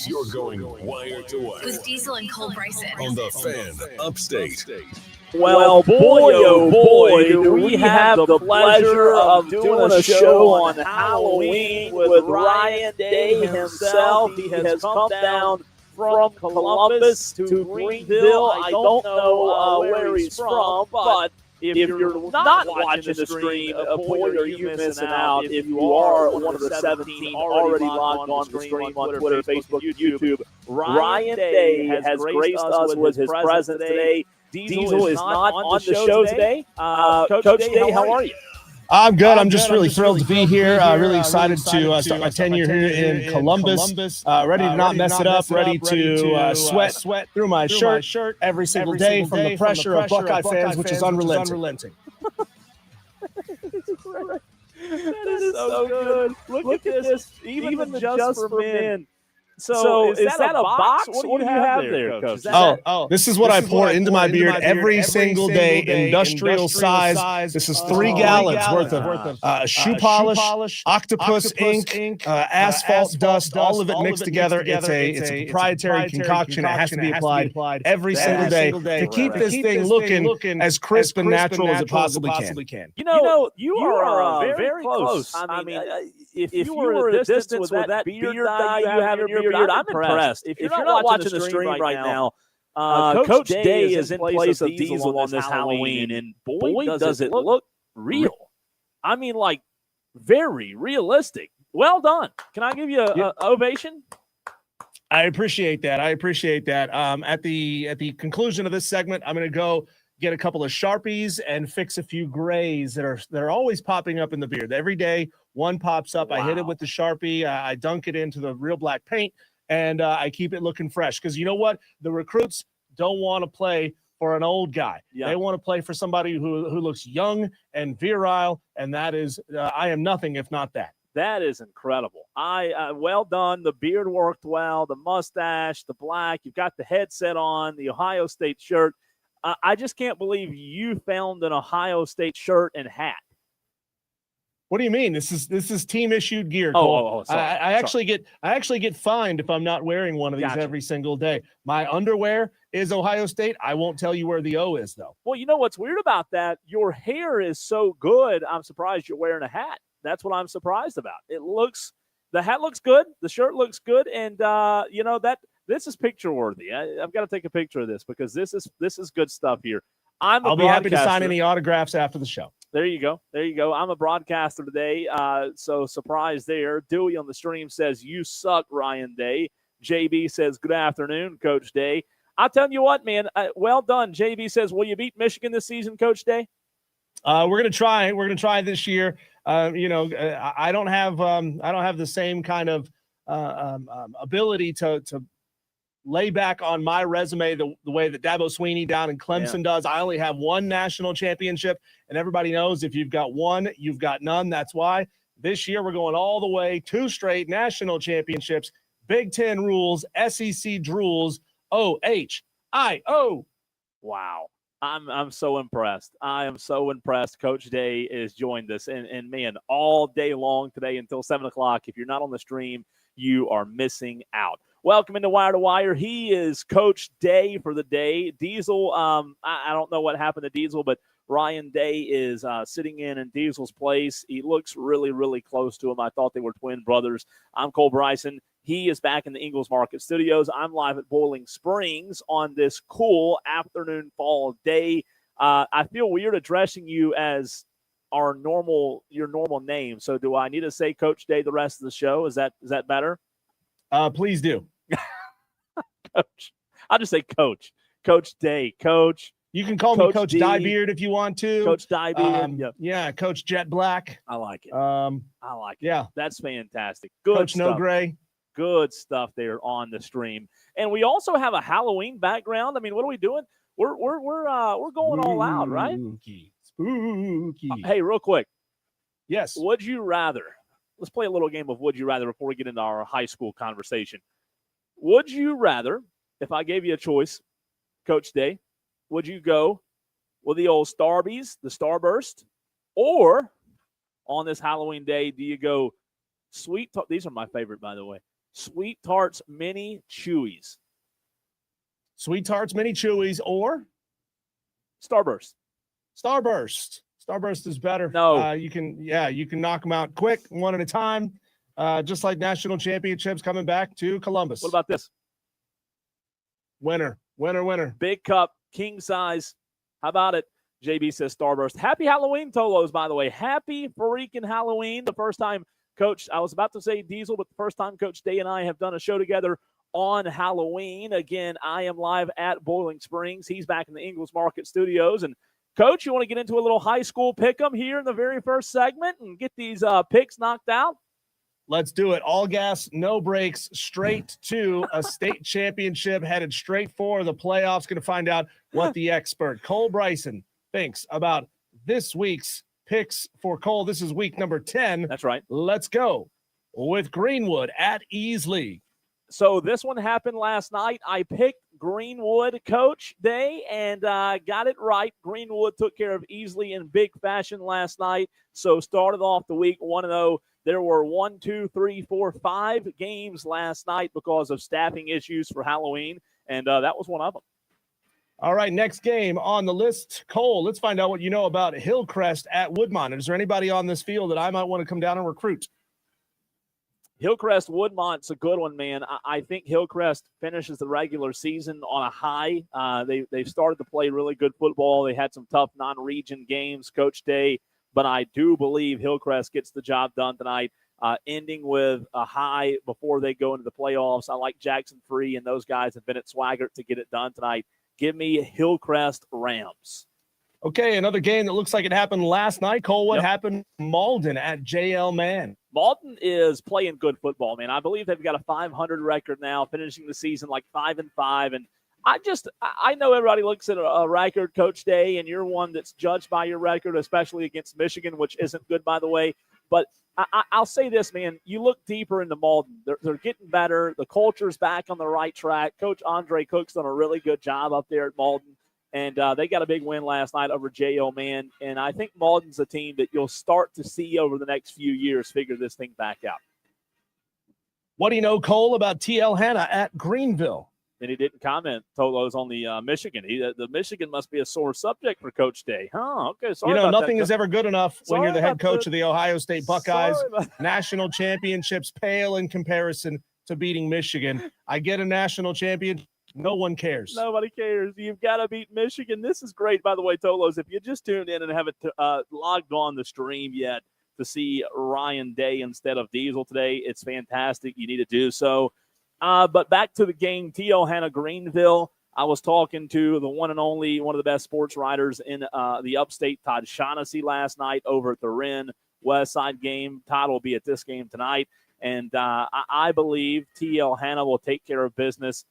You're going wire to wire with Diesel and Cole Bryson on the Fan Upstate. Well, boy, oh boy, do we have the pleasure of doing a show on Halloween with Ryan Day himself. He has come down from Columbus to Greenville. I don't know where he's from, but if you're not watching the stream, boy, are you missing out. If you are one of the 17 already logged on the stream on Twitter, Facebook, YouTube, Ryan Day has graced us with his presence today. Diesel is not on the show today. Coach Day, how are you? I'm good. I'm just really thrilled to be here. Really excited to start my tenure here in Columbus. Ready to not mess it up. Ready to sweat through my shirt every single day from the pressure of Buckeye fans, which is unrelenting. That is so good. Look at this. Even the Just for Men. So is that a box? What do you have there, Coach? This is what I pour into my beard every single day, industrial size. This is 3 gallons worth of shoe polish, octopus ink, asphalt dust, all of it mixed together. It's a proprietary concoction. It has to be applied every single day to keep this thing looking as crisp and natural as it possibly can. You know, you are very close. I mean, if you were at a distance with that beard dye you have in your beard, I'm impressed. If you're not watching the stream right now, Coach Day is in place of Diesel on this Halloween, and boy, does it look real. I mean, like, very realistic. Well done. Can I give you an ovation? I appreciate that. At the conclusion of this segment, I'm going to go get a couple of Sharpies and fix a few grays that are always popping up in the beard. Every day, one pops up. Wow. I hit it with the Sharpie. I dunk it into the real black paint, and I keep it looking fresh. Because you know what? The recruits don't want to play for an old guy. Yeah. They want to play for somebody who looks young and virile, and that is I am nothing if not that. That is incredible. Well done. The beard worked well. The mustache, the black. You've got the headset on, the Ohio State shirt. I just can't believe you found an Ohio State shirt and hat. What do you mean? This is team issued gear. Sorry. I actually get fined if I'm not wearing one of these every single day. My underwear is Ohio State. I won't tell you where the O is though. Well, you know what's weird about that? Your hair is so good. I'm surprised you're wearing a hat. That's what I'm surprised about. The hat looks good. The shirt looks good, and this is picture worthy. I've got to take a picture of this because this is good stuff here. I'll be happy to sign any autographs after the show. There you go. I'm a broadcaster today, so surprise there. Dewey on the stream says, "You suck, Ryan Day." JB says, "Good afternoon, Coach Day." I'll tell you what, man. Well done. JB says, "Will you beat Michigan this season, Coach Day?" We're gonna try. We're gonna try this year. I don't have the same kind of ability to lay back on my resume the way that Dabo Swinney down in Clemson does. I only have one national championship, and everybody knows if you've got one, you've got none. That's why this year we're going all the way, 2 straight national championships, Big Ten rules, SEC drools, OHIO. Wow. I'm so impressed. I am so impressed. Coach Day has joined us, and man, all day long today until 7 o'clock. If you're not on the stream, you are missing out. Welcome into Wire to Wire. He is Coach Day for the day. Diesel, I don't know what happened to Diesel, but Ryan Day is sitting in Diesel's place. He looks really, really close to him. I thought they were twin brothers. I'm Cole Bryson. He is back in the Ingles Market Studios. I'm live at Boiling Springs on this cool afternoon fall day. I feel weird addressing you as your normal name. So do I need to say Coach Day the rest of the show? Is that better? Please do. Coach. I'll just say Coach. Coach Day. Coach. You can call me Coach Diebeard if you want to. Coach Diebeard. Yeah, Coach Jet Black. I like it. I like it. Yeah. That's fantastic. Good Coach stuff. No Gray. Good stuff there on the stream. And we also have a Halloween background. I mean, what are we doing? We're going all out, right? Spooky. Hey, real quick. Yes. Would you rather? Let's play a little game of Would You Rather before we get into our high school conversation. Would you rather, if I gave you a choice, Coach Day, would you go with the old Starbies, the Starburst, or on this Halloween day, do you go these are my favorite, by the way, Sweet Tarts Mini Chewies. Sweet Tarts Mini Chewies or Starburst. Starburst. Starburst is better. No. You can knock them out quick, one at a time, just like national championships coming back to Columbus. What about this? Winner. Big cup, king size. How about it? JB says Starburst. Happy Halloween, Tolos, by the way. Happy freaking Halloween. The first time, Coach, I was about to say Diesel, but the first time Coach Day and I have done a show together on Halloween. Again, I am live at Boiling Springs. He's back in the Ingles Market Studios. And, Coach, you want to get into a little high school pick-em here in the very first segment and get these picks knocked out? Let's do it. All gas, no brakes, straight to a state championship, headed straight for the playoffs. Going to find out what the expert, Cole Bryson, thinks about this week's picks for Cole. This is week number 10. That's right. Let's go with Greenwood at Easley. So this one happened last night. I picked Greenwood, Coach Day, and got it right. Greenwood took care of Easley in big fashion last night. So started off the week 1-0. There were 1, 2, 3, 4, 5 games last night because of staffing issues for Halloween, and that was one of them. All right, next game on the list. Cole, let's find out what you know about Hillcrest at Woodmont. Is there anybody on this field that I might want to come down and recruit? Hillcrest Woodmont's a good one, man. I think Hillcrest finishes the regular season on a high. They've started to play really good football. They had some tough non-region games, Coach Day, but I do believe Hillcrest gets the job done tonight, ending with a high before they go into the playoffs. I like Jackson Free and those guys and Bennett Swaggart to get it done tonight. Give me Hillcrest Rams. Okay, another game that looks like it happened last night. Cole, what happened? Malden at JL Mann. Malden is playing good football, man. I believe they've got a 500 record now, finishing the season like 5-5. And I know everybody looks at a record, Coach Day, and you're one that's judged by your record, especially against Michigan, which isn't good, by the way. But I'll say this, man. You look deeper into Malden. They're getting better. The culture's back on the right track. Coach Andre Cook's done a really good job up there at Malden. And they got a big win last night over J.O. Man. And I think Malden's a team that you'll start to see over the next few years figure this thing back out. What do you know, Cole, about T.L. Hanna at Greenville? And he didn't comment, Tolos, on the Michigan. The Michigan must be a sore subject for Coach Day. Huh, okay, sorry about nothing that. is ever good enough when you're the head coach of the Ohio State Buckeyes. National championships pale in comparison to beating Michigan. I get a national championship. No one cares. Nobody cares. You've got to beat Michigan. This is great, by the way, Tolos. If you just tuned in and haven't logged on the stream yet to see Ryan Day instead of Diesel today, it's fantastic. You need to do so. But back to the game, T.L. Hanna Greenville. I was talking to the one and only, one of the best sports writers in the upstate, Todd Shaughnessy, last night over at the Wren West Side game. Todd will be at this game tonight. And I believe T.L. Hanna will take care of business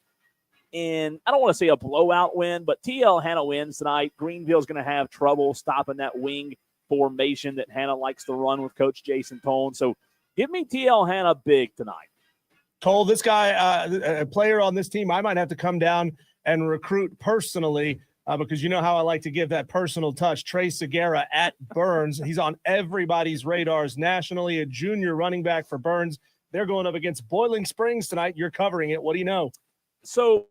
in, I don't want to say a blowout win, but T.L. Hanna wins tonight. Greenville's going to have trouble stopping that wing formation that Hanna likes to run with Coach Jason Tone. So give me T.L. Hanna big tonight. Cole, this guy, a player on this team, I might have to come down and recruit personally because you know how I like to give that personal touch. Trey Segura at Burns. He's on everybody's radars nationally, a junior running back for Burns. They're going up against Boiling Springs tonight. You're covering it. What do you know? So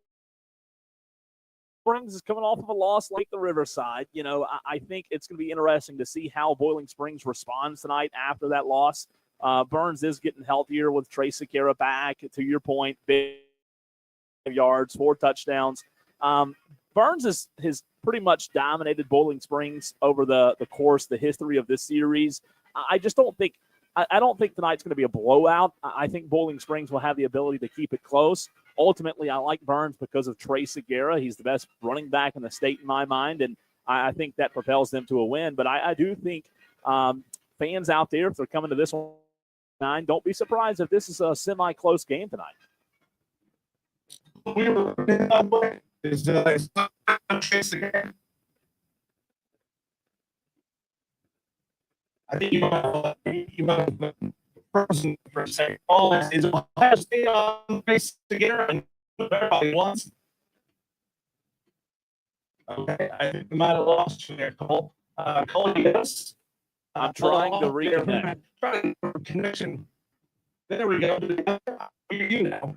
Springs is coming off of a loss like the Riverside. You know, I think it's going to be interesting to see how Boiling Springs responds tonight after that loss. Burns is getting healthier with Trey Segura back. To your point, big yards, 4 touchdowns. Burns has pretty much dominated Boiling Springs over the course, the history of this series. I just don't think I don't think tonight's going to be a blowout. I think Boiling Springs will have the ability to keep it close. Ultimately, I like Burns because of Trey Segura. He's the best running back in the state in my mind, and I think that propels them to a win. But I do think fans out there, if they're coming to this one, don't be surprised if this is a semi-close game tonight. I think you might have frozen for a second. Is Ohio State on base together and everybody wants? Okay, I think we might have lost you there, Cole. Cole, yes. I'm trying to reconnect. Trying for connection. There we go. I hear you now.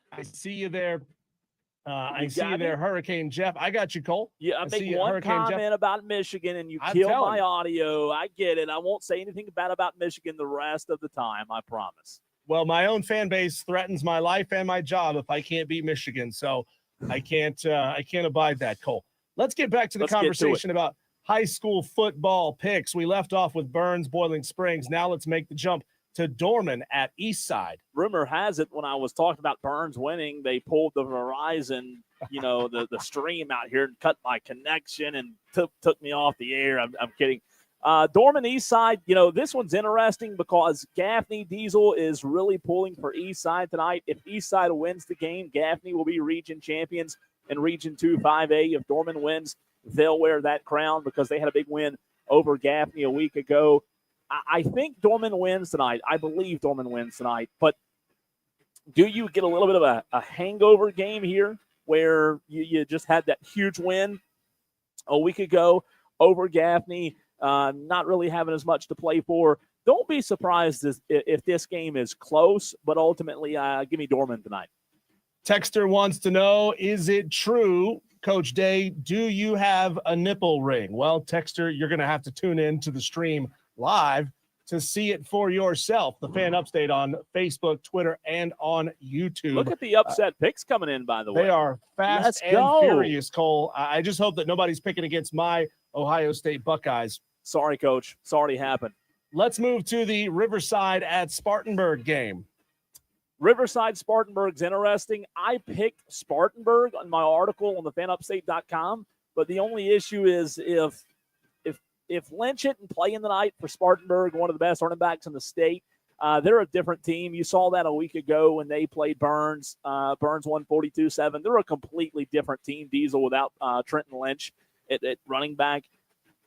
I see you there. I see you there, Hurricane Jeff. I got you, Cole. Yeah, I make one Hurricane comment Jeff. about Michigan, and you I'm kill telling my you. audio. I get it. I won't say anything bad about Michigan the rest of the time. I promise. Well, my own fan base threatens my life and my job if I can't beat Michigan, so I can't abide that, Cole. Let's get back to the conversation about high school football picks. We left off with Burns, Boiling Springs. Now let's make the jump to Dorman at Eastside. Rumor has it when I was talking about Burns winning, they pulled the Verizon, the stream out here and cut my connection and took me off the air. I'm kidding. Dorman Eastside, this one's interesting because Gaffney Diesel is really pulling for Eastside tonight. If Eastside wins the game, Gaffney will be region champions in Region 2 5A. If Dorman wins, they'll wear that crown because they had a big win over Gaffney a week ago. I think Dorman wins tonight. I believe Dorman wins tonight. But do you get a little bit of a hangover game here where you just had that huge win a week ago over Gaffney, not really having as much to play for? Don't be surprised if this game is close, but ultimately give me Dorman tonight. Texter wants to know, is it true, Coach Day, do you have a nipple ring? Well, Texter, you're going to have to tune in to the stream live to see it for yourself. The Fan Upstate on Facebook, Twitter, and on YouTube. Look at the upset picks coming in, by the way. They are fast and furious, Cole. I just hope that nobody's picking against my Ohio State Buckeyes. Sorry, Coach. It's already happened. Let's move to the Riverside at Spartanburg game. Riverside Spartanburg's interesting. I picked Spartanburg on my article on thefanupstate.com, but the only issue is if Lynch isn't playing tonight for Spartanburg, one of the best running backs in the state, they're a different team. You saw that a week ago when they played Burns. Burns won 42-7. They're a completely different team, Diesel, without Trenton Lynch at running back.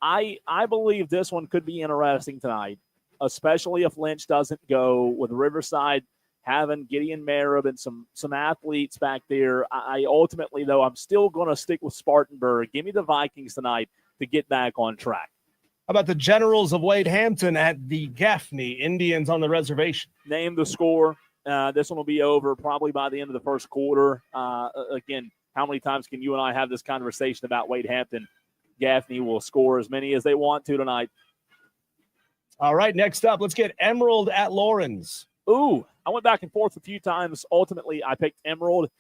I believe this one could be interesting tonight, especially if Lynch doesn't go, with Riverside having Gideon Marab and some athletes back there. I ultimately, though, I'm still going to stick with Spartanburg. Give me the Vikings tonight to get back on track. How about the Generals of Wade Hampton at the Gaffney Indians on the reservation? Name the score. This one will be over probably by the end of the first quarter. Again, how many times can you and I have this conversation about Wade Hampton? Gaffney will score as many as they want to tonight. All right, next up, let's get Emerald at Lawrence. Ooh, I went back and forth a few times. Ultimately, I picked Emerald.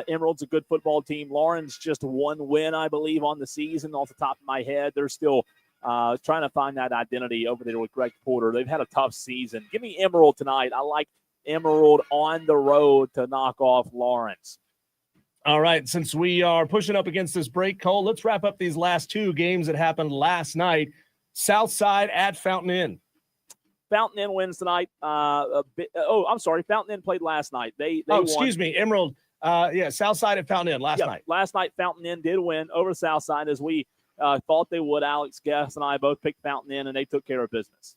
Emerald's a good football team. Lawrence just one win, I believe, on the season off the top of my head. They're still trying to find that identity over there with Greg Porter. They've had a tough season. Give me Emerald tonight. I like Emerald on the road to knock off Lawrence. All right, since we are pushing up against this break, Cole, let's wrap up these last two games that happened last night. Southside at Fountain Inn. Fountain Inn wins tonight. I'm sorry. Fountain Inn played last night. They won. Excuse me, Emerald. Southside at Fountain Inn last night. Last night, Fountain Inn did win over Southside as we thought they would. Alex Guest and I both picked Fountain Inn, and they took care of business.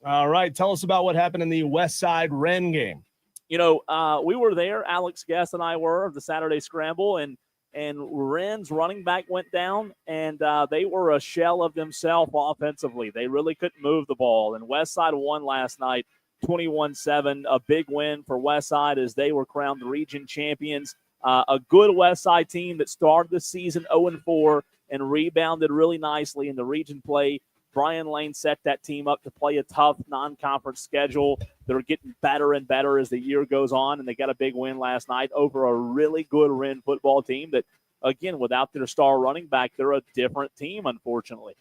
All right. Tell us about what happened in the West Side Wren game. We were there. Alex Guest and I were of the Saturday Scramble, and Wren's running back went down, and they were a shell of themselves offensively. They really couldn't move the ball, and West Side won last night 21-7, a big win for West Side as they were crowned the region champions. A good West Side team that started the season 0-4 and rebounded really nicely in the region play. Brian Lane set that team up to play a tough non-conference schedule. They're getting better and better as the year goes on, and they got a big win last night over a really good Wren football team that, again, without their star running back, they're a different team, unfortunately.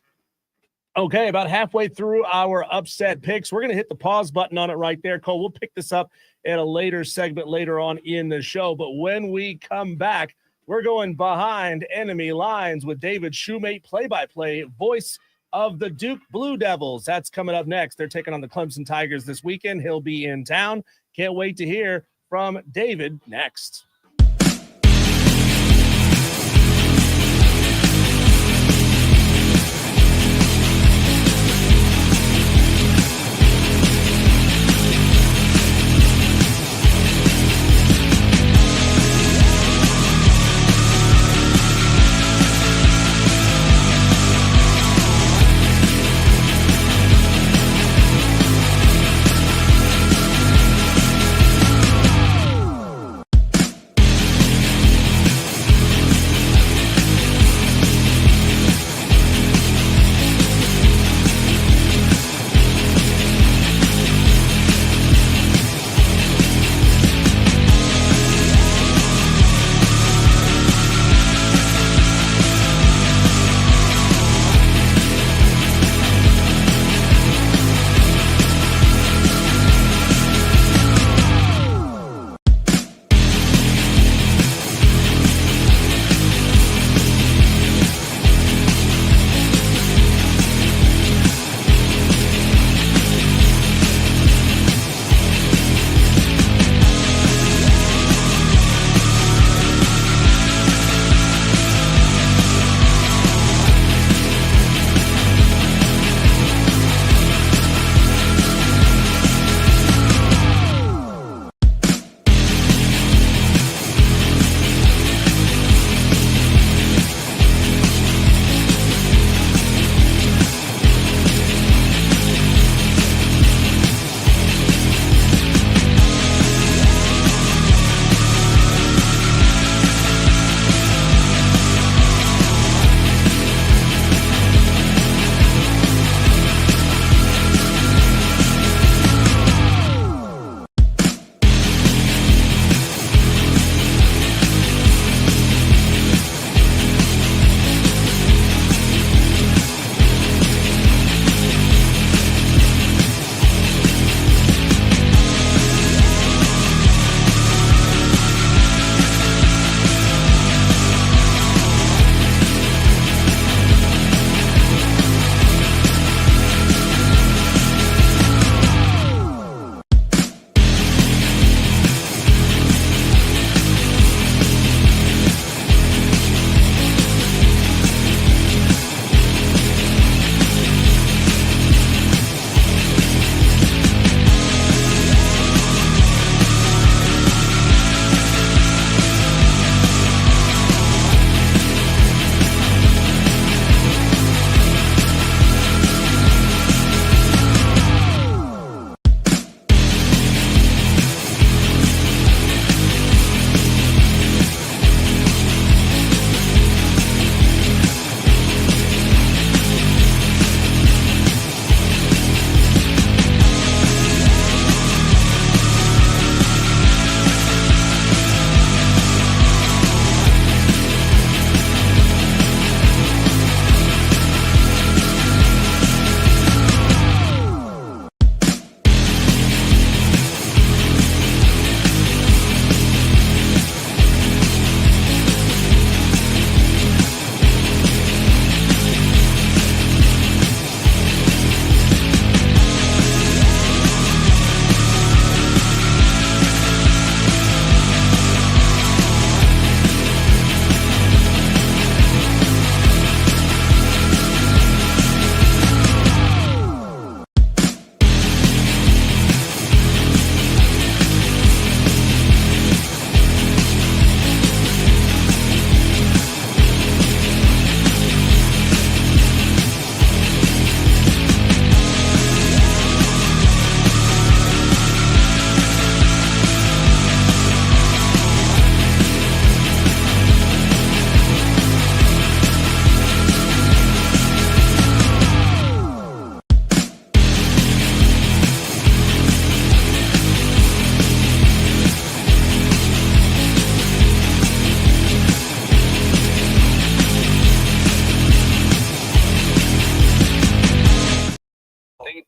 Okay, about halfway through our upset picks. We're going to hit the pause button on it right there, Cole. We'll pick this up in a later segment later on in the show. But when we come back, we're going behind enemy lines with David Shumate, play-by-play voice of the Duke Blue Devils. That's coming up next. They're taking on the Clemson Tigers this weekend. He'll be in town. Can't wait to hear from David next.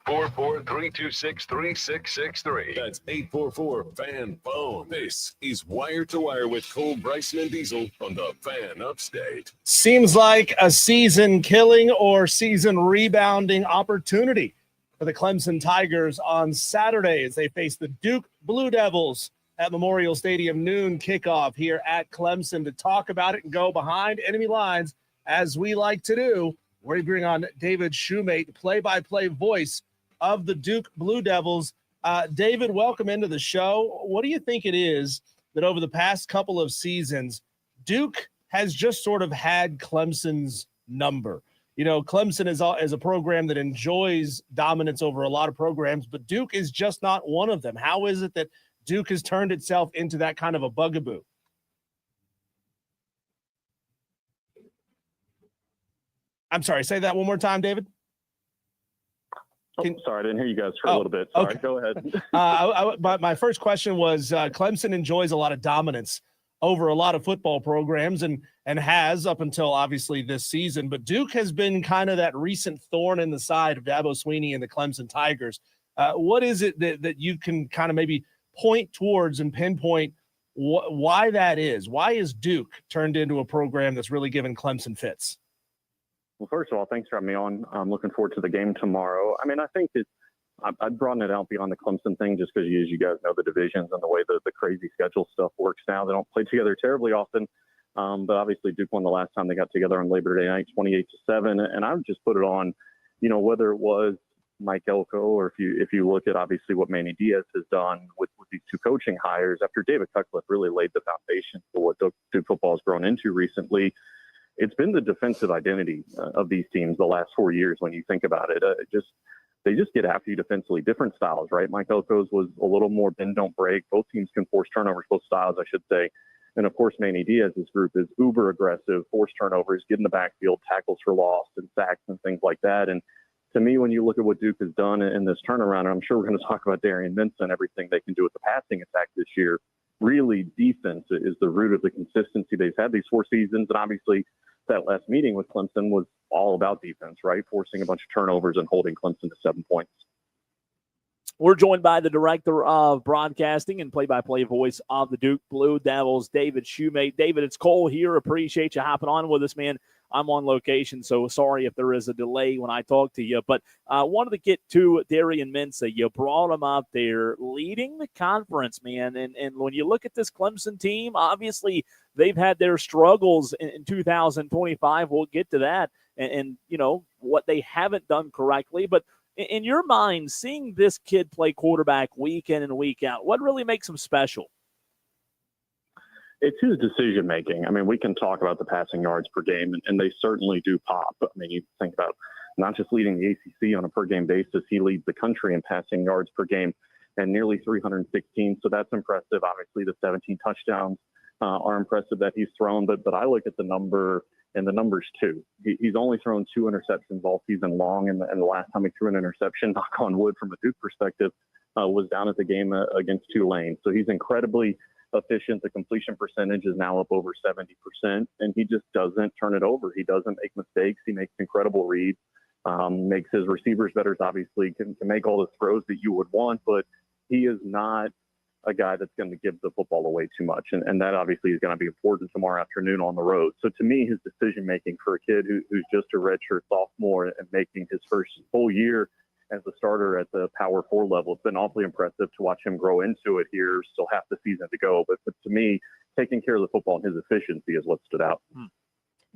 844-326-3663. That's 844-FAN-PHONE. This is Wire to Wire with Cole, Bryson, and Diesel on the Fan Upstate. Seems like a season killing or season rebounding opportunity for the Clemson Tigers on Saturday as they face the Duke Blue Devils at Memorial Stadium noon kickoff here at Clemson. To talk about it and go behind enemy lines, as we like to do, we bring on David Shumate, play-by-play voice of the Duke Blue Devils. David, welcome into the show. What do you think it is that over the past couple of seasons, Duke has just sort of had Clemson's number? You know, Clemson is a program that enjoys dominance over a lot of programs, but Duke is just not one of them. How is it that Duke has turned itself into that kind of a bugaboo? I'm sorry, say that one more time, David. Sorry, I didn't hear you guys for a little bit. Sorry, okay. Go ahead. My first question was Clemson enjoys a lot of dominance over a lot of football programs and has up until obviously this season. But Duke has been kind of that recent thorn in the side of Dabo Swinney and the Clemson Tigers. What is it that you can kind of maybe point towards and pinpoint why that is? Why is Duke turned into a program that's really given Clemson fits? Well, first of all, thanks for having me on. I'm looking forward to the game tomorrow. I mean, I think I'd broaden it out beyond the Clemson thing just because, as you guys know, the divisions and the way the crazy schedule stuff works now. They don't play together terribly often. But obviously, Duke won the last time they got together on Labor Day night, 28-7. And I would just put it on, you know, whether it was Mike Elko or if you look at obviously what Manny Diaz has done with these two coaching hires after David Cutcliffe really laid the foundation for what Duke football has grown into recently. It's been the defensive identity of these teams the last 4 years when you think about it. They just get after you defensively. Different styles, right? Mike Elko's was a little more bend, don't break. Both teams can force turnovers, both styles, I should say. And, of course, Manny Diaz's group is uber aggressive, force turnovers, get in the backfield, tackles for loss and sacks and things like that. And to me, when you look at what Duke has done in this turnaround, and I'm sure we're going to talk about Darian Minson and everything they can do with the passing attack this year, really defense is the root of the consistency they've had these 4 seasons. And obviously, that last meeting with Clemson was all about defense, right? Forcing a bunch of turnovers and holding Clemson to 7 points. We're joined by the director of broadcasting and play-by-play voice of the Duke Blue Devils, David Shumate. David, it's Cole here. Appreciate you hopping on with us, man. I'm on location, so sorry if there is a delay when I talk to you. But I wanted to get to Darian Minson. You brought him up there leading the conference, man. And when you look at this Clemson team, obviously they've had their struggles in 2025. We'll get to that and, you know, what they haven't done correctly. But in your mind, seeing this kid play quarterback week in and week out, what really makes him special? It's his decision-making. I mean, we can talk about the passing yards per game, and they certainly do pop. I mean, you think about not just leading the ACC on a per-game basis, he leads the country in passing yards per game and nearly 316. So that's impressive. Obviously, the 17 touchdowns are impressive that he's thrown. But I look at the number, and the number's 2. He's only thrown 2 interceptions all season long, and the last time he threw an interception, knock on wood from a Duke perspective, was down at the game against Tulane. So he's incredibly efficient. The completion percentage is now up over 70%, and he just doesn't turn it over. He doesn't make mistakes. He makes incredible reads, makes his receivers better, obviously, can make all the throws that you would want, but he is not a guy that's going to give the football away too much, and that obviously is going to be important tomorrow afternoon on the road. So to me, his decision-making for a kid who's just a redshirt sophomore and making his first full year as a starter at the Power 4 level, it's been awfully impressive to watch him grow into it here. Still half the season to go. But to me, taking care of the football and his efficiency is what stood out.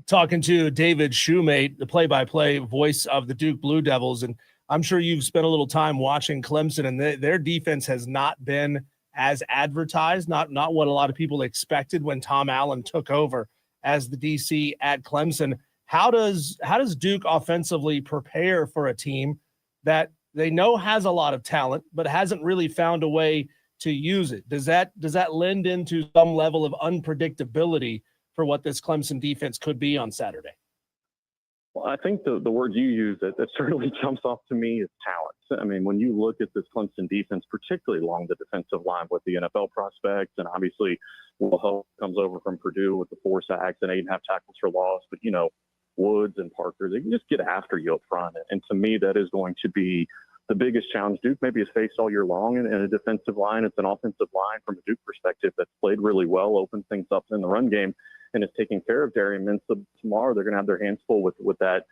Talking to David Shumate, the play-by-play voice of the Duke Blue Devils, and I'm sure you've spent a little time watching Clemson, and their defense has not been as advertised, not what a lot of people expected when Tom Allen took over as the DC at Clemson. How does Duke offensively prepare for a team that they know has a lot of talent, but hasn't really found a way to use it? Does that lend into some level of unpredictability for what this Clemson defense could be on Saturday? Well, I think the word you use that certainly jumps off to me is talent. I mean, when you look at this Clemson defense, particularly along the defensive line with the NFL prospects, and obviously Will Hope comes over from Purdue with the 4 sacks and 8.5 tackles for loss, but, you know, Woods and Parker, they can just get after you up front. And to me, that is going to be the biggest challenge Duke maybe has faced all year long in a defensive line. It's an offensive line from a Duke perspective that's played really well, opened things up in the run game, and is taking care of Darian Mintz. So tomorrow they're going to have their hands full with that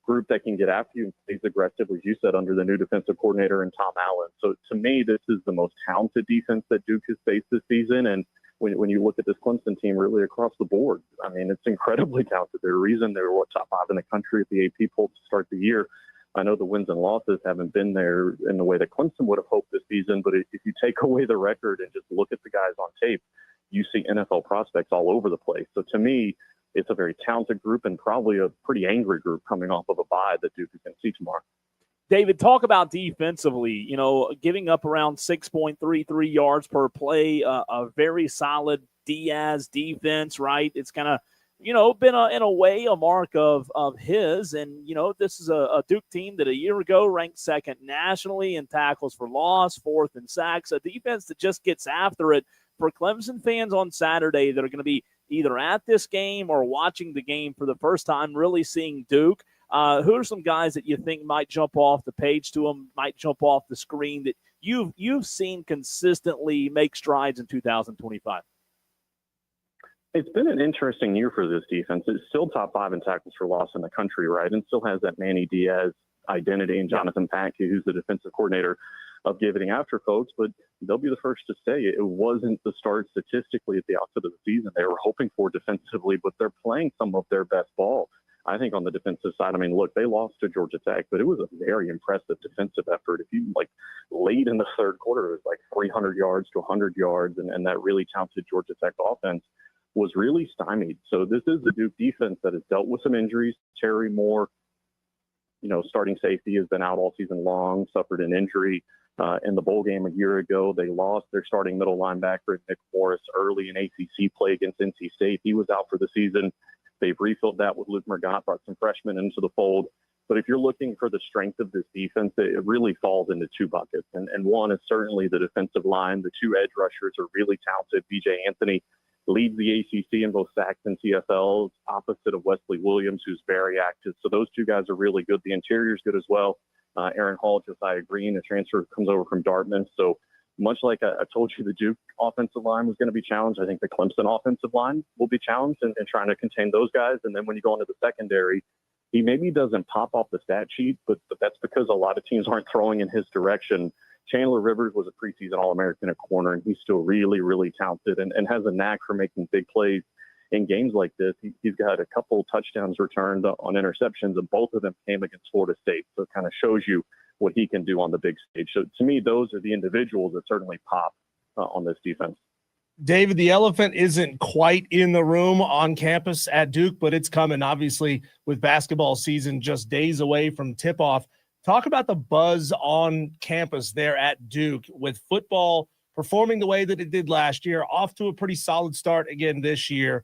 group that can get after you and plays aggressive, as you said, under the new defensive coordinator and Tom Allen. So to me, this is the most talented defense that Duke has faced this season. And when you look at this Clemson team really across the board, I mean, it's incredibly talented. There's a reason they were top 5 in the country at the AP poll to start the year. I know the wins and losses haven't been there in the way that Clemson would have hoped this season, but if you take away the record and just look at the guys on tape, you see NFL prospects all over the place. So to me, it's a very talented group and probably a pretty angry group coming off of a bye that Duke is going to see tomorrow. David, talk about defensively, giving up around 6.33 yards per play, a very solid Diaz defense, right? It's kind of, been in a way a mark of his. And, this is a Duke team that a year ago ranked second nationally in tackles for loss, fourth in sacks, a defense that just gets after it. For Clemson fans on Saturday that are going to be either at this game or watching the game for the first time, really seeing Duke, who are some guys that you think might jump off the page to them, might jump off the screen that you've seen consistently make strides in 2025? It's been an interesting year for this defense. It's still top 5 in tackles for loss in the country, right? And still has that Manny Diaz identity and Jonathan Pankey, who's the defensive coordinator, of getting after folks, but they'll be the first to say it wasn't the start statistically at the outset of the season they were hoping for defensively, but they're playing some of their best ball. I think on the defensive side, I mean, look, they lost to Georgia Tech, but it was a very impressive defensive effort. If you late in the third quarter, it was 300 yards to 100 yards, and that really talented Georgia Tech offense was really stymied. So this is the Duke defense that has dealt with some injuries. Terry Moore, starting safety, has been out all season long, suffered an injury in the bowl game a year ago. They lost their starting middle linebacker, Nick Morris, early in ACC play against NC State. He was out for the season. They've refilled that with Luke Margot, brought some freshmen into the fold. But if you're looking for the strength of this defense, it really falls into 2 buckets. And one is certainly the defensive line. The 2 edge rushers are really talented. BJ Anthony leads the ACC in both sacks and TFLs, opposite of Wesley Williams, who's very active. So those 2 guys are really good. The interior is good as well. Aaron Hall, Josiah Green, a transfer comes over from Dartmouth. So much like I told you, the Duke offensive line was going to be challenged. I think the Clemson offensive line will be challenged in trying to contain those guys. And then when you go into the secondary, he maybe doesn't pop off the stat sheet, but that's because a lot of teams aren't throwing in his direction. Chandler Rivers was a preseason All-American at corner, and he's still really, really talented and has a knack for making big plays in games like this. He's got a couple touchdowns returned on interceptions, and both of them came against Florida State. So it kind of shows you what he can do on the big stage. So to me, those are the individuals that certainly pop on this defense. David, the elephant isn't quite in the room on campus at Duke, but it's coming, obviously, with basketball season just days away from tip-off. Talk about the buzz on campus there at Duke with football performing the way that it did last year, off to a pretty solid start again this year.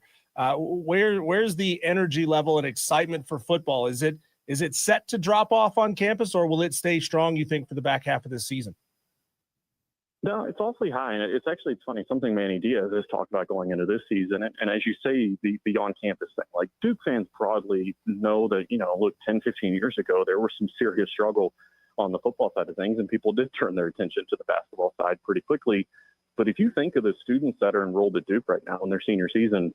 Where's the energy level and excitement for football? Is it set to drop off on campus, or will it stay strong, you think, for the back half of this season? No, it's awfully high, and it's funny, something Manny Diaz has talked about going into this season. And as you say, the on-campus thing, Duke fans broadly know that, look, 10, 15 years ago, there was some serious struggle on the football side of things, and people did turn their attention to the basketball side pretty quickly. But if you think of the students that are enrolled at Duke right now in their senior season,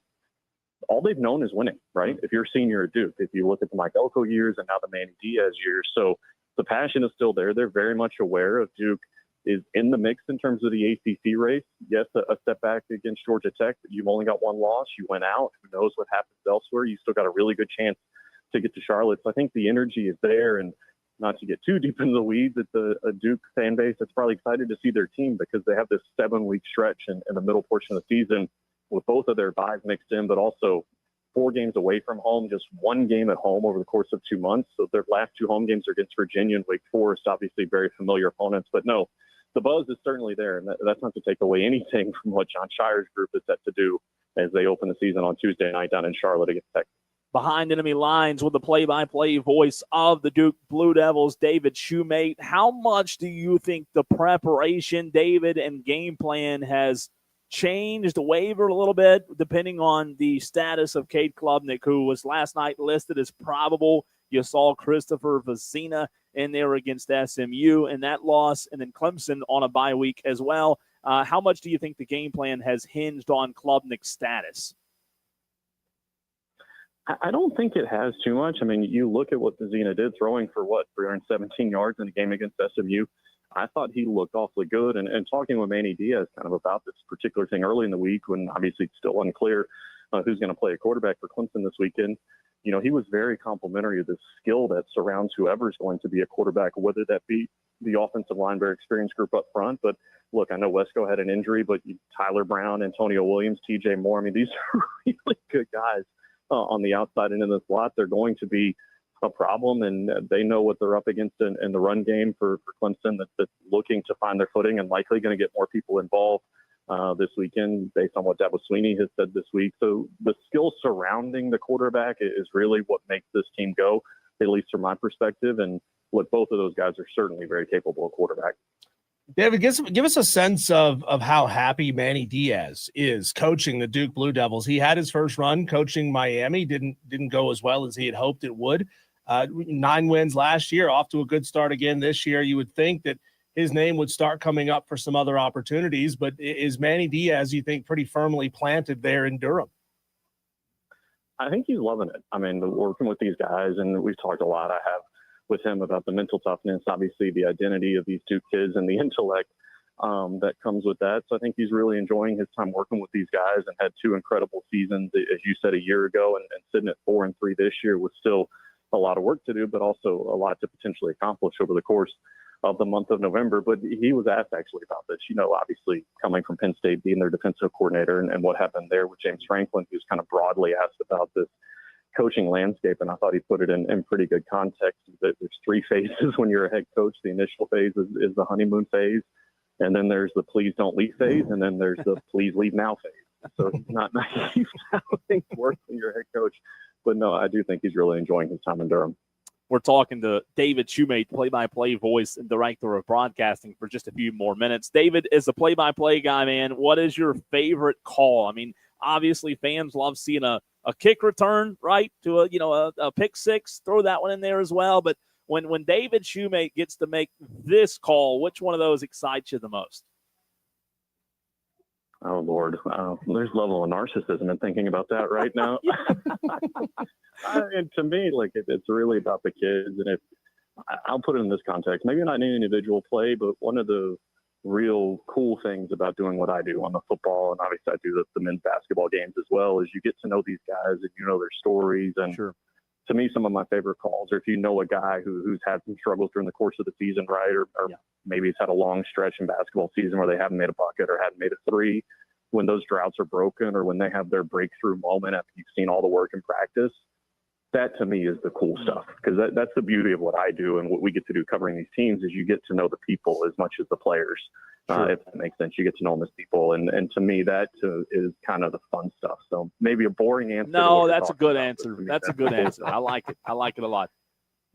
all they've known is winning, right? If you're a senior at Duke, if you look at the Mike Elko years and now the Manny Diaz years. So the passion is still there. They're very much aware of Duke is in the mix in terms of the ACC race. Yes, a step back against Georgia Tech, but you've only got 1 loss. You went out. Who knows what happens elsewhere? You still got a really good chance to get to Charlotte. So I think the energy is there, and not to get too deep into the weeds, it's a Duke fan base that's probably excited to see their team because they have this 7-week stretch in the middle portion of the season with both of their buys mixed in, but also 4 games away from home, just 1 game at home over the course of 2 months. So their last 2 home games are against Virginia and Wake Forest, obviously very familiar opponents. But no, the buzz is certainly there, and that's not to take away anything from what John Shire's group is set to do as they open the season on Tuesday night down in Charlotte against Texas. Behind enemy lines with the play-by-play voice of the Duke Blue Devils, David Shumate. How much do you think the preparation, David, and game plan has changed, wavered a little bit, depending on the status of Cade Klubnik, who was last night listed as probable? You saw Christopher Vecina in there against SMU in that loss, and then Clemson on a bye week as well. How much do you think the game plan has hinged on Klubnik's status? I don't think it has too much. I mean, you look at what Zena did, throwing for 317 yards in a game against SMU. I thought he looked awfully good. And talking with Manny Diaz kind of about this particular thing early in the week, when obviously it's still unclear who's going to play a quarterback for Clemson this weekend, he was very complimentary of the skill that surrounds whoever's going to be a quarterback, whether that be the offensive line, very experienced group up front. But look, I know Wesco had an injury, but Tyler Brown, Antonio Williams, TJ Moore, I mean, these are really good guys on the outside and in the slot. They're going to be a problem, and they know what they're up against in the run game for Clemson, that's looking to find their footing and likely going to get more people involved this weekend based on what Dabo Sweeney has said this week. So the skill surrounding the quarterback is really what makes this team go, at least from my perspective. And look, both of those guys are certainly very capable of quarterback. David, give us a sense of how happy Manny Diaz is coaching the Duke Blue Devils. He had his first run coaching Miami, didn't go as well as he had hoped it would. 9 wins last year, off to a good start again this year. You would think that his name would start coming up for some other opportunities, but is Manny Diaz, you think, pretty firmly planted there in Durham? I think he's loving it. I mean, working with these guys, and we've talked a lot, I have, with him about the mental toughness, obviously the identity of these Duke kids and the intellect that comes with that. So I think he's really enjoying his time working with these guys, and had 2 incredible seasons, as you said, a year ago, and sitting at 4-3 this year with still a lot of work to do, but also a lot to potentially accomplish over the course of the month of November. But he was asked actually about this, obviously coming from Penn State, being their defensive coordinator, and what happened there with James Franklin, who's kind of broadly asked about this coaching landscape. And I thought he put it in pretty good context, that there's 3 phases when you're a head coach. The initial phase is the honeymoon phase, and then there's the please don't leave phase, and then there's the please leave now phase. So he's not naive to how things work when you're a head coach. But no, I do think he's really enjoying his time in Durham. We're talking to David Shumate, play-by-play voice and director of broadcasting, for just a few more minutes. David, as a play-by-play guy, man, what is your favorite call? I mean, obviously fans love seeing a kick return, right, to a pick six. Throw that one in there as well. But when David Shumate gets to make this call, which one of those excites you the most? Oh, Lord. There's a level of narcissism in thinking about that right now. And to me, it's really about the kids. And I'll put it in this context, maybe not any individual play, but one of the real cool things about doing what I do on the football, and obviously I do the men's basketball games as well, is you get to know these guys and you know their stories. And sure. To me, some of my favorite calls are if you know a guy who's had some struggles during the course of the season, right? Or maybe he's had a long stretch in basketball season where they haven't made a bucket or hadn't made a 3. When those droughts are broken, or when they have their breakthrough moment after you've seen all the work in practice, that to me is the cool stuff. Because that's the beauty of what I do and what we get to do covering these teams, is you get to know the people as much as the players. Sure. If that makes sense, you get to know them as people. And to me, that is kind of the fun stuff. So maybe a boring answer. No, that's a good answer. That's a good answer. I like it. I like it a lot.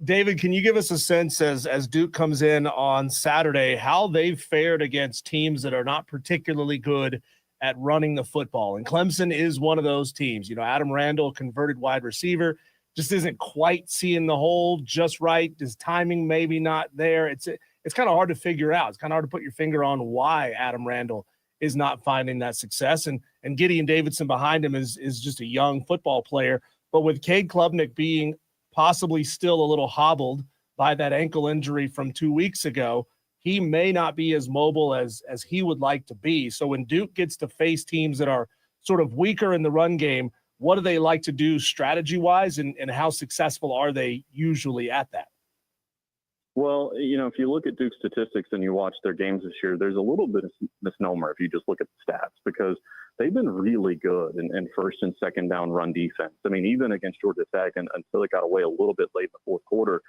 David, can you give us a sense as Duke comes in on Saturday, how they've fared against teams that are not particularly good at running the football? And Clemson is one of those teams. Adam Randall, converted wide receiver, just isn't quite seeing the hole just right. His timing maybe not there. It's kind of hard to figure out. It's kind of hard to put your finger on why Adam Randall is not finding that success. And Gideon Davidson behind him is just a young football player. But with Cade Klubnik being possibly still a little hobbled by that ankle injury from 2 weeks ago, he may not be as mobile as he would like to be. So when Duke gets to face teams that are sort of weaker in the run game, what do they like to do strategy-wise, and how successful are they usually at that? Well, if you look at Duke's statistics and you watch their games this year, there's a little bit of misnomer if you just look at the stats, because they've been really good in first and second down run defense. I mean, even against Georgia Tech, and until it got away a little bit late in the fourth quarter,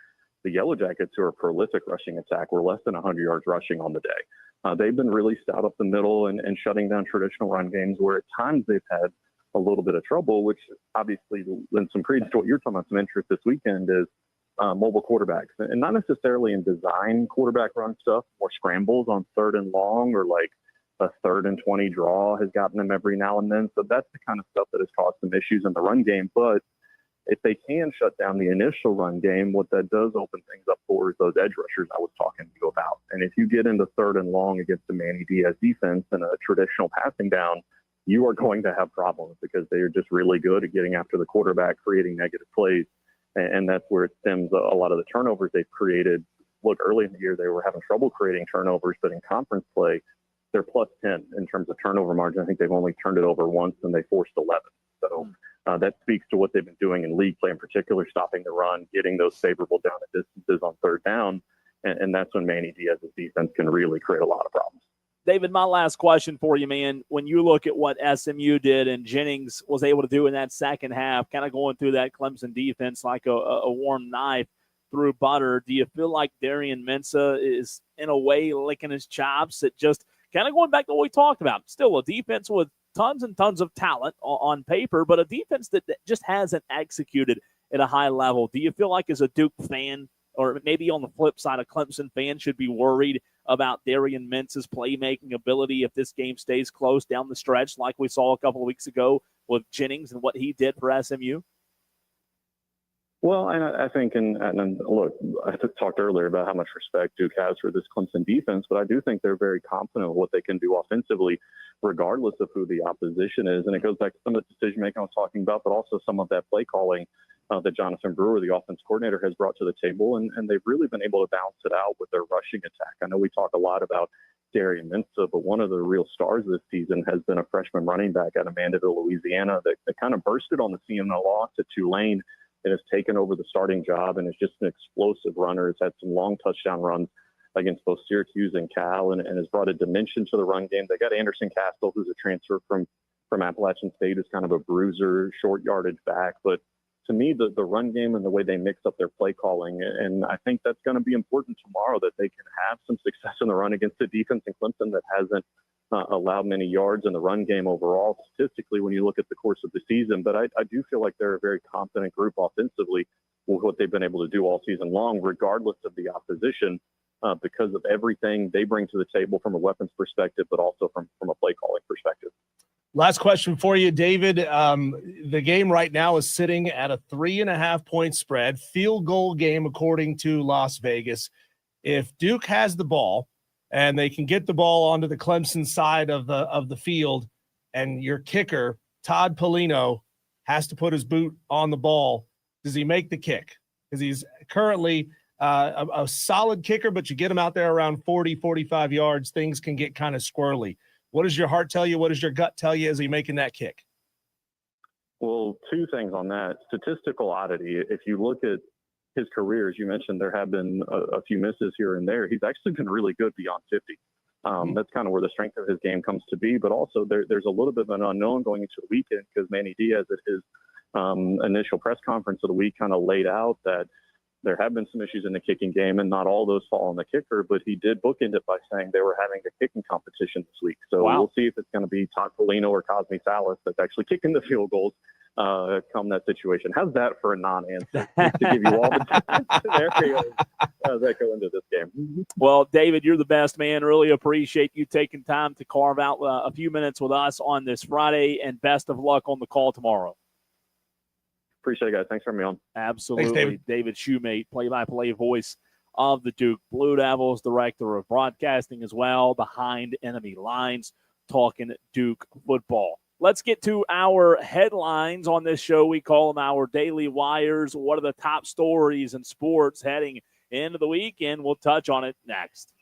the Yellow Jackets, who are a prolific rushing attack, were less than 100 yards rushing on the day. They've been really stout up the middle and shutting down traditional run games, where at times they've had a little bit of trouble, which obviously lends some credence to what you're talking about. Some interest this weekend is mobile quarterbacks, and not necessarily in design quarterback run stuff, more scrambles on 3rd and long, or like a 3rd and 20 draw has gotten them every now and then. So that's the kind of stuff that has caused some issues in the run game. But if they can shut down the initial run game, what that does open things up for is those edge rushers I was talking to you about. And if you get into 3rd and long against the Manny Diaz defense and a traditional passing down, you are going to have problems because they are just really good at getting after the quarterback, creating negative plays. And that's where it stems a lot of the turnovers they've created. Look, early in the year, they were having trouble creating turnovers, but in conference play, they're plus 10 in terms of turnover margin. I think they've only turned it over once and they forced 11. So that speaks to what they've been doing in league play in particular, stopping the run, getting those favorable down and distances on 3rd down. And that's when Manny Diaz's defense can really create a lot of problems. David, my last question for you, man. When you look at what SMU did and Jennings was able to do in that second half, kind of going through that Clemson defense like a warm knife through butter, do you feel like Darian Mensah is in a way licking his chops at just kind of going back to what we talked about? Still a defense with tons and tons of talent on paper, but a defense that just hasn't executed at a high level. Do you feel like as a Duke fan, or maybe on the flip side, a Clemson fan should be worried about Darian Mensah's playmaking ability if this game stays close down the stretch like we saw a couple of weeks ago with Jennings and what he did for SMU? Well, and I think, and look, I talked earlier about how much respect Duke has for this Clemson defense, but I do think they're very confident of what they can do offensively, regardless of who the opposition is. And it goes back to some of the decision-making I was talking about, but also some of that play calling that Jonathan Brewer, the offense coordinator, has brought to the table. And they've really been able to balance it out with their rushing attack. I know we talk a lot about Darian Mensah, but one of the real stars this season has been a freshman running back out of Mandeville, Louisiana, that kind of bursted on the scene loss at Tulane and has taken over the starting job and is just an explosive runner. Has had some long touchdown runs against both Syracuse and Cal and has brought a dimension to the run game. They got Anderson Castle, who's a transfer from Appalachian State, who's kind of a bruiser, short yardage back. But to me, the run game and the way they mix up their play calling, and I think that's going to be important tomorrow, that they can have some success in the run against a defense in Clemson that hasn't allowed many yards in the run game overall statistically when you look at the course of the season. But I do feel like they're a very confident group offensively with what they've been able to do all season long, regardless of the opposition, because of everything they bring to the table from a weapons perspective, but also from a play calling perspective. Last question for you, David. The game right now is sitting at a 3.5-point spread, field goal game according to Las Vegas. If Duke has the ball and they can get the ball onto the Clemson side of the field, and your kicker, Todd Polino, has to put his boot on the ball, does he make the kick? Because he's currently a solid kicker, but you get him out there around 40, 45 yards, things can get kind of squirrely. What does your heart tell you? What does your gut tell you? Is he making that kick? Well, two things on that. Statistical oddity. If you look at his career, as you mentioned, there have been a few misses here and there. He's actually been really good beyond 50. That's kind of where the strength of his game comes to be. But also there's a little bit of an unknown going into the weekend because Manny Diaz at his initial press conference of the week kind of laid out that there have been some issues in the kicking game, and not all those fall on the kicker, but he did bookend it by saying they were having a kicking competition this week. So We'll see if it's going to be Todd Polino or Cosme Salas that's actually kicking the field goals come that situation. How's that for a non-answer? To give you all the scenarios that go into this game. Well, David, you're the best, man. Really appreciate you taking time to carve out a few minutes with us on this Friday, and best of luck on the call tomorrow. Appreciate it, guys. Thanks for having me on. Absolutely. Thanks, David Shumate, play-by-play voice of the Duke Blue Devils, director of broadcasting as well, behind enemy lines, talking Duke football. Let's get to our headlines on this show. We call them our Daily Wires. What are the top stories in sports heading into the weekend? We'll touch on it next.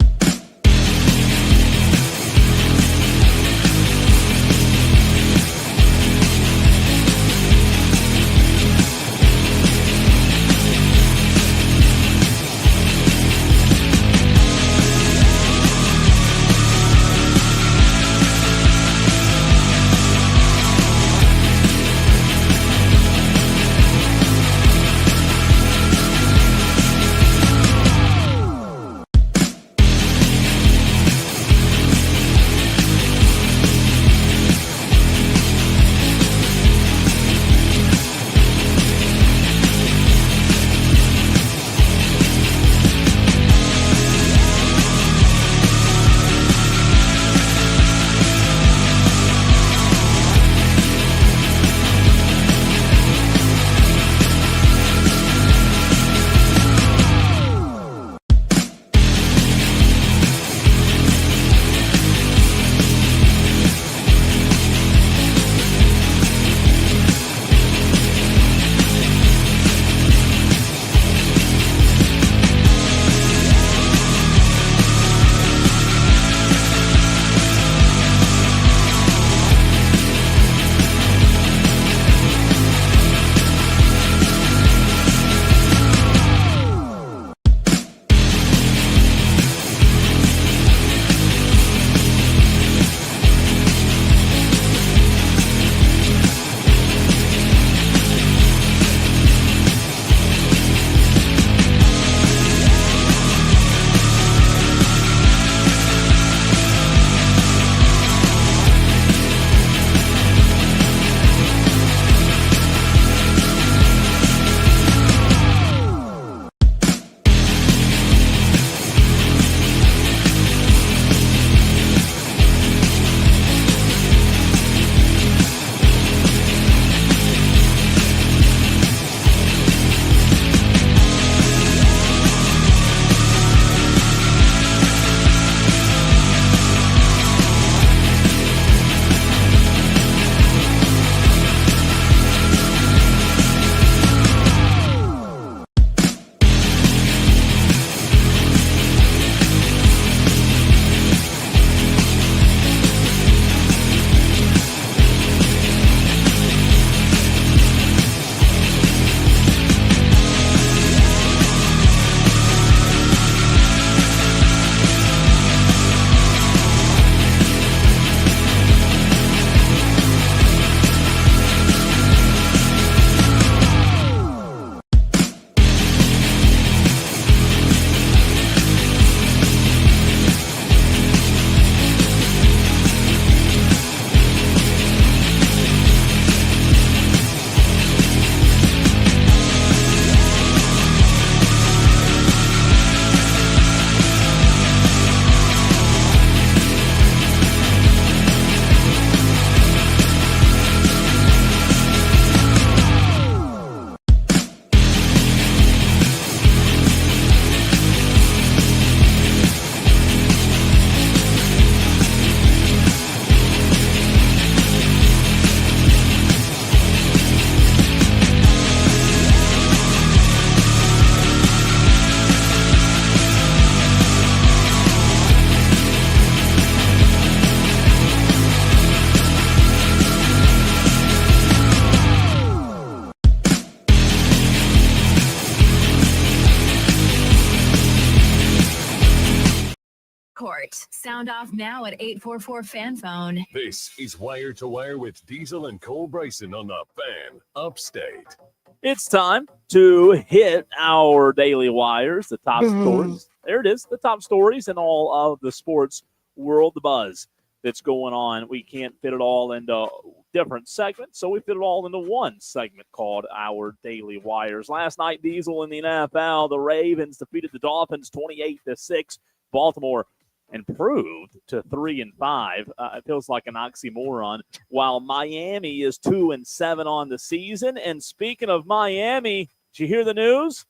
Court. Sound off now at 844 fan phone. This is Wire to Wire with Diesel and Cole Bryson on the Fan Upstate. It's time to hit our daily wires, the top stories. There it is, the top stories in all of the sports world, the buzz that's going on. We can't fit it all into different segments, so we fit it all into one segment called our daily wires. Last night, Diesel in the NFL, the Ravens defeated the Dolphins 28-6. Baltimore improved to 3-5. It feels like an oxymoron. While Miami is 2-7 on the season. And speaking of Miami, did you hear the news?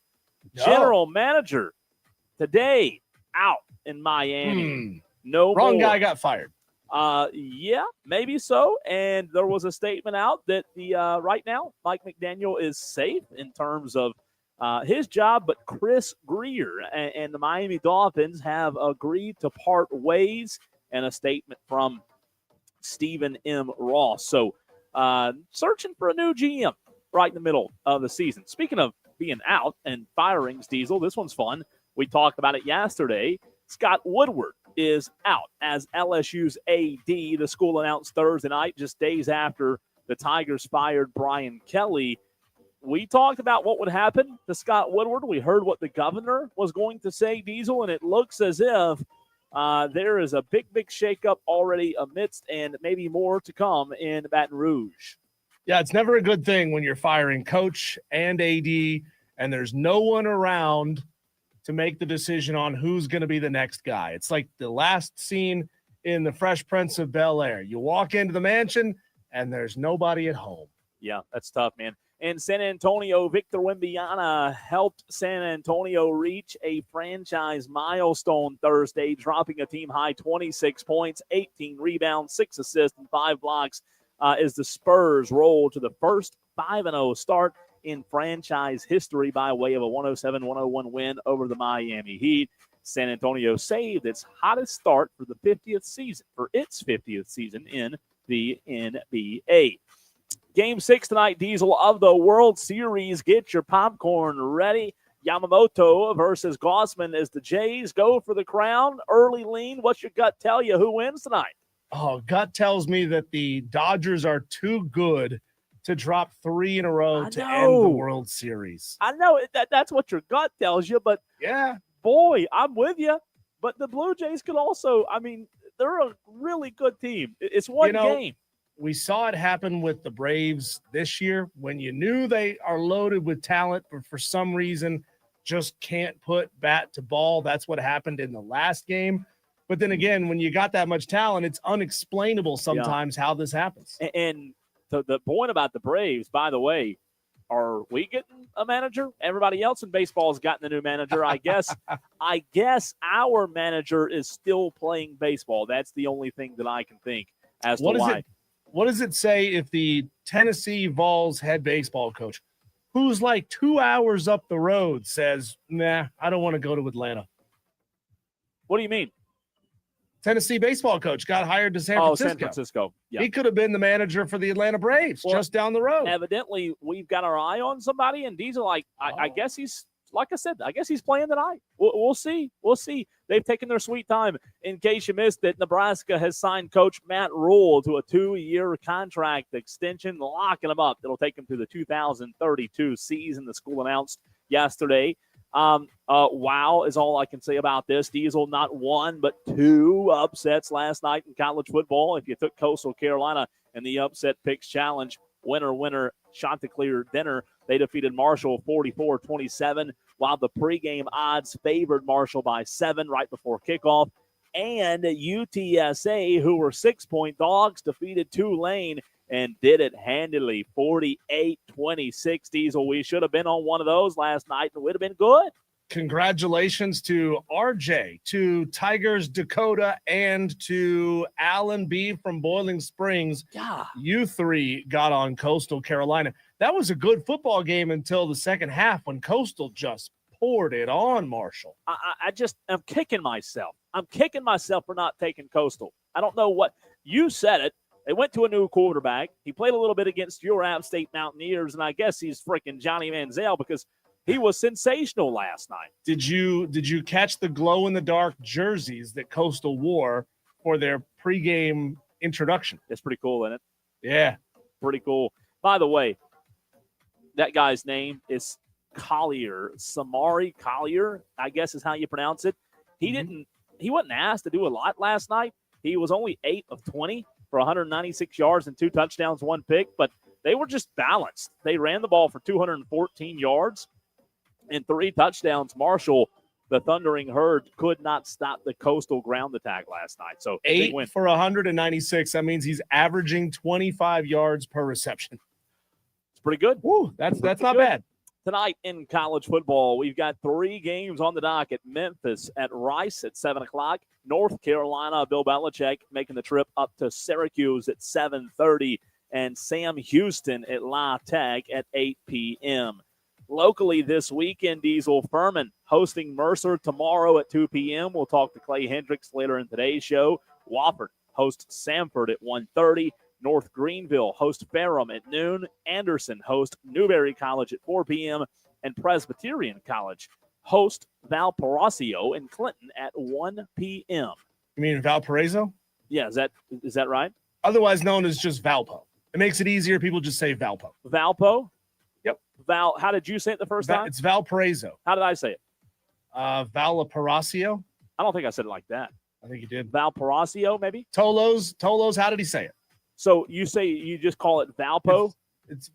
No. General manager today out in Miami. No wrong more. Guy got fired. Yeah, maybe so. And there was a statement out that the right now Mike McDaniel is safe in terms of his job, but Chris Greer and the Miami Dolphins have agreed to part ways, and a statement from Stephen M. Ross. So searching for a new GM right in the middle of the season. Speaking of being out and firings, Diesel, this one's fun. We talked about it yesterday. Scott Woodward is out as LSU's AD. The school announced Thursday night, just days after the Tigers fired Brian Kelly. We talked about what would happen to Scott Woodward. We heard what the governor was going to say, Diesel, and it looks as if there is a big shakeup already amidst and maybe more to come in Baton Rouge. Yeah, it's never a good thing when you're firing coach and AD and there's no one around to make the decision on who's going to be the next guy. It's like the last scene in The Fresh Prince of Bel-Air. You walk into the mansion and there's nobody at home. Yeah, that's tough, man. In San Antonio, Victor Wembanyama helped San Antonio reach a franchise milestone Thursday, dropping a team-high 26 points, 18 rebounds, 6 assists, and 5 blocks as the Spurs roll to the first 5-0 start in franchise history by way of a 107-101 win over the Miami Heat. San Antonio saved its hottest start for its 50th season in the NBA. Game 6 tonight, Diesel, of the World Series. Get your popcorn ready. Yamamoto versus Gossman as the Jays go for the crown. Early lean. What's your gut tell you? Who wins tonight? Oh, gut tells me that the Dodgers are too good to drop 3 in a row to end the World Series. I know that's what your gut tells you, but yeah, boy, I'm with you. But the Blue Jays could also, they're a really good team. It's one game. We saw it happen with the Braves this year when you knew they are loaded with talent, but for some reason just can't put bat to ball. That's what happened in the last game. But then again, when you got that much talent, it's unexplainable sometimes how this happens. And the point about the Braves, by the way, are we getting a manager? Everybody else in baseball has gotten a new manager. I guess our manager is still playing baseball. That's the only thing that I can think as to why. What does it say if the Tennessee Vols head baseball coach, who's like 2 hours up the road, says, nah, I don't want to go to Atlanta? What do you mean? Tennessee baseball coach got hired to San Francisco. San Francisco. Yeah. He could have been the manager for the Atlanta Braves just down the road. Evidently, we've got our eye on somebody, and Diesel, I guess he's, like I said, I guess he's playing tonight. We'll see. We'll see. They've taken their sweet time. In case you missed it, Nebraska has signed Coach Matt Rule to a 2-year contract extension, locking him up. It'll take him to the 2032 season, the school announced yesterday. Wow is all I can say about this. Diesel, not 1, but 2 upsets last night in college football. If you took Coastal Carolina in the Upset Picks Challenge, winner, Chanticleer dinner, they defeated Marshall 44-27, while the pregame odds favored Marshall by 7 right before kickoff. And UTSA, who were 6-point dogs, defeated Tulane and did it handily, 48-26. Diesel, we should have been on one of those last night, and it would have been good. Congratulations to RJ, to Tigers Dakota, and to Alan B. from Boiling Springs. Yeah. You 3 got on Coastal Carolina. That was a good football game until the second half when Coastal just poured it on Marshall. I'm kicking myself. I'm kicking myself for not taking Coastal. I don't know what – you said it. They went to a new quarterback. He played a little bit against your App State Mountaineers, and I guess he's freaking Johnny Manziel because He was sensational last night. Did you catch the glow-in-the-dark jerseys that Coastal wore for their pregame introduction? It's pretty cool, isn't it? Yeah. Pretty cool. By the way, that guy's name is Collier. Samari Collier, I guess is how you pronounce it. He wasn't asked to do a lot last night. He was only 8 of 20 for 196 yards and 2 touchdowns, 1 pick, but they were just balanced. They ran the ball for 214 yards and 3 touchdowns. Marshall, the Thundering Herd, could not stop the Coastal ground attack last night. So 8 for 196. That means he's averaging 25 yards per reception. It's pretty good. Woo, that's not bad. Tonight in college football, we've got 3 games on the docket. Memphis at Rice at 7 o'clock. North Carolina, Bill Belichick making the trip up to Syracuse at 7:30. And Sam Houston at La Tech at 8 p.m. Locally this weekend, Diesel Furman hosting Mercer tomorrow at 2 p.m. We'll talk to Clay Hendricks later in today's show. Wofford hosts Samford at 1:30. North Greenville host Ferrum at noon. Anderson host Newberry College at 4 p.m. And Presbyterian College host Valparaiso in Clinton at 1 p.m. You mean Valparaiso? Yeah, is that right? Otherwise known as just Valpo. It makes it easier. People just say Valpo. Valpo? Yep. How did you say it the first time? It's Valparaiso. How did I say it? Valparaiso? I don't think I said it like that. I think you did. Valparaiso, maybe? Tolos, how did he say it? So you just call it Valpo? It's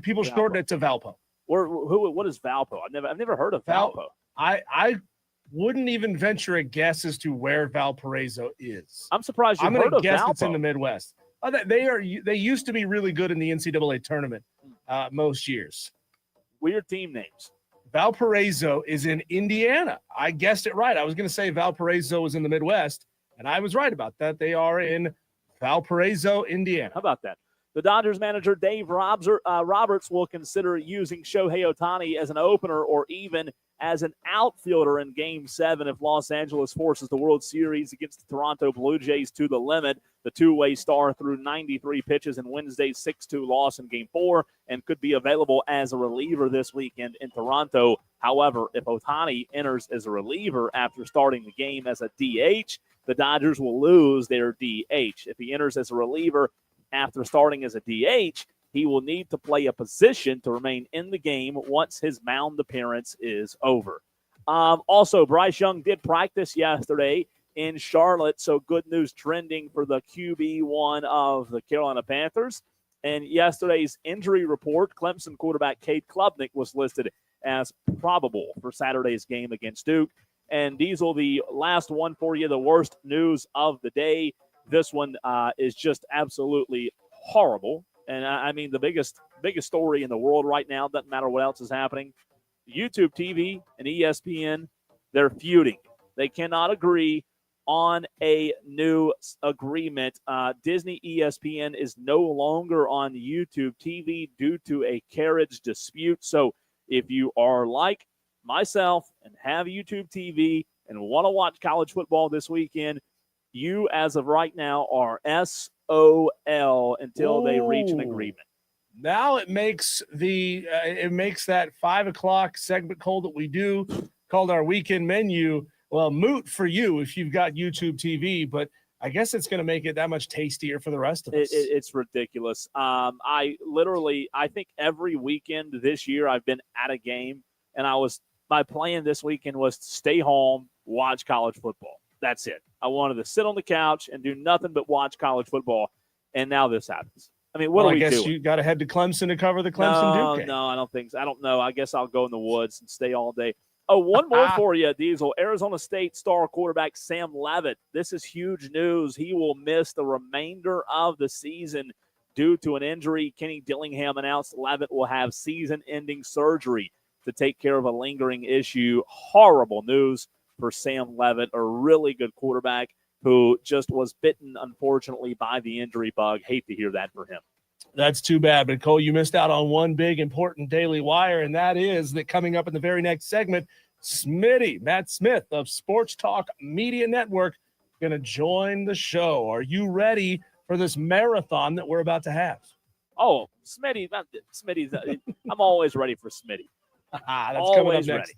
people Valpo. shorten it to Valpo. What is Valpo? I've never heard of Valpo. I wouldn't even venture a guess as to where Valparaiso is. I'm surprised I'm heard of going to guess Valpo. it's in the Midwest. They used to be really good in the NCAA tournament most years. Weird team names. Valparaiso is in Indiana. I guessed it right. I was going to say Valparaiso was in the Midwest, and I was right about that. They are in Valparaiso, Indiana. How about that? The Dodgers manager Dave Roberts will consider using Shohei Ohtani as an opener or even as an outfielder in Game 7 if Los Angeles forces the World Series against the Toronto Blue Jays to the limit. The two-way star threw 93 pitches in Wednesday's 6-2 loss in Game 4 and could be available as a reliever this weekend in Toronto. However, if Ohtani enters as a reliever after starting the game as a DH, the Dodgers will lose their DH. If he enters as a reliever after starting as a DH, he will need to play a position to remain in the game once his mound appearance is over. Also, Bryce Young did practice yesterday in Charlotte, so good news trending for the QB1 of the Carolina Panthers. And yesterday's injury report, Clemson quarterback Cade Klubnik was listed as probable for Saturday's game against Duke. And Diesel, the last one for you, the worst news of the day. This one is just absolutely horrible. And I mean, the biggest story in the world right now, doesn't matter what else is happening. YouTube TV and ESPN, they're feuding. They cannot agree on a new agreement. Disney ESPN is no longer on YouTube TV due to a carriage dispute. So if you are like myself and have YouTube TV and want to watch college football this weekend, you, as of right now, are SOL until they reach an agreement. Now it makes that 5 o'clock segment called that we do called our weekend menu. Well, moot for you if you've got YouTube TV, but I guess it's going to make it that much tastier for the rest of us. It's ridiculous. I think every weekend this year I've been at a game, and my plan this weekend was to stay home, watch college football. That's it. I wanted to sit on the couch and do nothing but watch college football, and now this happens. I mean, what are we doing? I guess you got to head to Clemson to cover the Clemson Duke game. No, I don't think so. I don't know. I guess I'll go in the woods and stay all day. Oh, one more for you, Diesel. Arizona State star quarterback Sam Leavitt. This is huge news. He will miss the remainder of the season due to an injury. Kenny Dillingham announced Leavitt will have season-ending surgery to take care of a lingering issue. Horrible news for Sam Leavitt, a really good quarterback who just was bitten, unfortunately, by the injury bug. Hate to hear that for him. That's too bad. But, Cole, you missed out on one big, important Daily Wire, and that is that coming up in the very next segment, Smitty, Matt Smith of Sports Talk Media Network, going to join the show. Are you ready for this marathon that we're about to have? Oh, Smitty, I'm always ready for Smitty. That's coming up Always next. ready.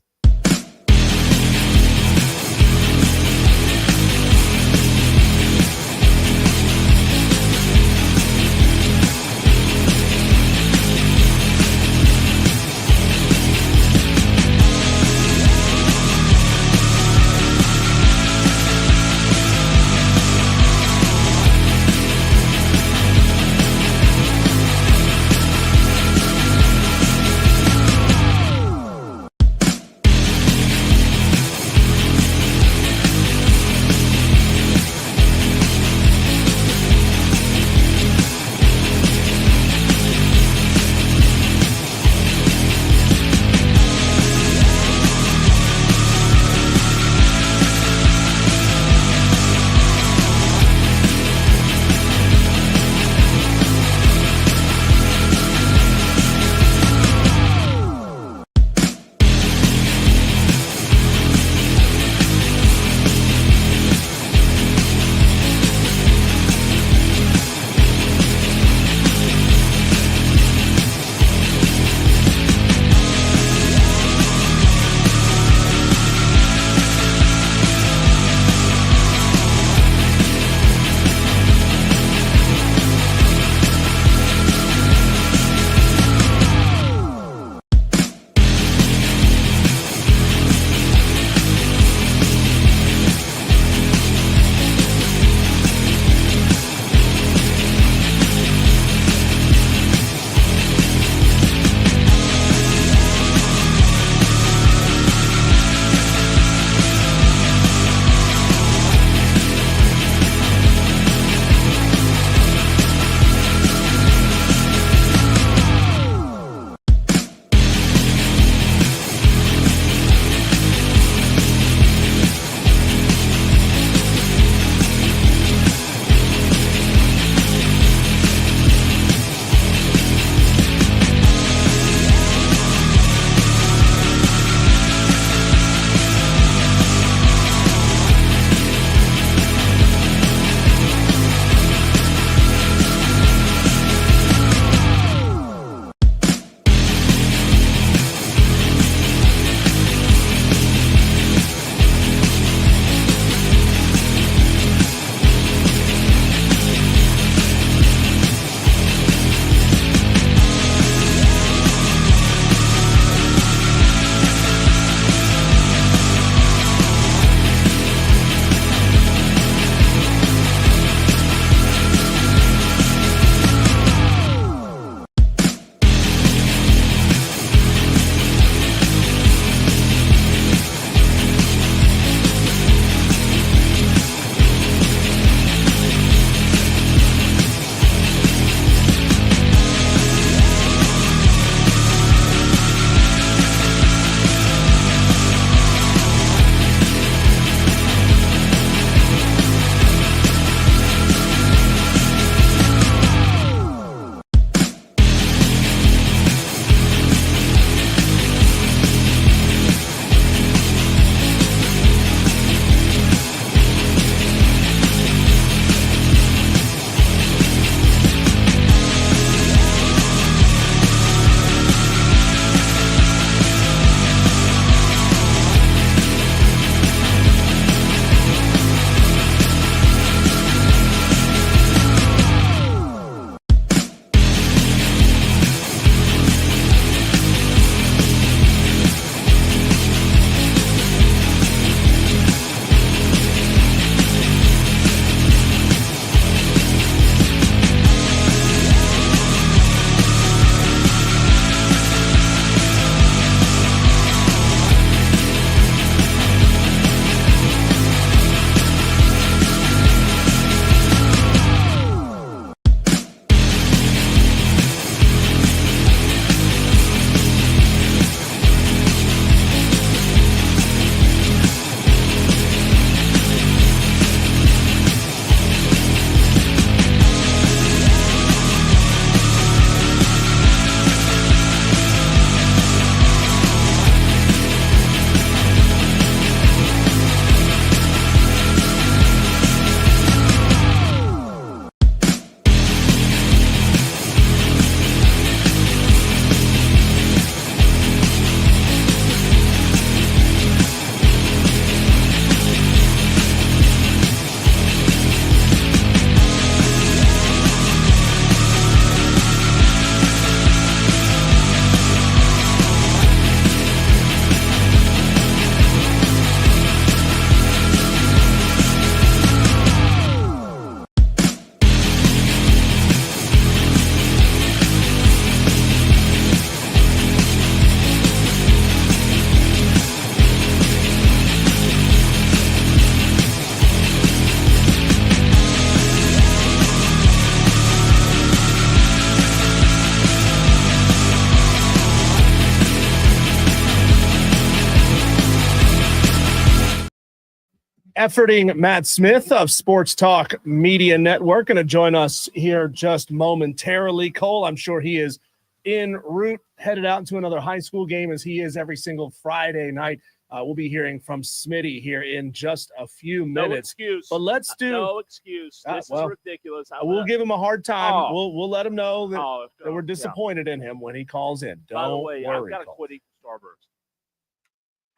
efforting Matt Smith of Sports Talk Media Network going to join us here just momentarily. Cole, I'm sure he is en route, headed out into another high school game as he is every single Friday night. We'll be hearing from Smitty here in just a few minutes. No excuse. But let's do no excuse. This is ridiculous. We'll give him a hard time. We'll let him know that we're disappointed in him when he calls in. By the way, worry, I've got to quit eating Starburst.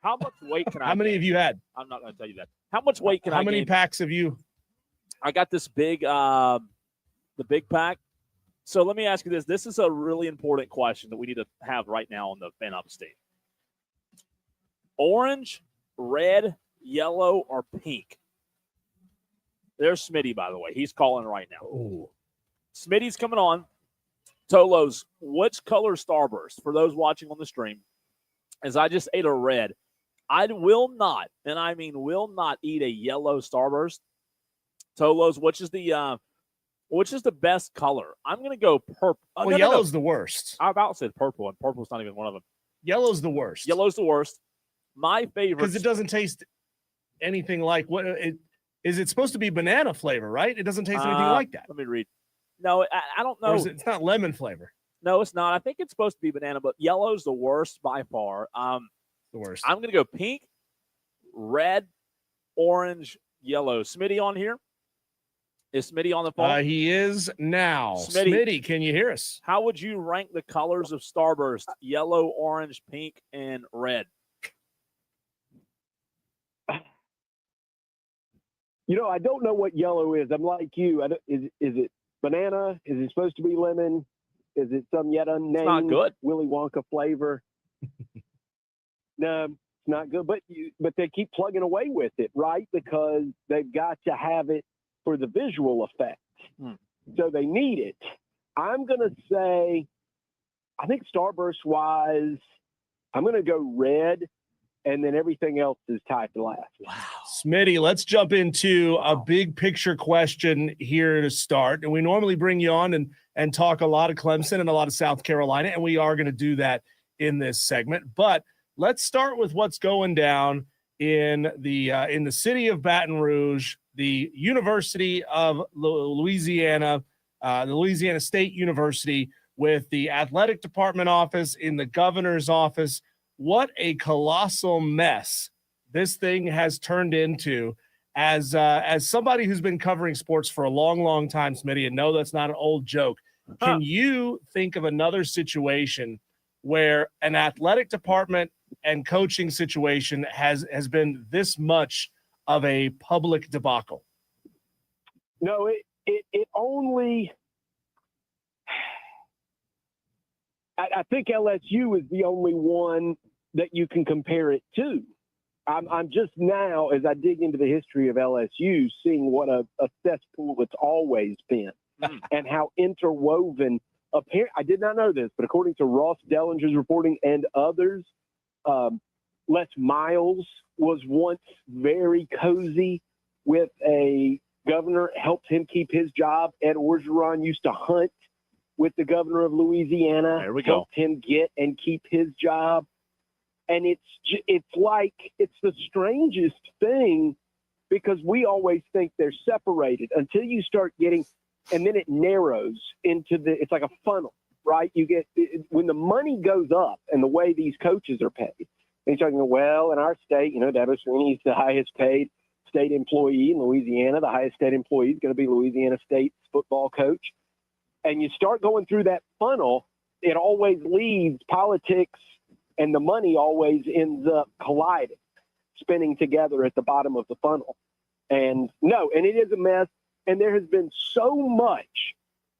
How much weight can I How many gain? have you had? I'm not going to tell you that. How much weight can I gain? How many packs have you? I got this big, the big pack. So let me ask you this. This is a really important question that we need to have right now on the Fan Upstate. Orange, red, yellow, or pink? There's Smitty, by the way. He's calling right now. Ooh. Smitty's coming on. Tolos, which color Starburst, for those watching on the stream, as I just ate a red, I will not, and I mean will not, eat a yellow Starburst. Tolos, which is the best color? I'm going to go purple. Well, yellow's the worst. I about said purple, and purple's not even one of them. Yellow's the worst. Yellow's the worst. My favorite. Because it doesn't taste anything like what it is. It supposed to be banana flavor, right? It doesn't taste anything like that. Let me read. No, I don't know. It's not lemon flavor. No, it's not. I think it's supposed to be banana, but yellow's the worst by far. The worst. I'm going to go pink, red, orange, yellow. Smitty on here? Is Smitty on the phone? He is now. Smitty, can you hear us? How would you rank the colors of Starburst? Yellow, orange, pink, and red. I don't know what yellow is. I'm like you. Is it banana? Is it supposed to be lemon? Is it some yet unnamed It's not good. Willy Wonka flavor? No, it's not good. But they keep plugging away with it, right? Because they've got to have it for the visual effect. So they need it. I'm going to say, I think Starburst-wise, I'm going to go red, and then everything else is tied to last. Wow. Smitty, let's jump into a big picture question here to start. And we normally bring you on and talk a lot of Clemson and a lot of South Carolina, and we are going to do that in this segment. But let's start with what's going down in the city of Baton Rouge, the University of Louisiana, the Louisiana State University, with the athletic department office in the governor's office. What a colossal mess this thing has turned into. As somebody who's been covering sports for a long, long time, Smitty, and no, that's not an old joke. Can you think of another situation where an athletic department and coaching situation has been this much of a public debacle? No, it only. I think LSU is the only one that you can compare it to. I'm just now, as I dig into the history of LSU, seeing what a cesspool it's always been and how interwoven. I did not know this, but according to Ross Dellinger's reporting and others, Les Miles was once very cozy with a governor, helped him keep his job. Ed Orgeron used to hunt with the governor of Louisiana, there we go. Helped him get and keep his job. And it's like, it's the strangest thing because we always think they're separated until you start getting, and then it narrows into it's like a funnel, right? You get, when the money goes up and the way these coaches are paid, and you're talking, well, in our state, Dabo Swinney's the highest paid state employee in Louisiana. The highest state employee is going to be Louisiana State's football coach. And you start going through that funnel, it always leads politics and the money always ends up colliding, spinning together at the bottom of the funnel. And it is a mess. And there has been so much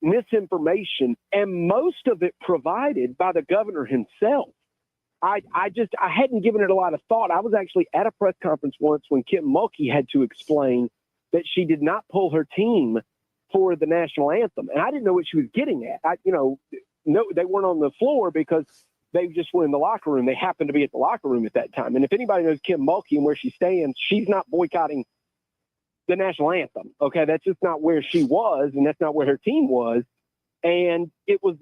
misinformation, and most of it provided by the governor himself. I hadn't given it a lot of thought. I was actually at a press conference once when Kim Mulkey had to explain that she did not pull her team for the national anthem. And I didn't know what she was getting at. No, they weren't on the floor because they just were in the locker room. They happened to be at the locker room at that time. And if anybody knows Kim Mulkey and where she stands, she's not boycotting the national anthem. Okay, that's just not where she was, and that's not where her team was. And it was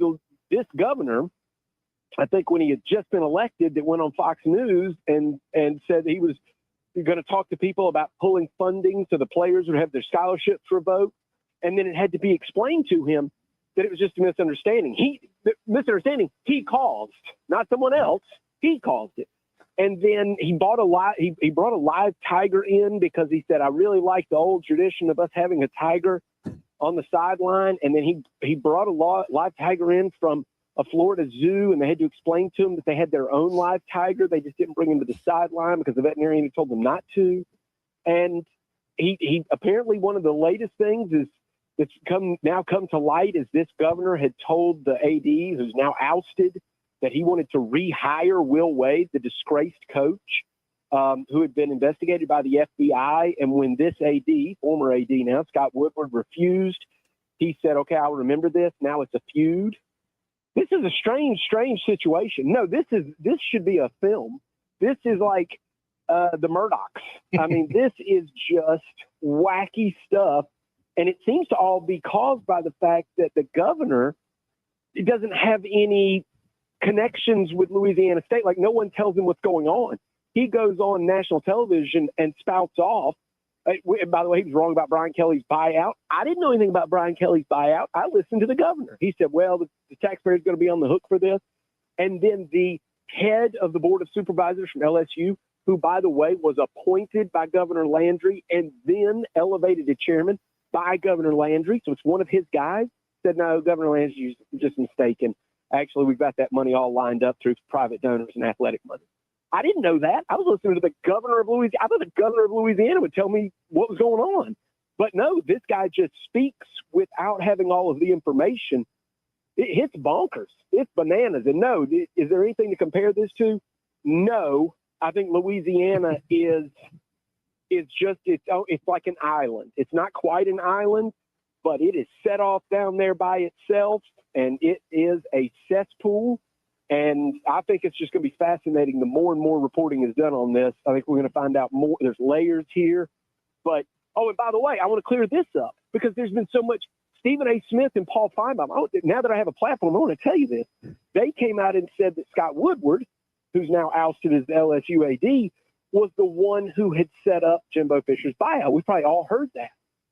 this governor, I think when he had just been elected, that went on Fox News and said he was you're going to talk to people about pulling funding so the players would have their scholarships revoked. And then it had to be explained to him that it was just a misunderstanding. He caused, not someone else. He caused it. And then he brought a live tiger in because he said, I really like the old tradition of us having a tiger on the sideline. And then he brought a live tiger in from a Florida zoo, and they had to explain to him that they had their own live tiger. They just didn't bring him to the sideline because the veterinarian had told them not to. And he apparently, one of the latest things that's come to light is this governor had told the AD, who's now ousted, that he wanted to rehire Will Wade, the disgraced coach, who had been investigated by the FBI. And when this AD, former AD now, Scott Woodward, refused, he said, okay, I'll remember this. Now it's a feud. This is a strange situation. No, this should be a film. This is like the Murdochs. I mean, this is just wacky stuff. And it seems to all be caused by the fact that the governor doesn't have any connections with Louisiana State. Like, no one tells him what's going on. He goes on national television and spouts off. And by the way, he was wrong about Brian Kelly's buyout. I didn't know anything about Brian Kelly's buyout. I listened to the governor. He said, well, the taxpayer's going to be on the hook for this. And then the head of the Board of Supervisors from LSU, who, by the way, was appointed by Governor Landry and then elevated to chairman by Governor Landry, so it's one of his guys, said, no, Governor Landry's just mistaken. Actually, we've got that money all lined up through private donors and athletic money. I didn't know that. I was listening to the governor of Louisiana. I thought the governor of Louisiana would tell me what was going on. But no, this guy just speaks without having all of the information. It's bonkers. It's bananas. And no, is there anything to compare this to? No. I think Louisiana is just, it's like an island. It's not quite an island, but it is set off down there by itself, and it is a cesspool. And I think it's just going to be fascinating. The more and more reporting is done on this, I think we're going to find out more. There's layers here. But, and by the way, I want to clear this up because there's been so much. Stephen A. Smith and Paul Feinbaum, now that I have a platform, I want to tell you this. They came out and said that Scott Woodward, who's now ousted as the LSU AD, was the one who had set up Jimbo Fisher's buyout. We probably all heard that.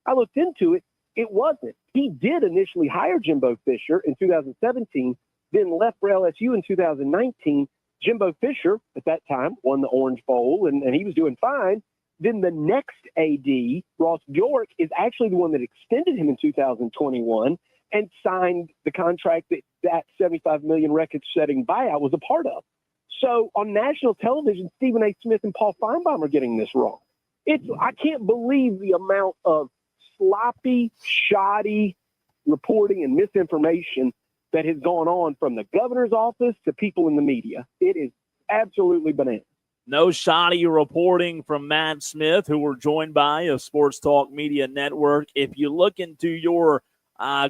I looked into it. It wasn't. He did initially hire Jimbo Fisher in 2017, then left for LSU in 2019. Jimbo Fisher, at that time, won the Orange Bowl, and he was doing fine. Then the next AD, Ross Bjork, is actually the one that extended him in 2021 and signed the contract that $75 million record-setting buyout was a part of. So on national television, Stephen A. Smith and Paul Feinbaum are getting this wrong. I can't believe the amount of sloppy, shoddy reporting and misinformation that has gone on from the governor's office to people in the media. It is absolutely bananas. No shoddy reporting from Matt Smith, who we're joined by of Sports Talk Media Network. If you look into your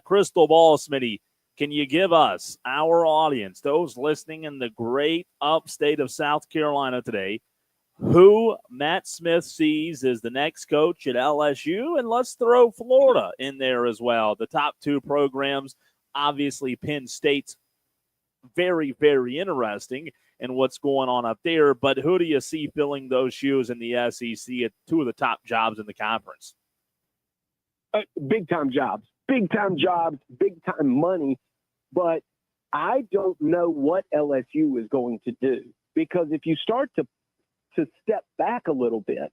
crystal ball, Smitty, can you give us, our audience, those listening in the great upstate of South Carolina today, who Matt Smith sees as the next coach at LSU? And let's throw Florida in there as well. The top two programs, obviously Penn State's very, very interesting in what's going on up there. But who do you see filling those shoes in the SEC at two of the top jobs in the conference? Big-time jobs, big-time money. But I don't know what LSU is going to do, because if you start to step back a little bit,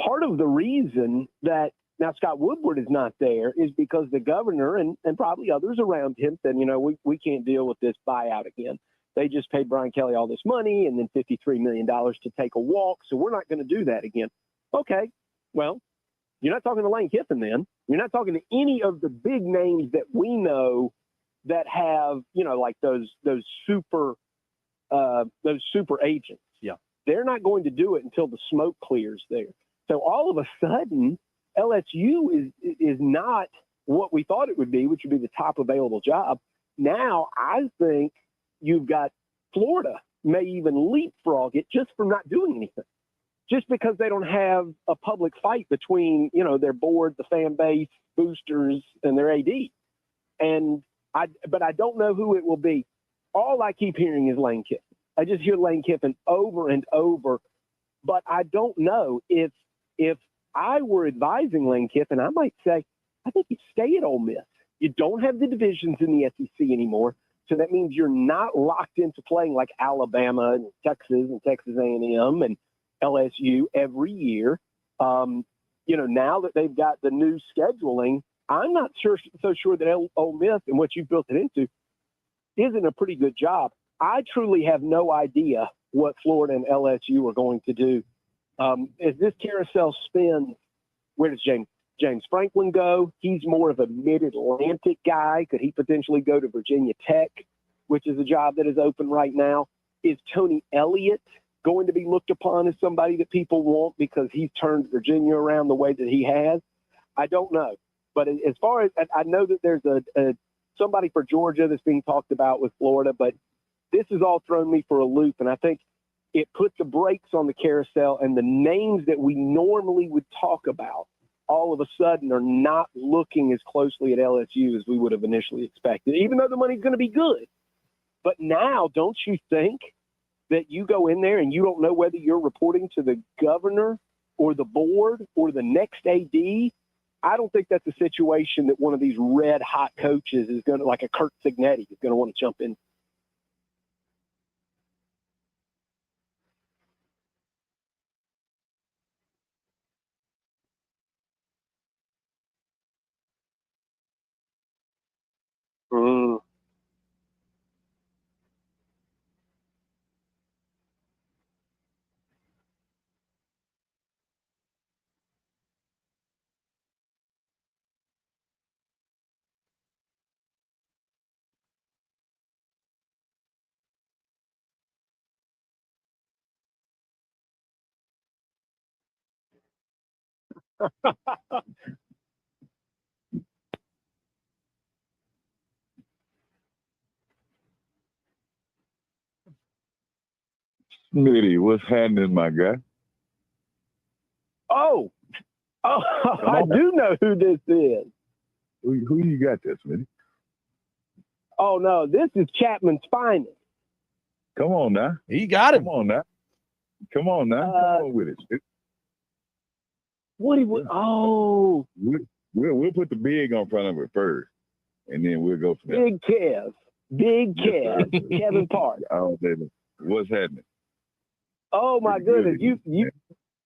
part of the reason that now Scott Woodward is not there is because the governor and probably others around him said, we can't deal with this buyout again. They just paid Brian Kelly all this money and then $53 million to take a walk, so we're not going to do that again. Okay, well, you're not talking to Lane Kiffin then. You're not talking to any of the big names that we know that have, like those super agents. Yeah. They're not going to do it until the smoke clears there. So all of a sudden, LSU is not what we thought it would be, which would be the top available job. Now, I think you've got Florida may even leapfrog it just from not doing anything, just because they don't have a public fight between, their board, the fan base, boosters, and their AD. But I don't know who it will be. All I keep hearing is Lane Kiffin. I just hear Lane Kiffin over and over But I don't know if I were advising Lane Kiffin, I might say, I think you stay at Ole Miss. You don't have the divisions in the SEC anymore, so that means you're not locked into playing like Alabama and Texas A&M and LSU every year. Now that they've got the new scheduling, I'm not so sure that Ole Miss and what you've built it into isn't a pretty good job. I truly have no idea what Florida and LSU are going to do. As this carousel spins, where does James Franklin go? He's more of a mid-Atlantic guy. Could he potentially go to Virginia Tech, which is a job that is open right now? Is Tony Elliott going to be looked upon as somebody that people want because he's turned Virginia around the way that he has? I don't know. But as far as I know that there's a somebody for Georgia that's being talked about with Florida, but this has all thrown me for a loop, and I think it put the brakes on the carousel, and the names that we normally would talk about all of a sudden are not looking as closely at LSU as we would have initially expected, even though the money's going to be good. But now, don't you think that you go in there and you don't know whether you're reporting to the governor or the board or the next AD? I don't think that's a situation that one of these red hot coaches is going to, like a Kurt Signetti, is going to want to jump in. Smitty, what's happening, my guy? Oh, I do know who this is. Who you got there, Smitty? Oh, no, this is Chapman's finest. Come on now. He got him. Come on now. Come on with it. What he would? Oh, We'll put the big on front of it first, and then we'll go from there. Big Kev, Kevin Park. Oh, baby. What's happening? Oh my goodness, you.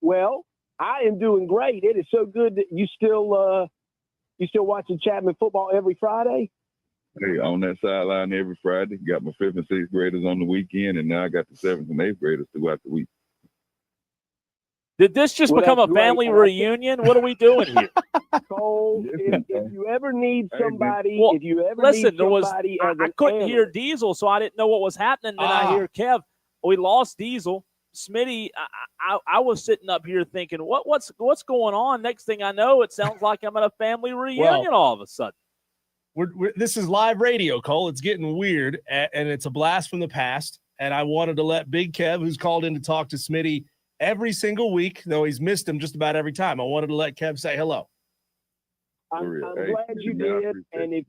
Well, I am doing great. It is so good that you still watching Chapman football every Friday. Hey, on that sideline every Friday. Got my 5th and 6th graders on the weekend, and now I got the 7th and 8th graders throughout the week. Did this just become a family reunion? What are we doing here? Cole, if you ever need somebody, well, if you ever listen, need somebody, I couldn't hear Diesel, so I didn't know what was happening. Then I hear Kev. We lost Diesel. Smitty, I was sitting up here thinking, what's going on? Next thing I know, it sounds like I'm at a family reunion all of a sudden. This is live radio, Cole. It's getting weird, and it's a blast from the past. And I wanted to let Big Kev, who's called in to talk to Smitty every single week, though he's missed him just about every time. I wanted to let Kev say hello. I'm glad you did. And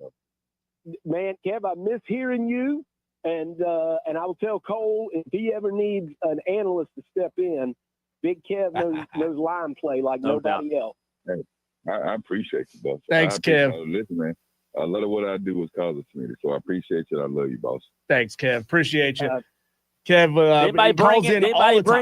man, Kev, I miss hearing you. And I will tell Cole, if he ever needs an analyst to step in, Big Kev knows line play like nobody else. Hey, I appreciate you, boss. Thanks, Kev. Listen, man, a lot of what I do is cause a Smitty, so I appreciate you. I love you, boss. Thanks, Kev. Appreciate you. Kev, anybody bring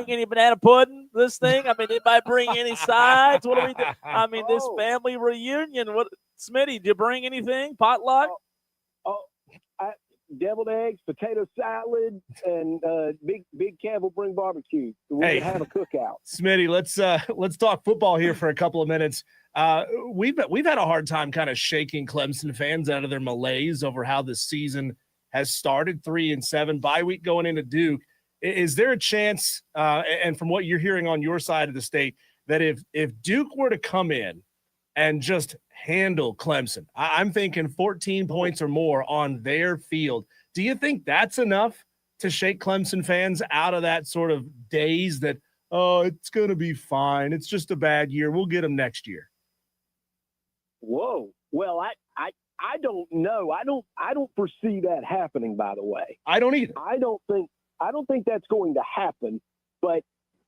any banana pudding? This thing? I mean, anybody bring any sides? What do we do? I mean, this family reunion. What, Smitty? Did you bring anything? Potluck? Deviled eggs, potato salad, and Big Kev will bring barbecue. So we can have a cookout. Smitty, let's talk football here for a couple of minutes. We've had a hard time kind of shaking Clemson fans out of their malaise over how this season has started. 3-7, bye week going into Duke. Is there a chance, and from what you're hearing on your side of the state, that if Duke were to come in and just handle Clemson, I'm thinking 14 points or more on their field, do you think that's enough to shake Clemson fans out of that sort of daze that, oh, it's going to be fine, it's just a bad year, we'll get them next year? Whoa. Well, I don't know. I don't foresee that happening, by the way. I don't either. I don't think that's going to happen. But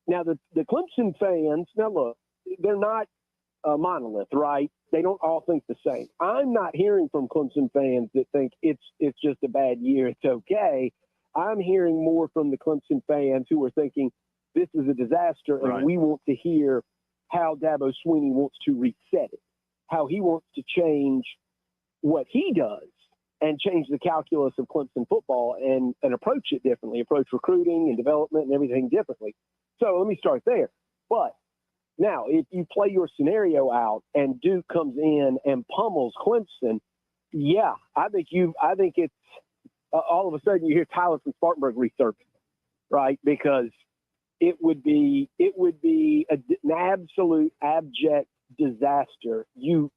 Now, the Clemson fans, now look, they're not a monolith, right? They don't all think the same. I'm not hearing from Clemson fans that think it's just a bad year, it's okay. I'm hearing more from the Clemson fans who are thinking this is a disaster, and we want to hear how Dabo Swinney wants to reset it, how he wants to change what he does and change the calculus of Clemson football and approach it differently, approach recruiting and development and everything differently. So let me start there. But now, if you play your scenario out and Duke comes in and pummels Clemson, yeah, I think it's all of a sudden you hear Tyler from Spartanburg resurface, right? Because it would be an absolute abject disaster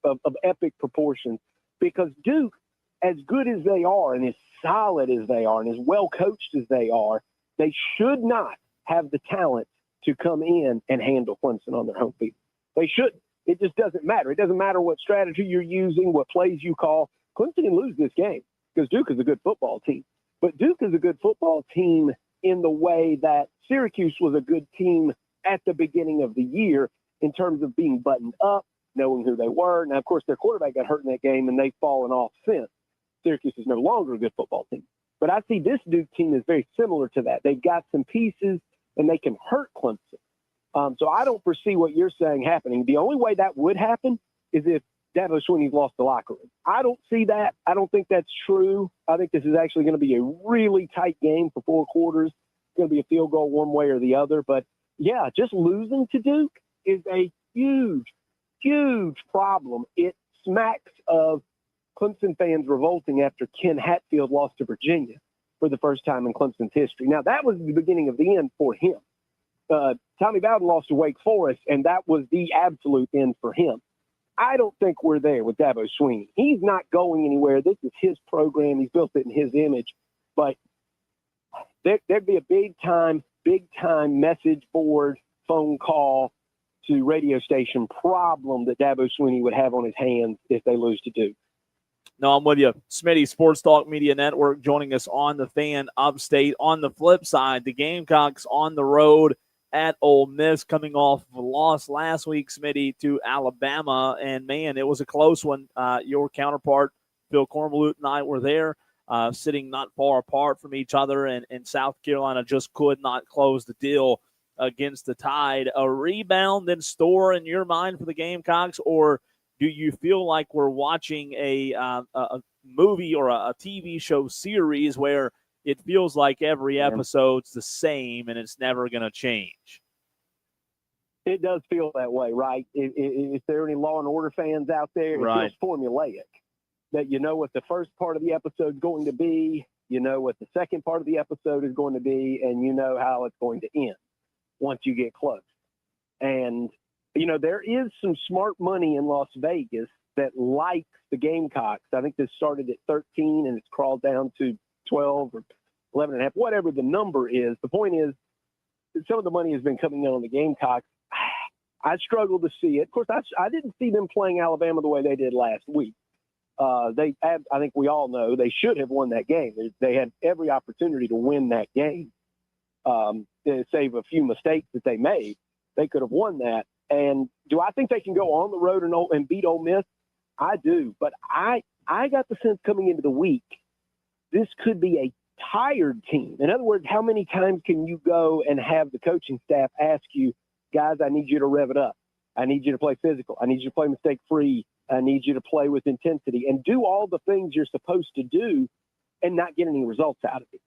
of epic proportions, because Duke, as good as they are and as solid as they are and as well coached as they are, they should not have the talent to come in and handle Clemson on their home field. They shouldn't. It just doesn't matter. It doesn't matter what strategy you're using, what plays you call. Clemson can lose this game because Duke is a good football team. But Duke is a good football team in the way that Syracuse was a good team at the beginning of the year in terms of being buttoned up, knowing who they were. Now, of course, their quarterback got hurt in that game, and they've fallen off since. Syracuse is no longer a good football team. But I see this Duke team is very similar to that. They've got some pieces, and they can hurt Clemson. So I don't foresee what you're saying happening. The only way that would happen is if Dabo Swinney's lost the locker room. I don't see that. I don't think that's true. I think this is actually going to be a really tight game for 4 quarters. It's going to be a field goal one way or the other. But, yeah, just losing to Duke is a huge, huge problem. It smacks of Clemson fans revolting after Ken Hatfield lost to Virginia for the first time in Clemson's history. Now, that was the beginning of the end for him. Tommy Bowden lost to Wake Forest, and that was the absolute end for him. I don't think we're there with Dabo Swinney. He's not going anywhere. This is his program. He's built it in his image. But there'd be a big-time message board, phone call to radio station problem that Dabo Swinney would have on his hands if they lose to Duke. No, I'm with you. Smitty, Sports Talk Media Network, joining us on the Fan Upstate. On the flip side, the Gamecocks on the road at Ole Miss, coming off of a loss last week, Smitty, to Alabama. And, man, it was a close one. Your counterpart, Phil Kornblut, and I were there, sitting not far apart from each other, and South Carolina just could not close the deal against the Tide. A rebound in store in your mind for the Gamecocks, or do you feel like we're watching a movie or a TV show series where it feels like every episode's the same and it's never going to change? It does feel that way, right? If there are any Law and Order fans out there, it feels formulaic. That you know what the first part of the episode is going to be, you know what the second part of the episode is going to be, and you know how it's going to end once you get close. And you know, there is some smart money in Las Vegas that likes the Gamecocks. I think this started at 13 and it's crawled down to 12 or 11 and a half, whatever the number is. The point is that some of the money has been coming in on the Gamecocks. I struggle to see it. Of course, I didn't see them playing Alabama the way they did last week. I think we all know they should have won that game. They had every opportunity to win that game, save a few mistakes that they made. They could have won that. And do I think they can go on the road and beat Ole Miss? I do. But I got the sense coming into the week, this could be a tired team. In other words, how many times can you go and have the coaching staff ask you, guys, I need you to rev it up. I need you to play physical. I need you to play mistake-free. I need you to play with intensity and do all the things you're supposed to do and not get any results out of it.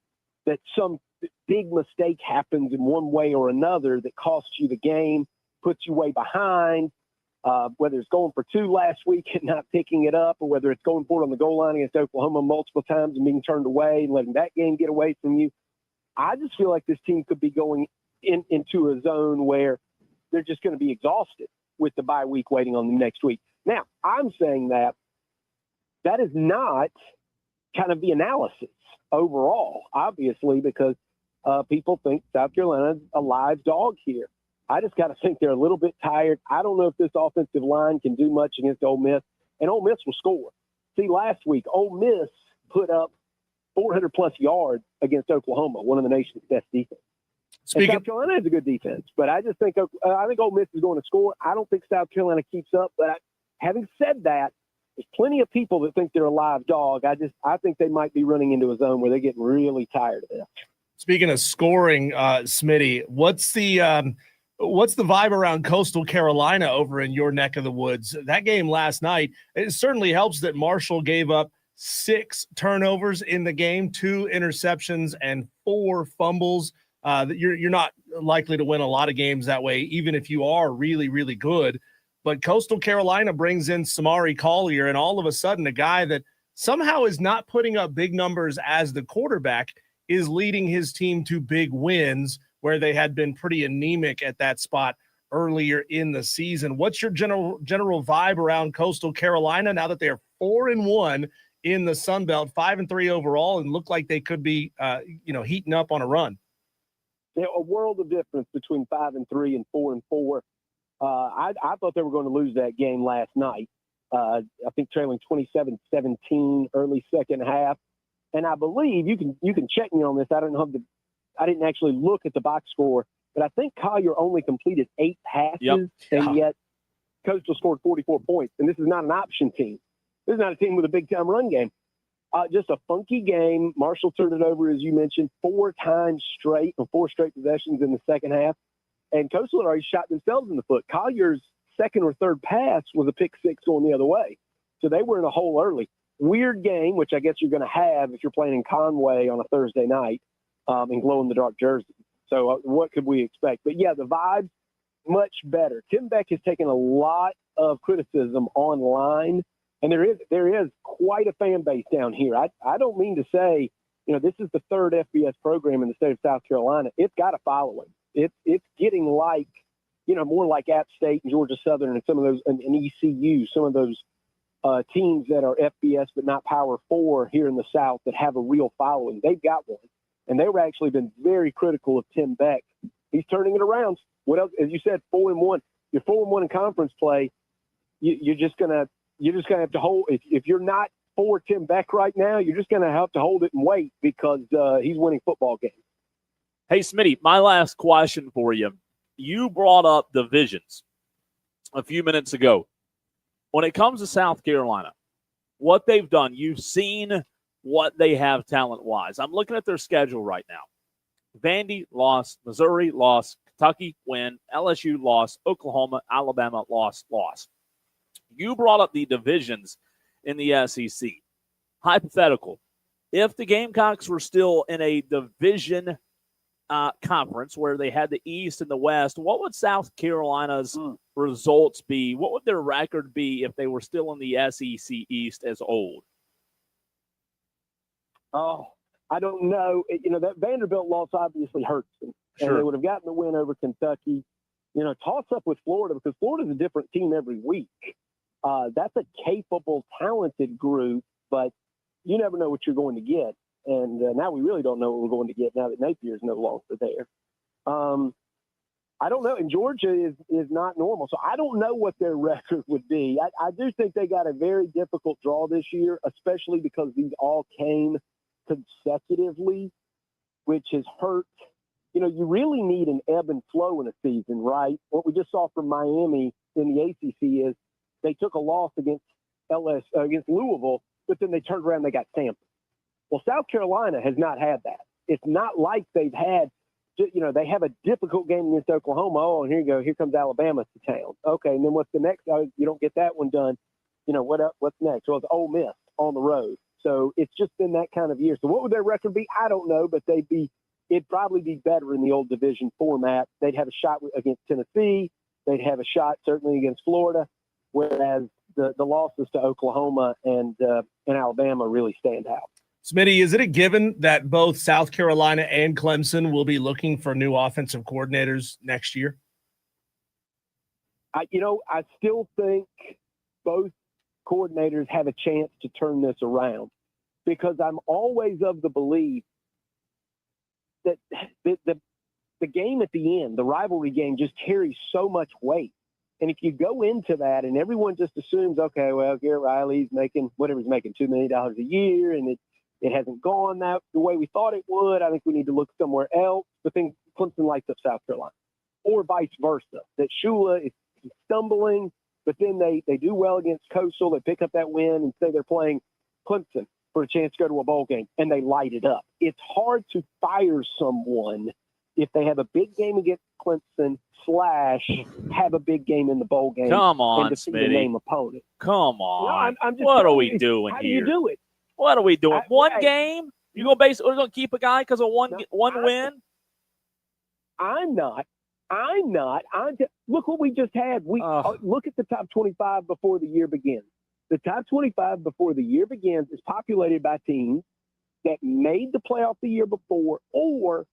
That some big mistake happens in one way or another that costs you the game, puts you way behind, whether it's going for 2 last week and not picking it up, or whether it's going for it on the goal line against Oklahoma multiple times and being turned away and letting that game get away from you. I just feel like this team could be going into a zone where they're just going to be exhausted with the bye week waiting on them next week. Now, I'm saying that is not kind of the analysis overall, obviously, because people think South Carolina's a live dog here. I just got to think they're a little bit tired. I don't know if this offensive line can do much against Ole Miss, and Ole Miss will score. See, last week, Ole Miss put up 400-plus yards against Oklahoma, one of the nation's best defense. And South Carolina has a good defense, but I just think I think Ole Miss is going to score. I don't think South Carolina keeps up. But having said that, there's plenty of people that think they're a live dog. I think they might be running into a zone where they're getting really tired of this. Speaking of scoring, Smitty, what's the vibe around Coastal Carolina over in your neck of the woods? That game last night, it certainly helps that Marshall gave up 6 turnovers in the game, 2 interceptions, and 4 fumbles. You're not likely to win a lot of games that way, even if you are really, really good. But Coastal Carolina brings in Samari Collier, and all of a sudden, a guy that somehow is not putting up big numbers as the quarterback is leading his team to big wins where they had been pretty anemic at that spot earlier in the season. What's your general vibe around Coastal Carolina now that they're 4-1 in the Sun Belt, 5-3 overall, and look like they could be, heating up on a run? A world of difference between 5-3 and 4-4. I thought they were going to lose that game last night. I think trailing 27-17 early second half. And I believe you can check me on this. I didn't actually look at the box score, but I think Collier only completed 8 passes, and yet Coastal scored 44 points. And this is not an option team. This is not a team with a big time run game. Just a funky game. Marshall turned it over, as you mentioned, 4 times straight, or 4 straight possessions in the second half. And Coastal had already shot themselves in the foot. Collier's second or third pass was a pick 6 going the other way. So they were in a hole early. Weird game, which I guess you're going to have if you're playing in Conway on a Thursday night in glow-in-the-dark jersey. So what could we expect? But, yeah, the vibe's much better. Tim Beck has taken a lot of criticism online, and there is quite a fan base down here. I don't mean to say, this is the 3rd FBS program in the state of South Carolina. It's got a following. It's getting like, more like App State and Georgia Southern and some of those, and ECU, some of those teams that are FBS but not Power 4 here in the South that have a real following. They've got one. And they've actually been very critical of Tim Beck. He's turning it around. What else? As you said, 4-1. You're 4-1 in conference play. You're just gonna have to hold. If you're not for Tim Beck right now, you're just gonna have to hold it and wait because he's winning football games. Hey, Smitty, my last question for you. You brought up divisions a few minutes ago. When it comes to South Carolina, what they've done, you've seen what they have talent-wise. I'm looking at their schedule right now. Vandy lost, Missouri lost, Kentucky win, LSU lost, Oklahoma, Alabama lost. You brought up the divisions in the SEC. Hypothetical, if the Gamecocks were still in a division conference where they had the East and the West, what would South Carolina's results be? What would their record be if they were still in the SEC East as old? Oh, I don't know. That Vanderbilt loss obviously hurts them. Sure. And they would have gotten the win over Kentucky. Toss up with Florida because Florida's a different team every week. That's a capable, talented group, but you never know what you're going to get. And now we really don't know what we're going to get now that Napier's no longer there. I don't know. And Georgia is not normal. So I don't know what their record would be. I do think they got a very difficult draw this year, especially because these all came consecutively, which has hurt. You really need an ebb and flow in a season, right? What we just saw from Miami in the ACC is they took a loss against Louisville, but then they turned around and they got Samford. Well, South Carolina has not had that. It's not like they've had, they have a difficult game against Oklahoma. Oh, and here you go. Here comes Alabama to town. Okay, and then what's the next? Oh, you don't get that one done. What's next? Well, it's Ole Miss on the road. So it's just been that kind of year. So what would their record be? I don't know, but it'd probably be better in the old division format. They'd have a shot against Tennessee. They'd have a shot certainly against Florida, whereas the losses to Oklahoma and Alabama really stand out. Smitty, is it a given that both South Carolina and Clemson will be looking for new offensive coordinators next year? I still think both coordinators have a chance to turn this around because I'm always of the belief that the game at the end, the rivalry game, just carries so much weight. And if you go into that and everyone just assumes, okay, well, Garrett Riley's making whatever he's making, $2 million a year, and it hasn't gone the way we thought it would. I think we need to look somewhere else. But then Clemson lights up South Carolina, or vice versa, that Shula is stumbling, but then they do well against Coastal. They pick up that win and say they're playing Clemson for a chance to go to a bowl game, and they light it up. It's hard to fire someone if they have a big game against Clemson / have a big game in the bowl game. Come on, and defeat a Smitty. name opponent. Come on. No, I'm just what are telling we you, doing how here? do you do it? What are we doing? One I- game? We're going to keep a guy because of one win? I'm not. Look what we just had. Look at the top 25 before the year begins. The top 25 before the year begins is populated by teams that made the playoff the year before or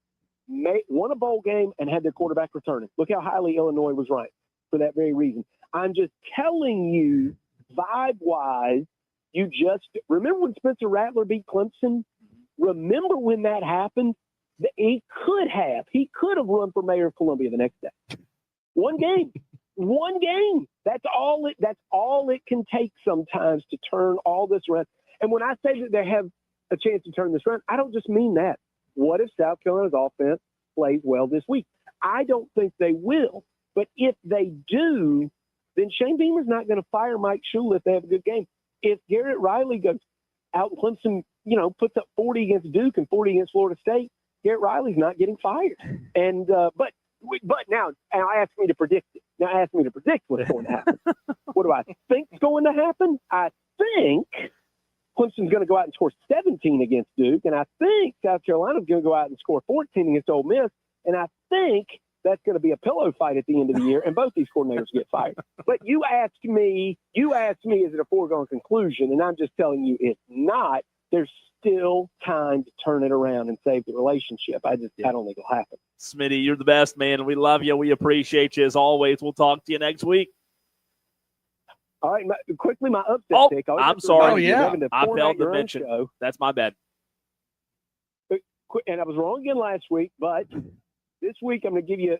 won a bowl game and had their quarterback returning. Look how highly Illinois was ranked for that very reason. I'm just telling you, vibe-wise, you just remember when Spencer Rattler beat Clemson? Remember when that happened? He could have run for mayor of Columbia the next day. One game. That's all it can take sometimes to turn all this around. And when I say that they have a chance to turn this around, I don't just mean that. What if South Carolina's offense plays well this week? I don't think they will. But if they do, then Shane Beamer's not going to fire Mike Shula if they have a good game. If Garrett Riley goes out and Clemson, puts up 40 against Duke and 40 against Florida State, Garrett Riley's not getting fired. And but now ask me to predict it. Now ask me to predict what's going to happen. What do I think's going to happen? I think Clemson's going to go out and score 17 against Duke, and I think South Carolina's going to go out and score 14 against Ole Miss, and I think that's going to be a pillow fight at the end of the year, and both these coordinators get fired. But you asked me, is it a foregone conclusion? And I'm just telling you it's not. There's still time to turn it around and save the relationship. I don't think it'll happen. Smitty, you're the best, man. We love you. We appreciate you as always. We'll talk to you next week. All right, my upset pick. I'm sorry. I failed to mention. That's my bad. And I was wrong again last week, but this week I'm going to give you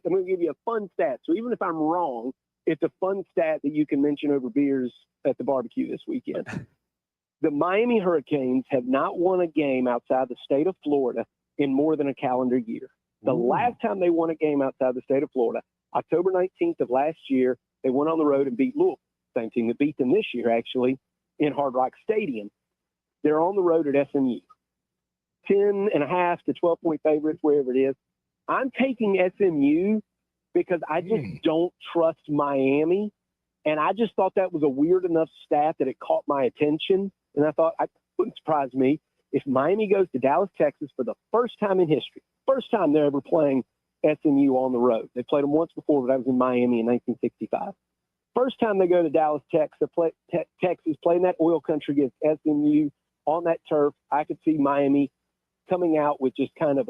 a fun stat. So even if I'm wrong, it's a fun stat that you can mention over beers at the barbecue this weekend. The Miami Hurricanes have not won a game outside the state of Florida in more than a calendar year. The last time they won a game outside the state of Florida, October 19th of last year, they went on the road and beat Louisville, same team that beat them this year, actually, in Hard Rock Stadium. They're on the road at SMU. 10.5 to 12-point favorites, wherever it is. I'm taking SMU because I just don't trust Miami. And I just thought that was a weird enough stat that it caught my attention. And I thought it wouldn't surprise me if Miami goes to Dallas, Texas for the first time in history. First time they're ever playing SMU on the road. They played them once before, but I was in Miami in 1965. First time they go to Dallas, Texas, playing that oil country against SMU on that turf. I could see Miami coming out with just kind of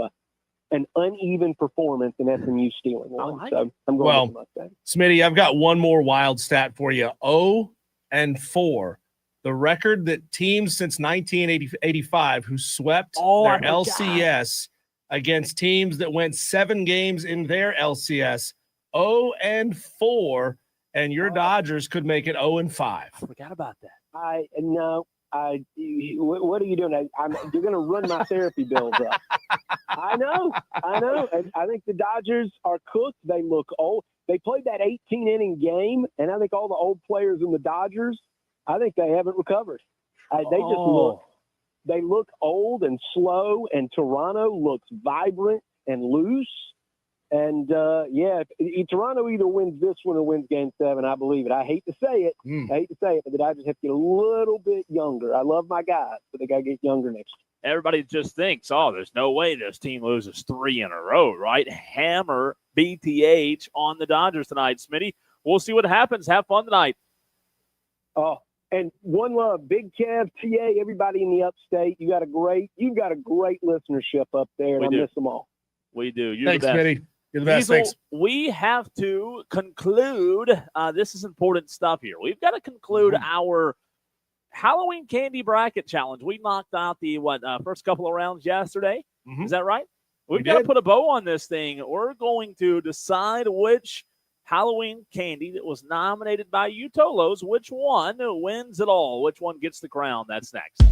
an uneven performance and SMU stealing one. So I'm going with the Mustangs. Smitty, I've got one more wild stat for you. 0-4. The record that teams since 1985 who swept their LCS against teams that went 7 games in their LCS, 0-4, and your Dodgers could make it 0-5. I forgot about that. What are you doing? You're going to run my therapy bills up. I know. And I think the Dodgers are cooked. They look old. They played that 18-inning game, and I think all the old players in the Dodgers, I think they haven't recovered. They look old and slow, and Toronto looks vibrant and loose. And, Toronto either wins this one or wins Game 7. I believe it. I hate to say it. But the Dodgers have to get a little bit younger. I love my guys, but they got to get younger next year. Everybody just thinks, there's no way this team loses 3 in a row, right? Hammer BTH on the Dodgers tonight, Smitty. We'll see what happens. Have fun tonight. Oh, and one love, Big Kev, TA, everybody in the upstate. You've got a great listenership up there, and I miss them all. We do. You're Thanks, the best. Smitty. You're the best. Diesel, Thanks. we have to conclude. This is important stuff here. We've got to conclude our Halloween candy bracket challenge. We knocked out the first couple of rounds yesterday. Is that right? We've got to put a bow on this thing. We're going to decide which Halloween candy that was nominated by you Tolos, which one wins it all, which one gets the crown. That's next.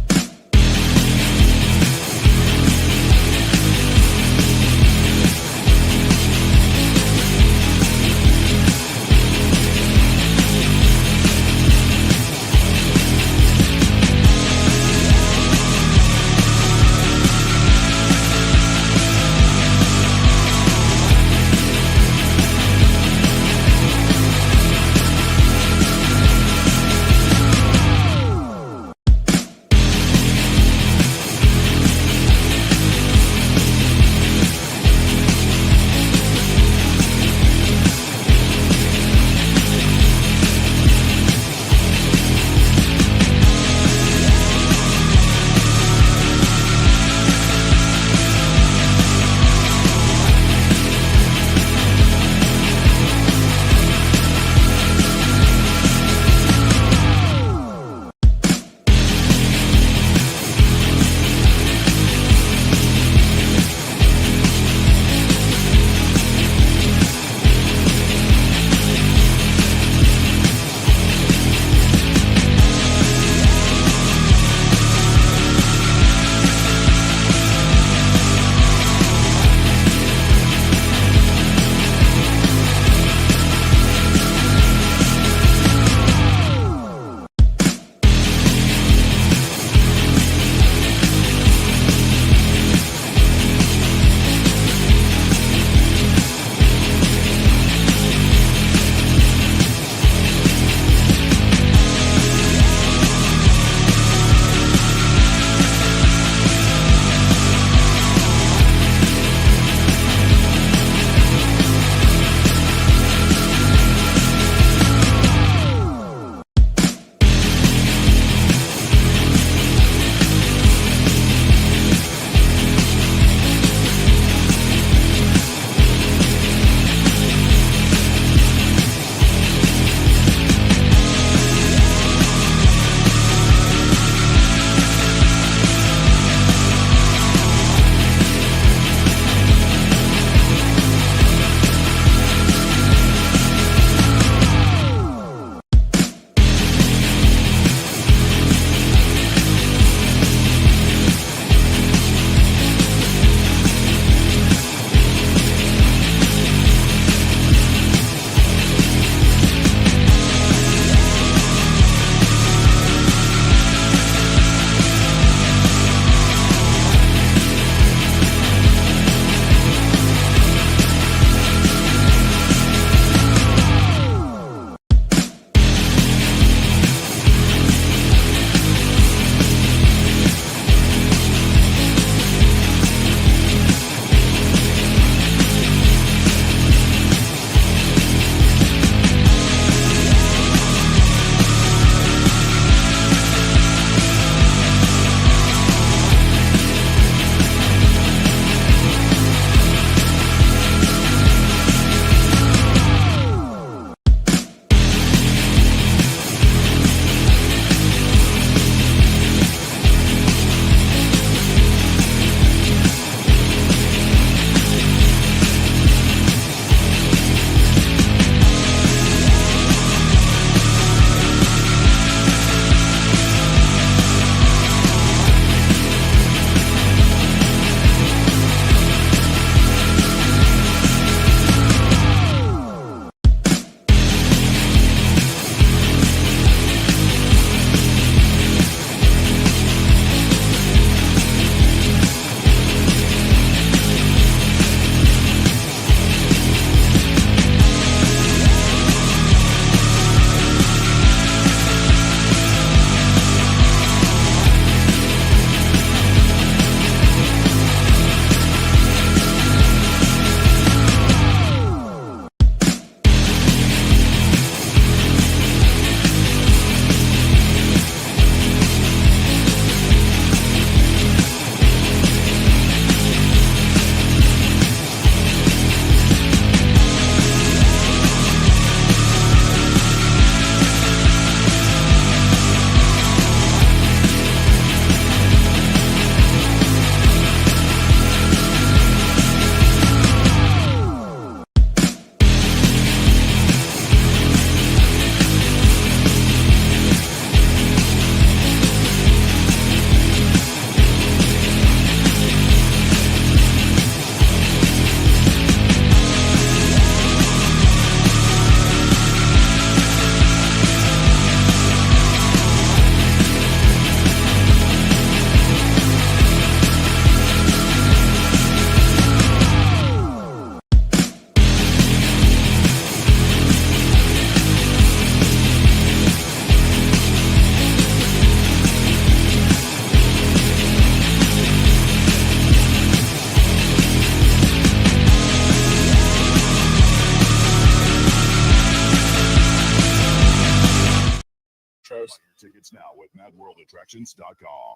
worldattractions.com.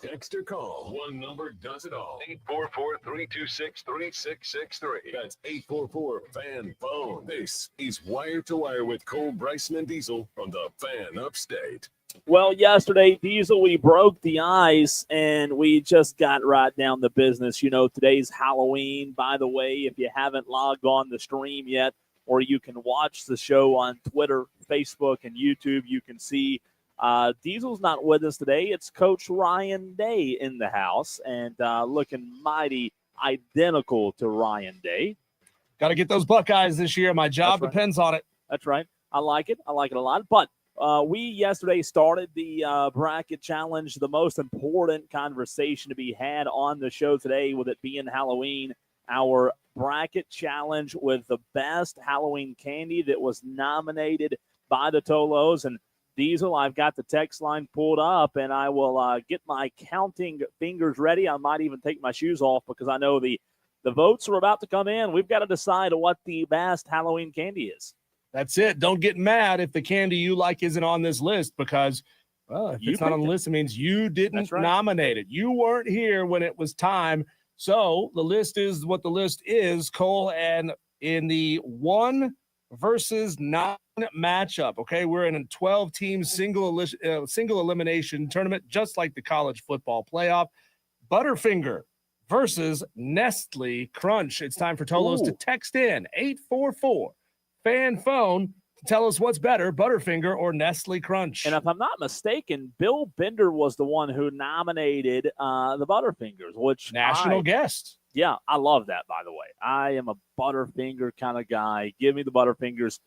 Text or call. One number does it all. 844-326-3663. That's 844-FAN-PHONE. This is Wire to Wire with Cole Bryson and Diesel on the Fan Upstate. Well, yesterday, Diesel, we broke the ice, and we just got right down to business. You know, today's Halloween. By the way, if you haven't logged on the stream yet, or you can watch the show on Twitter, Facebook, and YouTube, you can see Diesel's not with us today. It's Coach Ryan Day in the house, and looking mighty identical to Ryan Day. Got to get those Buckeyes this year. My job depends on it. That's right. I like it. I like it a lot. But we yesterday started the bracket challenge, the most important conversation to be had on the show today, with it being Halloween, our bracket challenge with the best Halloween candy that was nominated by the Tolos. And Diesel, I've got the text line pulled up, and I will get my counting fingers ready. I might even take my shoes off because I know the votes are about to come in. We've got to decide what the best Halloween candy is. That's it. Don't get mad if the candy you like isn't on this list because, well, if it's not on the list, it means you didn't nominate it. You weren't here when it was time. So the list is what the list is, Cole. And in the 1 versus 9 matchup, okay, we're in a 12-team single elimination tournament, just like the college football playoff. Butterfinger versus Nestle Crunch. It's time for Tolos to text in 844-FAN-PHONE to tell us what's better, Butterfinger or Nestle Crunch. And if I'm not mistaken, Bill Bender was the one who nominated the Butterfingers, which national guest. Yeah, I love that, by the way. I am a Butterfinger kind of guy. Give me the Butterfingers.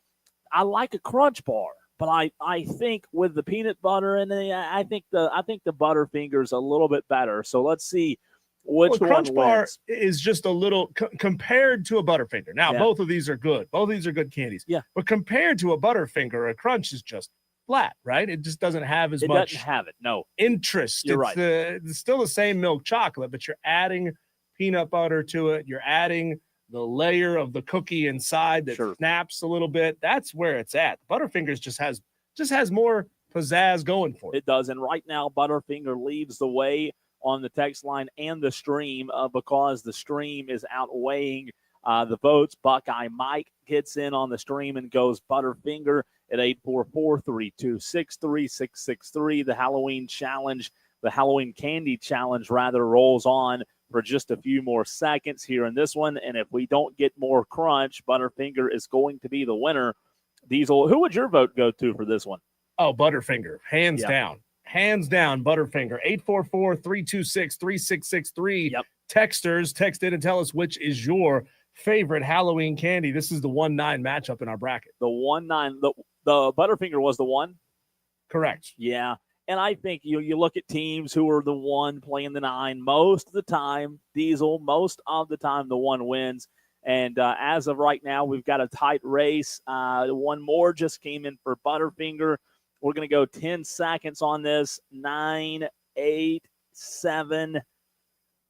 I like a Crunch bar, but I think with the peanut butter in it, I think the Butterfinger's a little bit better. So let's see which one Crunch bar wins. is just a little compared to a Butterfinger. Now, both of these are good. Both of these are good candies. Yeah. But compared to a Butterfinger, a Crunch is just flat, right? It just doesn't have as much. It doesn't have it, no. Interest. You're right. It's still the same milk chocolate, but you're adding peanut butter to it. You're adding the layer of the cookie inside that snaps a little bit. That's where it's at. Butterfingers just has more pizzazz going for it. It does. And right now, Butterfinger leads the way on the text line and the stream because the stream is outweighing the votes. Buckeye Mike gets in on the stream and goes Butterfinger at 844-326-3663. The Halloween challenge, the Halloween candy challenge rather, rolls on for just a few more seconds here in this one. And if we don't get more crunch, Butterfinger is going to be the winner. Diesel, who would your vote go to for this one? Oh, Butterfinger. Hands down. Hands down, Butterfinger. 844-326-3663. Yep. Texters, text in and tell us which is your favorite Halloween candy. This is the 1-9 matchup in our bracket. The 1-9. The Butterfinger was the 1? Correct. Yeah. And I think you look at teams who are the 1 playing the 9 most of the time. Diesel, most of the time, the 1 wins. And as of right now, we've got a tight race. One more just came in for Butterfinger. We're going to go 10 seconds on this. 9, 8, 7,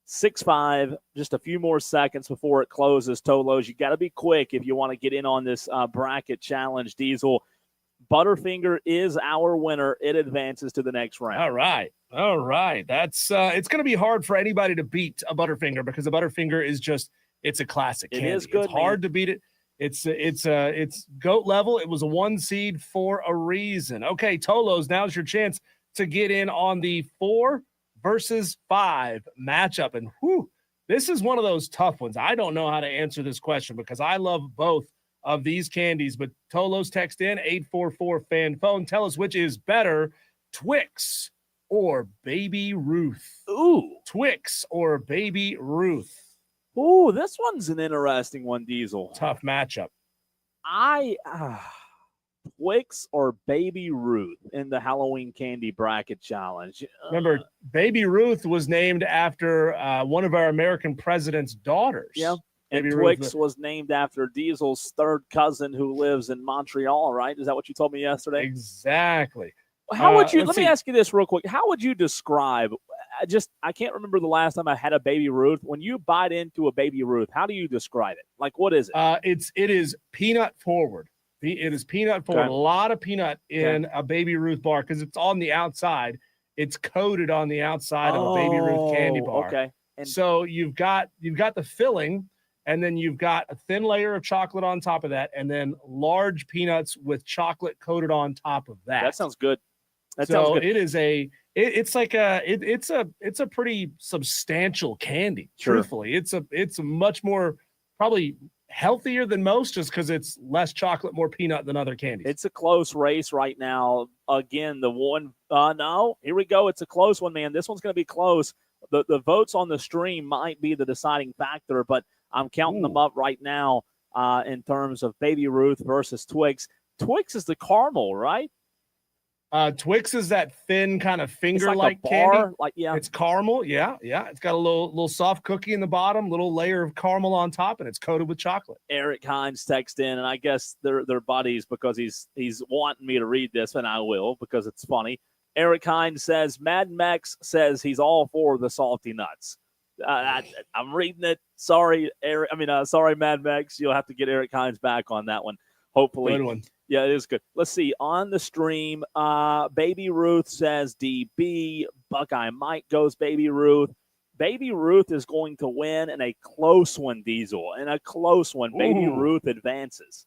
6, 5. Just a few more seconds before it closes. Tolos, you got to be quick if you want to get in on this bracket challenge, Diesel. Butterfinger is our winner. It advances to the next round. All right. That's it's going to be hard for anybody to beat a Butterfinger because a Butterfinger is just it's a classic candy. It is good. It's hard to beat it. It's GOAT level. It was a 1 seed for a reason. Okay, Tolos, now's your chance to get in on the 4 versus 5 matchup. And this is one of those tough ones. I don't know how to answer this question because I love both of these candies, but Tolos, text in 844-FAN-PHONE. Tell us which is better, Twix or Baby Ruth. Ooh. Twix or Baby Ruth. Ooh, this one's an interesting one, Diesel. Tough matchup. Twix or Baby Ruth in the Halloween candy bracket challenge. Remember, Baby Ruth was named after one of our American president's daughters. Yeah. And Baby Twix Ruth was named after Diesel's third cousin who lives in Montreal, right? Is that what you told me yesterday? Exactly. How would you, let me ask you this real quick. How would you describe, I can't remember the last time I had a Baby Ruth. When you bite into a Baby Ruth, how do you describe it? Like, what is it? It is peanut forward. It is peanut forward. Okay. A lot of peanut in a Baby Ruth bar because it's on the outside. It's coated on the outside of a Baby Ruth candy bar. Okay. And so you've got the filling, and then you've got a thin layer of chocolate on top of that, and then large peanuts with chocolate coated on top of that. That sounds good. Sounds good. It is it's a pretty substantial candy. Sure. Truthfully, it's a much more probably healthier than most just because it's less chocolate, more peanut than other candies. It's a close race right now. Again, the one no, here we go. It's a close one, man. This one's going to be close. The votes on the stream might be the deciding factor, but I'm counting them up right now in terms of Baby Ruth versus Twix. Twix is the caramel, right? Twix is that thin kind of finger-like bar, candy. It's caramel. Yeah. It's got a little soft cookie in the bottom, little layer of caramel on top, and it's coated with chocolate. Eric Hines texted in, and I guess they're buddies because he's wanting me to read this, and I will because it's funny. Eric Hines says, Mad Max says he's all for the salty nuts. I'm reading it. Sorry, Eric. Sorry, Mad Max. You'll have to get Eric Hines back on that one. Hopefully. Good one. Yeah, it is good. Let's see. On the stream, Baby Ruth says DB. Buckeye Mike goes Baby Ruth. Baby Ruth is going to win in a close one, Diesel. In a close one, Baby Ruth advances.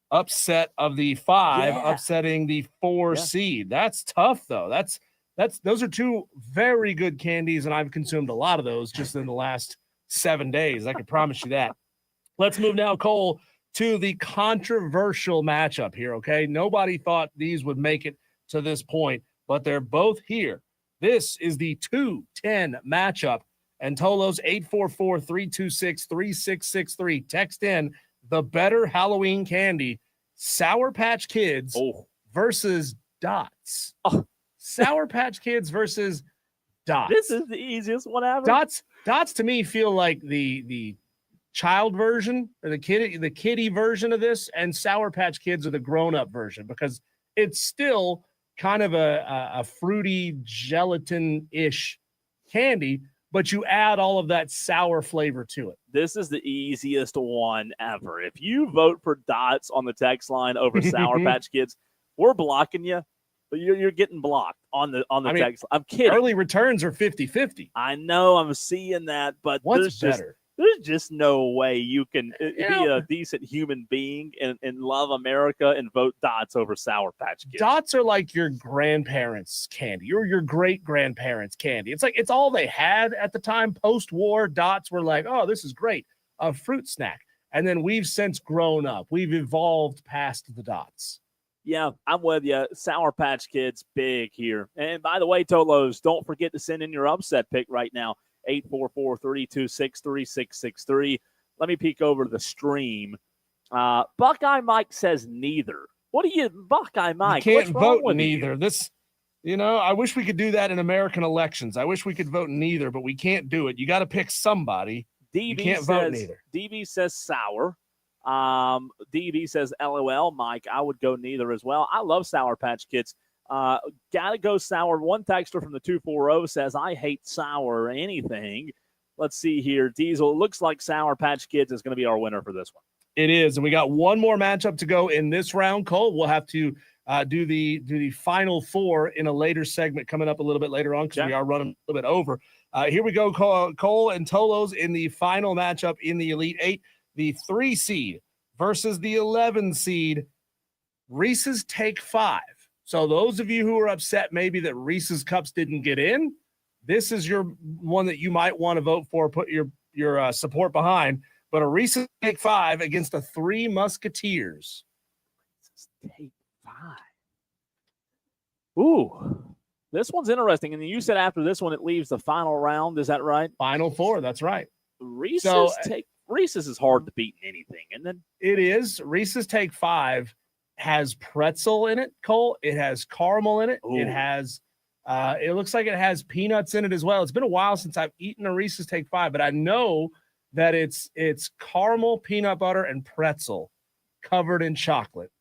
Upset of the 5, upsetting the 4 seed. That's tough, though. Those are two very good candies, and I've consumed a lot of those just in the last 7 days. I can promise you that. Let's move now, Cole, to the controversial matchup here, okay? Nobody thought these would make it to this point, but they're both here. This is the 2-10 matchup, and Tolos 844-326-3663. Text in the better Halloween candy, Sour Patch Kids versus Dots. Sour Patch Kids versus Dots. This is the easiest one ever. Dots to me feel like the child version or the kiddie version of this, and Sour Patch Kids are the grown-up version because it's still kind of a fruity gelatin-ish candy, but you add all of that sour flavor to it. This is the easiest one ever. If you vote for Dots on the text line over Sour Patch Kids, we're blocking you. But you're getting blocked on the text. I'm kidding. Early returns are 50-50. I know. I'm seeing that, but what's better? There's just no way you can be a decent human being and love America and vote Dots over Sour Patch Kids. Dots are like your grandparents' candy or your great-grandparents' candy. It's like it's all they had at the time. Post-war, Dots were like, oh, this is great, a fruit snack. And then we've since grown up. We've evolved past the Dots. Yeah, I'm with you. Sour Patch Kids, big here. And by the way, Tolos, don't forget to send in your upset pick right now. 844-326-3663. Let me peek over to the stream. Buckeye Mike says neither. What do you, Buckeye Mike? You can't vote neither. I wish we could do that in American elections. I wish we could vote neither, but we can't do it. You got to pick somebody. You can't vote neither. DB says sour. DB says LOL. Mike, I would go neither as well. I love Sour Patch Kids. Gotta go sour. One texter from the 240 says, I hate sour or anything. Let's see here. Diesel, it looks like Sour Patch Kids is going to be our winner for this one. It is, and we got one more matchup to go in this round, Cole. We'll have to do the final 4 in a later segment coming up a little bit later on because we are running a little bit over. Here we go, Cole and Tolos in the final matchup in the Elite 8. The 3 seed versus the 11 seed. Reese's Take 5. So those of you who are upset maybe that Reese's Cups didn't get in, this is your one that you might want to vote for, put your support behind. But a Reese's Take 5 against the 3 Musketeers. Reese's Take 5. Ooh, this one's interesting. And you said after this one, it leaves the final round. Is that right? Final 4. That's right. Reese's is hard to beat in anything. And then it is. Reese's Take 5 has pretzel in it, Cole. It has caramel in it. Ooh. It has it looks like it has peanuts in it as well. It's been a while since I've eaten a Reese's Take 5, but I know that it's caramel, peanut butter, and pretzel covered in chocolate.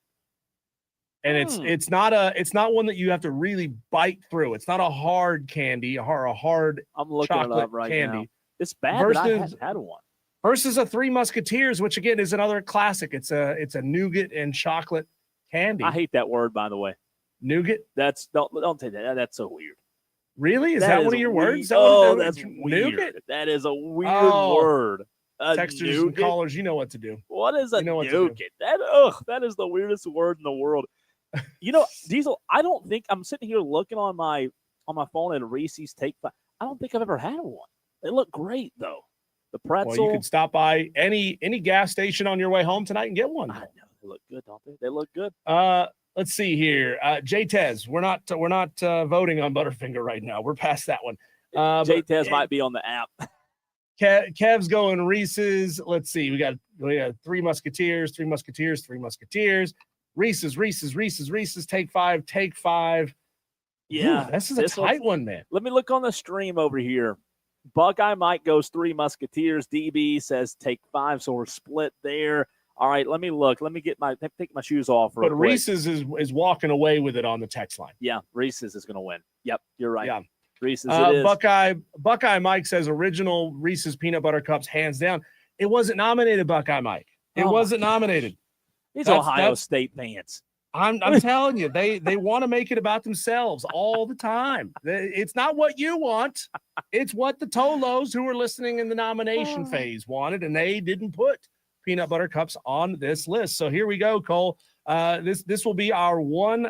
And it's not one that you have to really bite through. It's not a hard candy or a hard I'm looking chocolate it up right candy. Now. It's bad, but I hadn't had one. versus a Three Musketeers, which again is another classic. It's a nougat and chocolate candy. I hate that word, by the way. Nougat. Don't say that. That's so weird. Really? Is that one of your words? That's weird. Nougat? That is a weird word. Texters and callers, you know what to do. What is a nougat? That is the weirdest word in the world. Diesel, I don't think I'm sitting here looking on my phone at Reese's Take 5. I don't think I've ever had one. They look great though. The pretzel. Well, you could stop by any gas station on your way home tonight and get one. I know they look good, don't they? They look good. Let's see here. J-Tez, we're not voting on Butterfinger right now. We're past that one. J-Tez might be on the app. Kev's going Reese's. Let's see. We got Three Musketeers. Reese's. Take five. Yeah. Ooh, this is a tight one, man. Let me look on the stream over here. Buckeye Mike goes Three Musketeers. DB says Take 5. So we're split there. All right, let me look. Let me take my shoes off. But Reese's is walking away with it on the text line. Yeah, Reese's is going to win. Yep, you're right. Yeah. Reese's it is. Buckeye Mike says original Reese's Peanut Butter Cups, hands down. It wasn't nominated, Buckeye Mike. It wasn't nominated. These Ohio State fans. I'm telling you, they want to make it about themselves all the time. It's not what you want. It's what the Tolos who were listening in the nomination phase wanted, and they didn't put Peanut Butter Cups on this list. So here we go, Cole. This will be our 1-5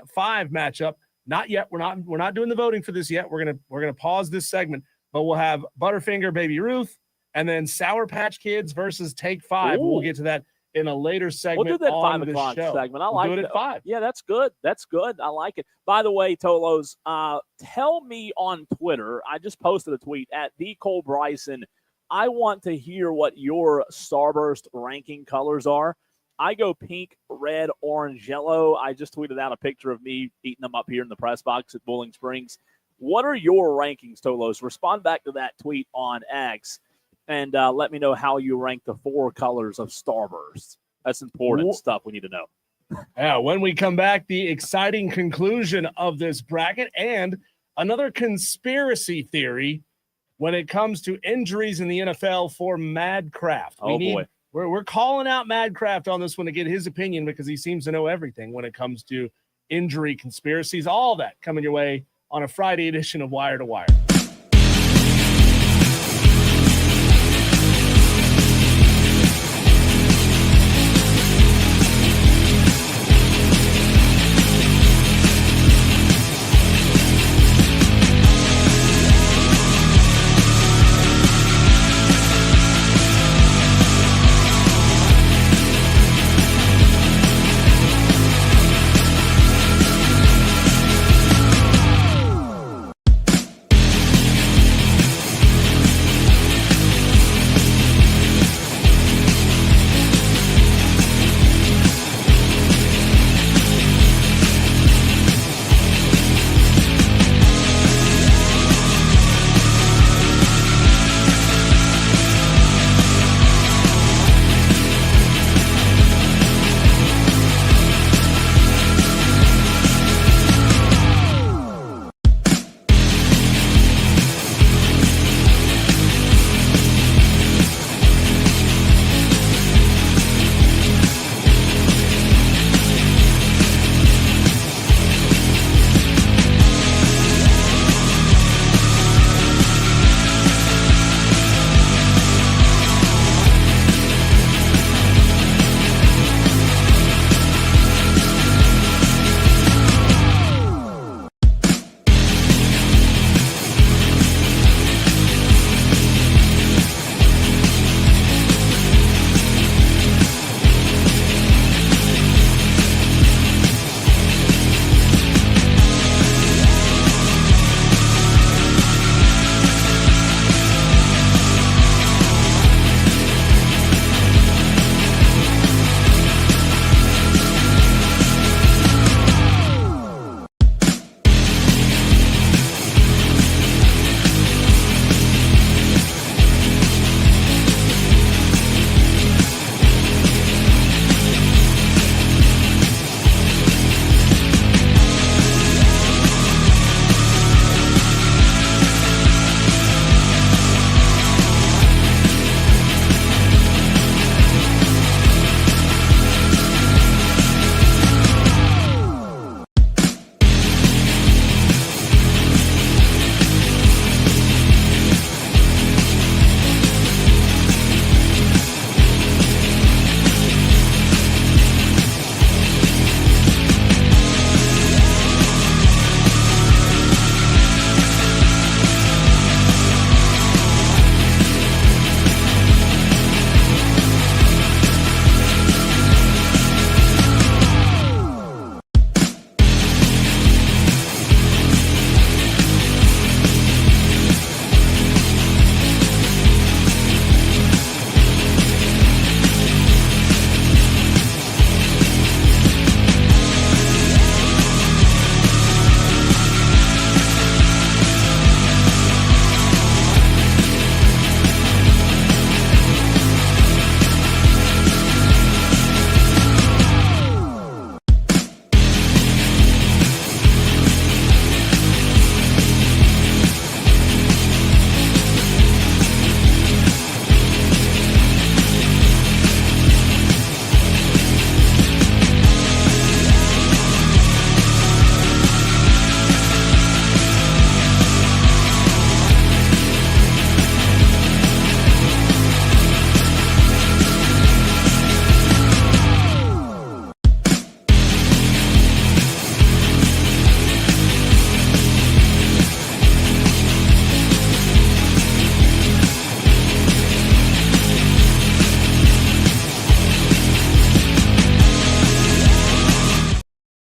matchup. Not yet. We're not doing the voting for this yet. We're gonna pause this segment, but we'll have Butterfinger, Baby Ruth, and then Sour Patch Kids versus Take 5. We'll get to that in a later segment. We'll do that on 5 o'clock segment. I we'll like do it at 5. Yeah, that's good. That's good. I like it. By the way, Tolos, tell me on Twitter. I just posted a tweet at the Cole Bryson. I want to hear what your Starburst ranking colors are. I go pink, red, orange, yellow. I just tweeted out a picture of me eating them up here in the press box at Bowling Springs. What are your rankings, Tolos? Respond back to that tweet on X and let me know how you rank the 4 colors of Starburst. That's important stuff we need to know. Yeah, when we come back, the exciting conclusion of this bracket and another conspiracy theory when it comes to injuries in the NFL for Madcraft. Boy. We're calling out Madcraft on this one to get his opinion because he seems to know everything when it comes to injury conspiracies. All that coming your way on a Friday edition of Wire to Wire.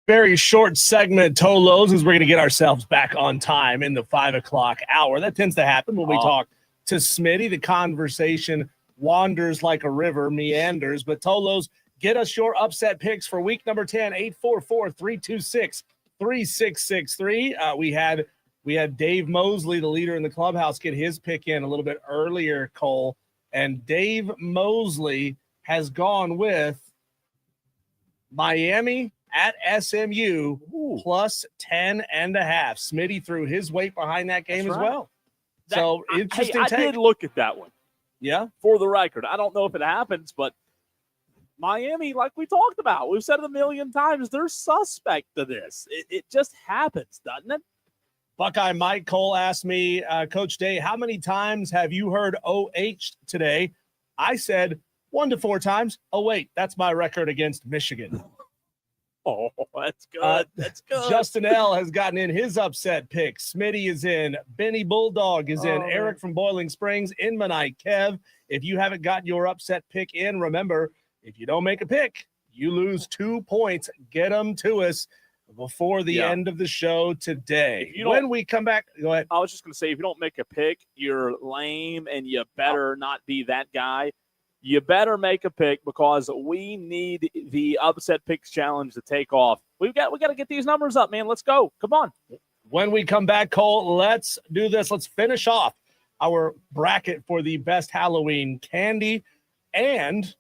Very short segment, Tolos, as we're going to get ourselves back on time in the 5 o'clock hour. That tends to happen when we talk to Smitty. The conversation wanders like a river, meanders. But Tolos, get us your upset picks for week number 10, 844-326-3663. We had Dave Mosley, the leader in the clubhouse, get his pick in a little bit earlier, Cole. And Dave Mosley has gone with Miami at SMU plus 10.5. Smitty threw his weight behind that game as well. So interesting I take. did look at that one. Yeah. For the record, I don't know if it happens, but Miami, like we talked about, we've said it a million times, they're suspect to this. It just happens, doesn't it? Buckeye Mike Cole asked me, Coach Day, how many times have you heard OH today? I said 1 to 4 times. Oh, wait, that's my record against Michigan. Oh, that's good. That's good. Justin L. has gotten in his upset pick. Smitty is in. Benny Bulldog is in. Eric from Boiling Springs, Inmanite. Kev, if you haven't gotten your upset pick in, remember, if you don't make a pick, you lose 2 points. Get them to us before the end of the show today. When we come back, go ahead. I was just going to say, if you don't make a pick, you're lame, and you better not be that guy. You better make a pick because we need the upset picks challenge to take off. We got to get these numbers up, man. Let's go. Come on. When we come back, Cole, let's do this. Let's finish off our bracket for the best Halloween candy. And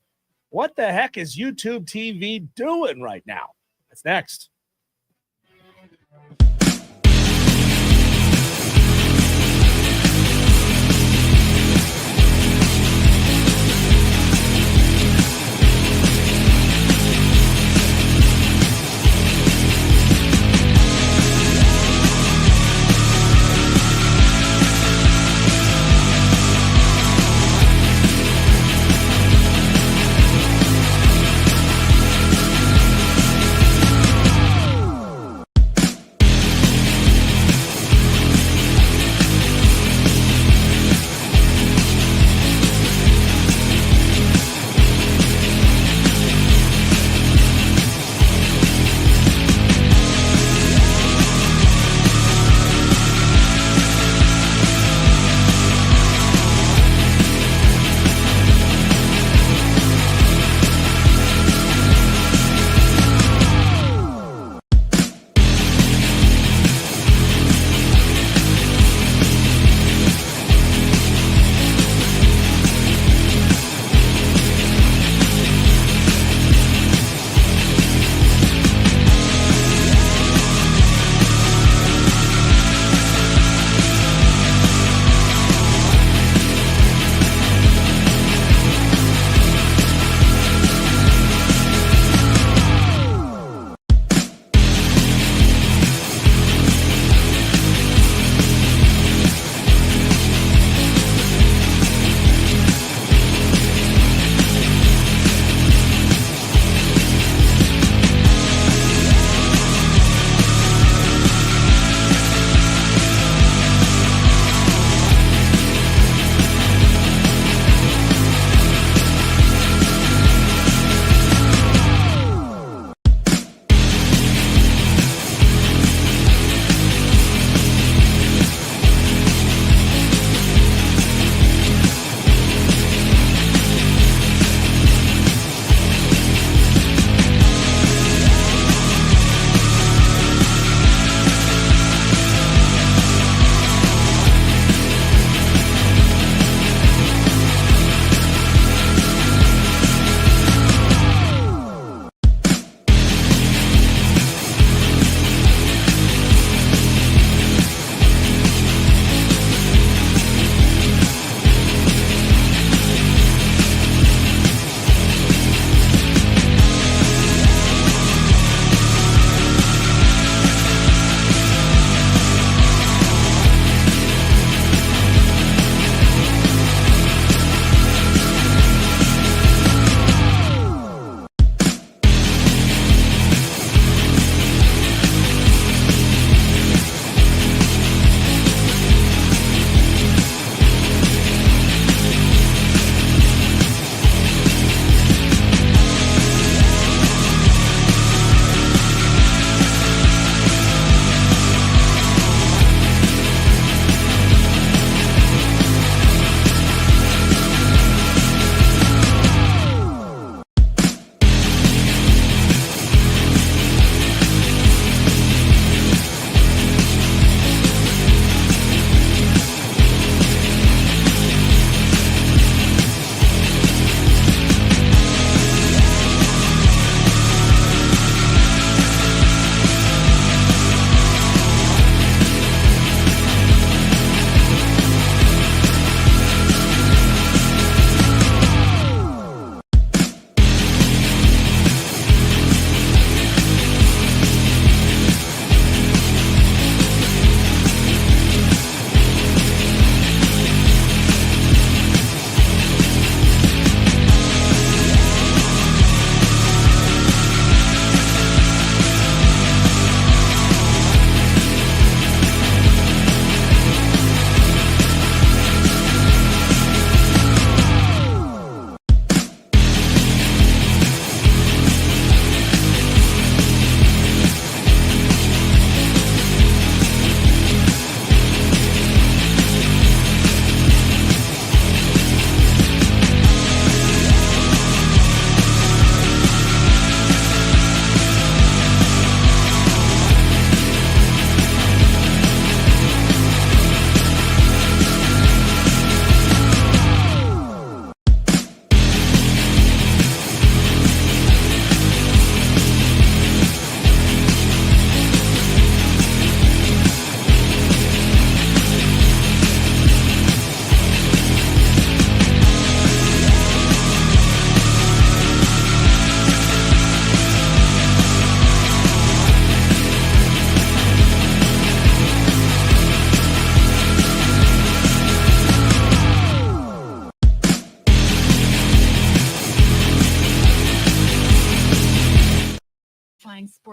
what the heck is YouTube TV doing right now? That's next.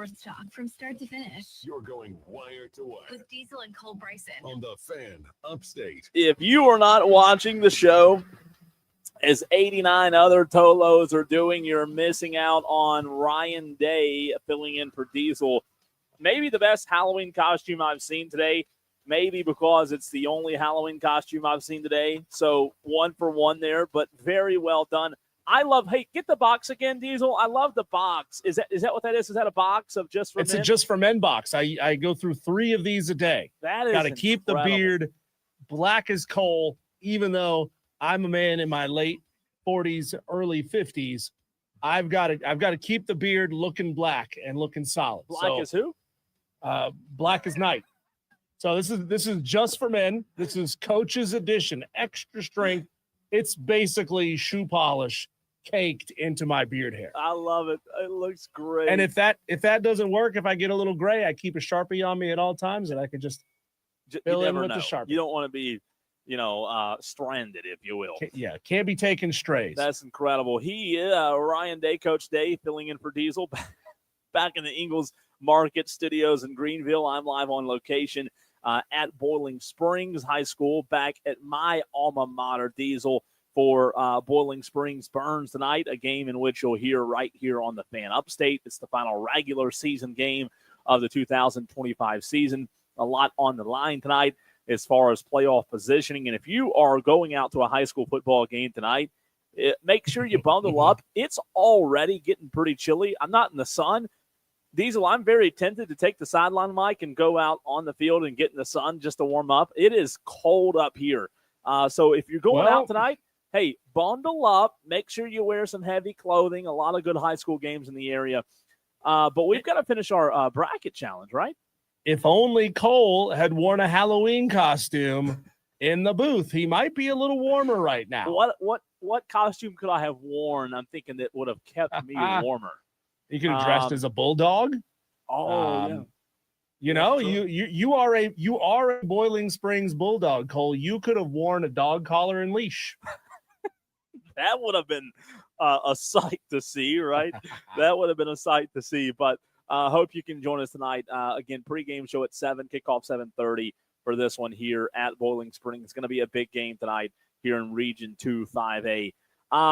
worth talk from start to finish. You're going wire to wire With Diesel and Cole Bryson. on the Fan Upstate. If you are not watching the show, as 89 other Tolos are doing, you're missing out on Ryan Day filling in for Diesel. Maybe the best Halloween costume I've seen today, maybe because it's the only Halloween costume I've seen today. So 1 for 1 there, but very well done. I love, hey, get the box again, Diesel. I love the box. Is that what that is? Is that a box of just for men? It's a just for men box. I go through 3 of these a day. That is got to keep the beard black as coal, even though I'm a man in my late 40s, early 50s. I've got to keep the beard looking black and looking solid. Black as who? Black as night. So this is just for men. This is Coach's Edition, extra strength. It's basically shoe polish caked into my beard hair. I love it. It looks great. And if that doesn't work, if I get a little gray, I keep a Sharpie on me at all times, and I can just fill in with the Sharpie. You don't want to be, stranded, if you will. Can't be taking strays. That's incredible. Ryan Day, Coach Day, filling in for Diesel, back in the Ingalls Market Studios in Greenville. I'm live on location at Boiling Springs High School, back at my alma mater, Diesel, for Boiling Springs Burns tonight, a game in which you'll hear right here on the Fan Upstate. It's the final regular season game of the 2025 season. A lot on the line tonight as far as playoff positioning. And if you are going out to a high school football game tonight, make sure you bundle up. It's already getting pretty chilly. I'm not in the sun. Diesel, I'm very tempted to take the sideline mic and go out on the field and get in the sun just to warm up. It is cold up here. So if you're going out tonight, hey, bundle up. Make sure you wear some heavy clothing. A lot of good high school games in the area. But we've got to finish our bracket challenge, right? If only Cole had worn a Halloween costume in the booth, he might be a little warmer right now. What costume could I have worn? I'm thinking that would have kept me warmer. You could have dressed as a bulldog. Yeah. You are a Boiling Springs bulldog, Cole. You could have worn a dog collar and leash. That would have been a sight to see, right? That would have been a sight to see. But hope you can join us tonight. Again, pregame show at 7, kickoff 7:30 for this one here at Boiling Springs. It's going to be a big game tonight here in Region 2 5A.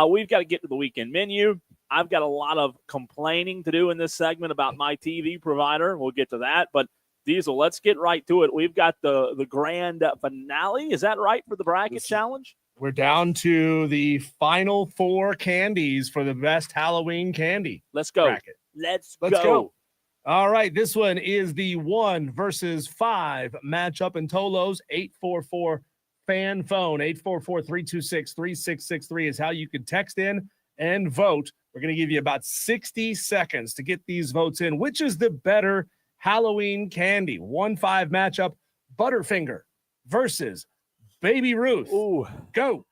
We've got to get to the weekend menu. I've got a lot of complaining to do in this segment about my TV provider. We'll get to that. But, Diesel, let's get right to it. We've got the grand finale. Is that right for the bracket challenge? We're down to the final 4 candies for the best Halloween candy. Let's go. Bracket. Let's go. All right, this one is the 1 versus 5 matchup in Tolos. 844 fan phone 844-326-3663 is how you can text in and vote. We're going to give you about 60 seconds to get these votes in. Which is the better Halloween candy? 1-5 matchup, Butterfinger versus Baby Ruth. Ooh, go.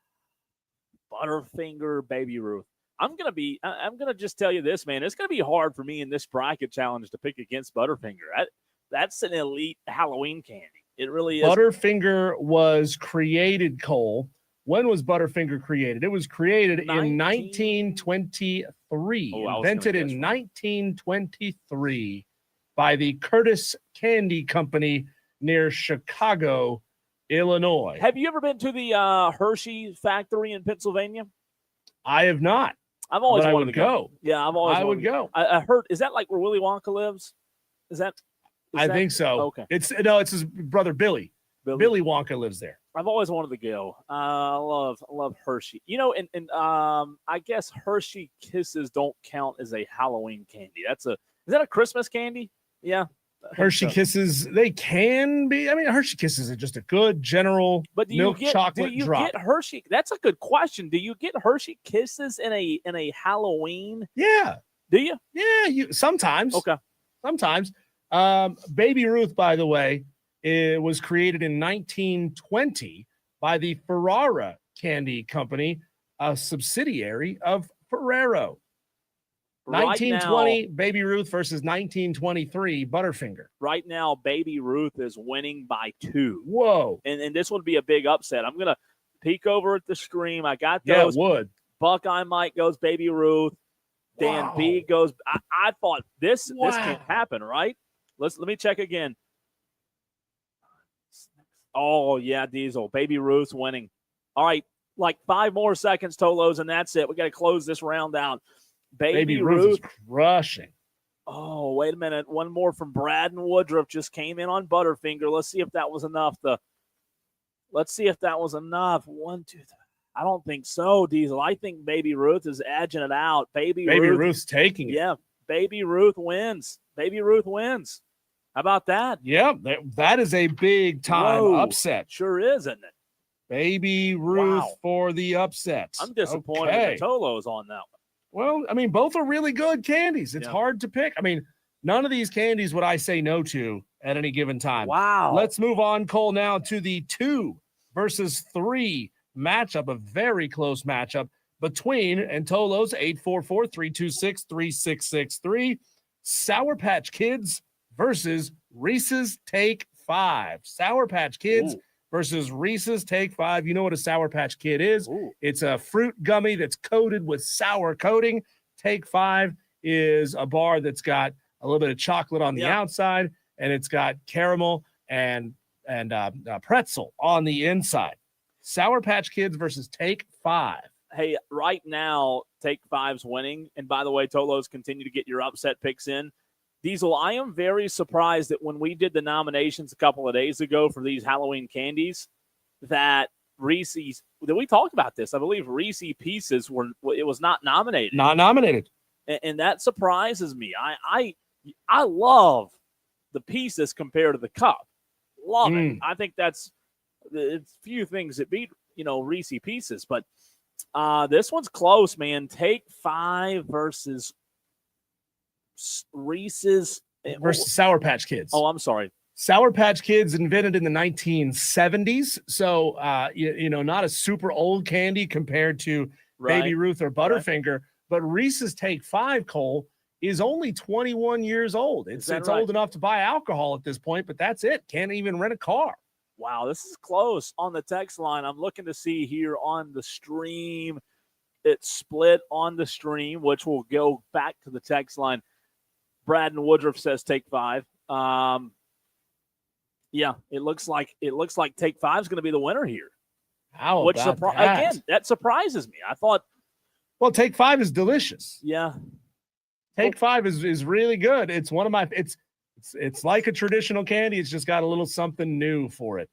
Butterfinger, Baby Ruth. I'm gonna just tell you this, man. It's gonna be hard for me in this bracket challenge to pick against Butterfinger. That's an elite Halloween candy. It really is. Butterfinger was created, Cole. When was Butterfinger created? It was created in 1923. Invented in 1923 by the Curtis Candy Company near Chicago, Illinois. Have you ever been to the Hershey factory in Pennsylvania? I have not. I've always wanted to go. Yeah, I would go. I heard. Is that like where Willy Wonka lives? I think so. Okay. It's his brother Billy. Billy Wonka lives there. I've always wanted to go. I love Hershey. And I guess Hershey Kisses don't count as a Halloween candy. Is that a Christmas candy? Yeah. Hershey Kisses, they can be. I mean, Hershey Kisses are just a good general chocolate drop. Get Hershey? That's a good question. Do you get Hershey Kisses in a Halloween? Yeah. Do you? Yeah, sometimes. Okay. Sometimes. Baby Ruth, by the way, it was created in 1920 by the Ferrara Candy Company, a subsidiary of Ferrero. 1920 Baby Ruth versus 1923 Butterfinger. Right now, Baby Ruth is winning by 2. Whoa. And this would be a big upset. I'm going to peek over at the screen. I got those. Yeah, it would. Buckeye Mike goes Baby Ruth. Dan B goes. I thought this can't Wow. happen, right? Let me check again. Oh yeah, Diesel. Baby Ruth's winning. All right, like 5 more seconds, Tolos, and that's it. We got to close this round out. Baby Ruth is crushing. Oh, wait a minute. One more from Brad and Woodruff just came in on Butterfinger. Let's see if that was enough. Let's see if that was enough. 1, 2, 3. I don't think so, Diesel. I think Baby Ruth is edging it out. Baby Ruth's taking it. Yeah, Baby Ruth wins. Baby Ruth wins. How about that? Yeah, that is a big time upset. Sure is, isn't it? Baby Ruth for the upset. I'm disappointed in the Tolos on that one. Well, I mean, both are really good candies. It's hard to pick. I mean, none of these candies would I say no to at any given time. Wow. Let's move on, Cole, now to the 2 versus 3 matchup, a very close matchup between Tolos 844-326-3663, Sour Patch Kids versus Reese's Take 5. Sour Patch Kids versus Reese's Take 5. You know what a Sour Patch Kid is? It's a fruit gummy that's coated with sour coating. Take 5 is a bar that's got a little bit of chocolate on the outside, and it's got caramel and pretzel on the inside. Sour Patch Kids versus Take 5. Hey, right now, Take 5's winning. And by the way, Tolos, continue to get your upset picks in. Diesel, I am very surprised that when we did the nominations a couple of days ago for these Halloween candies, that Reese's, that we talked about this. I believe Reese Pieces it was not nominated. Not nominated. And that surprises me. I love the Pieces compared to the cup. Love it. I think it's few things that beat, Reese Pieces, but this one's close, man. Take 5 versus Reese's versus Sour Patch Kids. Oh, I'm sorry. Sour Patch Kids invented in the 1970s, so not a super old candy compared to Baby Ruth or Butterfinger. But Reese's Take 5, Cole, is only 21 years old. It's old enough to buy alcohol at this point, but that's it. Can't even rent a car. Wow, this is close on the text line. I'm looking to see here on the stream. It's split on the stream, which will go back to the text line. Brad and Woodruff says Take 5. Yeah, it looks like Take 5 is going to be the winner here. How about that? Again, that surprises me. I thought. Well, Take 5 is delicious. Yeah. Take 5 is really good. It's one of my it's like a traditional candy. It's just got a little something new for it.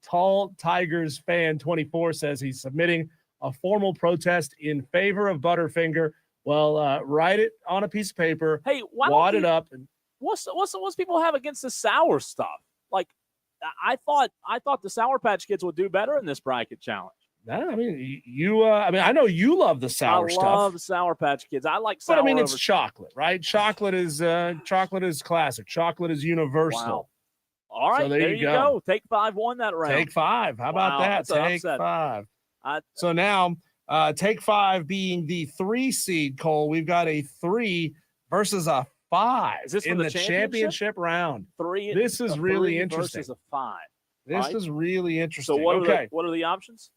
Tall Tigers fan 24 says he's submitting a formal protest in favor of Butterfinger. Well, write it on a piece of paper. Hey, wad it up. And what's people have against the sour stuff? Like, I thought the Sour Patch Kids would do better in this bracket challenge. I mean, I know you love the sour stuff. I love Sour Patch Kids. I like sour. But I mean, it's chocolate, right? Chocolate is classic. Chocolate is universal. Wow. All right, so there you go. Take 5 won that round. Take 5. How about that? Take 5. So now, Take 5 being the 3 seed, Cole, we've got a 3 versus a 5 is this in the championship round. 3. This is really interesting. Versus a 5. This is really interesting. So what are the options?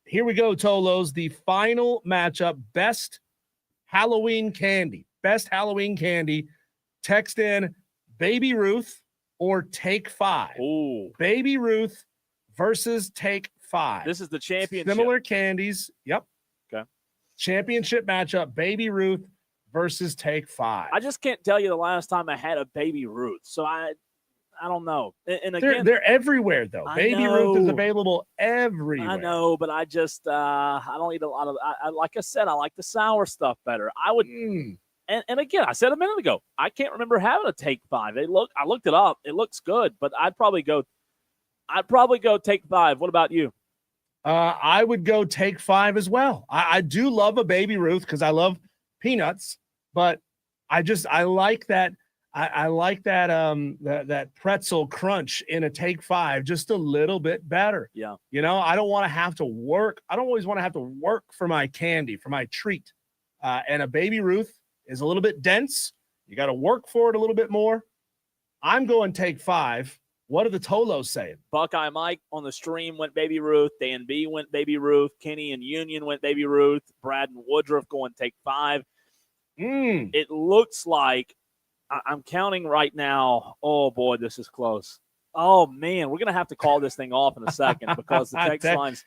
Here we go, Tolos. The final matchup, best Halloween candy. Text in Baby Ruth or Take 5. Ooh. Baby Ruth versus Take 5. This is the championship. Similar candies. Yep. Okay. Championship matchup, Baby Ruth versus Take 5. I just can't tell you the last time I had a Baby Ruth. So I don't know. And again, they're everywhere though. Baby Ruth is available everywhere. I know, but I just I don't eat a lot of. Like I said, I like the sour stuff better. I would, and again, I said a minute ago, I can't remember having a Take 5. I looked it up. It looks good, but I'd probably go Take 5. What about you? I would go Take 5 as well. I do love a Baby Ruth because I love peanuts, but I like that. I like that pretzel crunch in a Take 5 just a little bit better. Yeah. I don't want to have to work. I don't always want to have to work for my candy, for my treat. And a Baby Ruth is a little bit dense. You got to work for it a little bit more. I'm going Take 5 What are the Tolos saying? Buckeye Mike on the stream went Baby Ruth. Dan B went Baby Ruth. Kenny and Union went Baby Ruth. Brad and Woodruff going take 5. It looks like I'm counting right now. Oh, boy, this is close. Oh, man, we're going to have to call this thing off in a second because the text lines.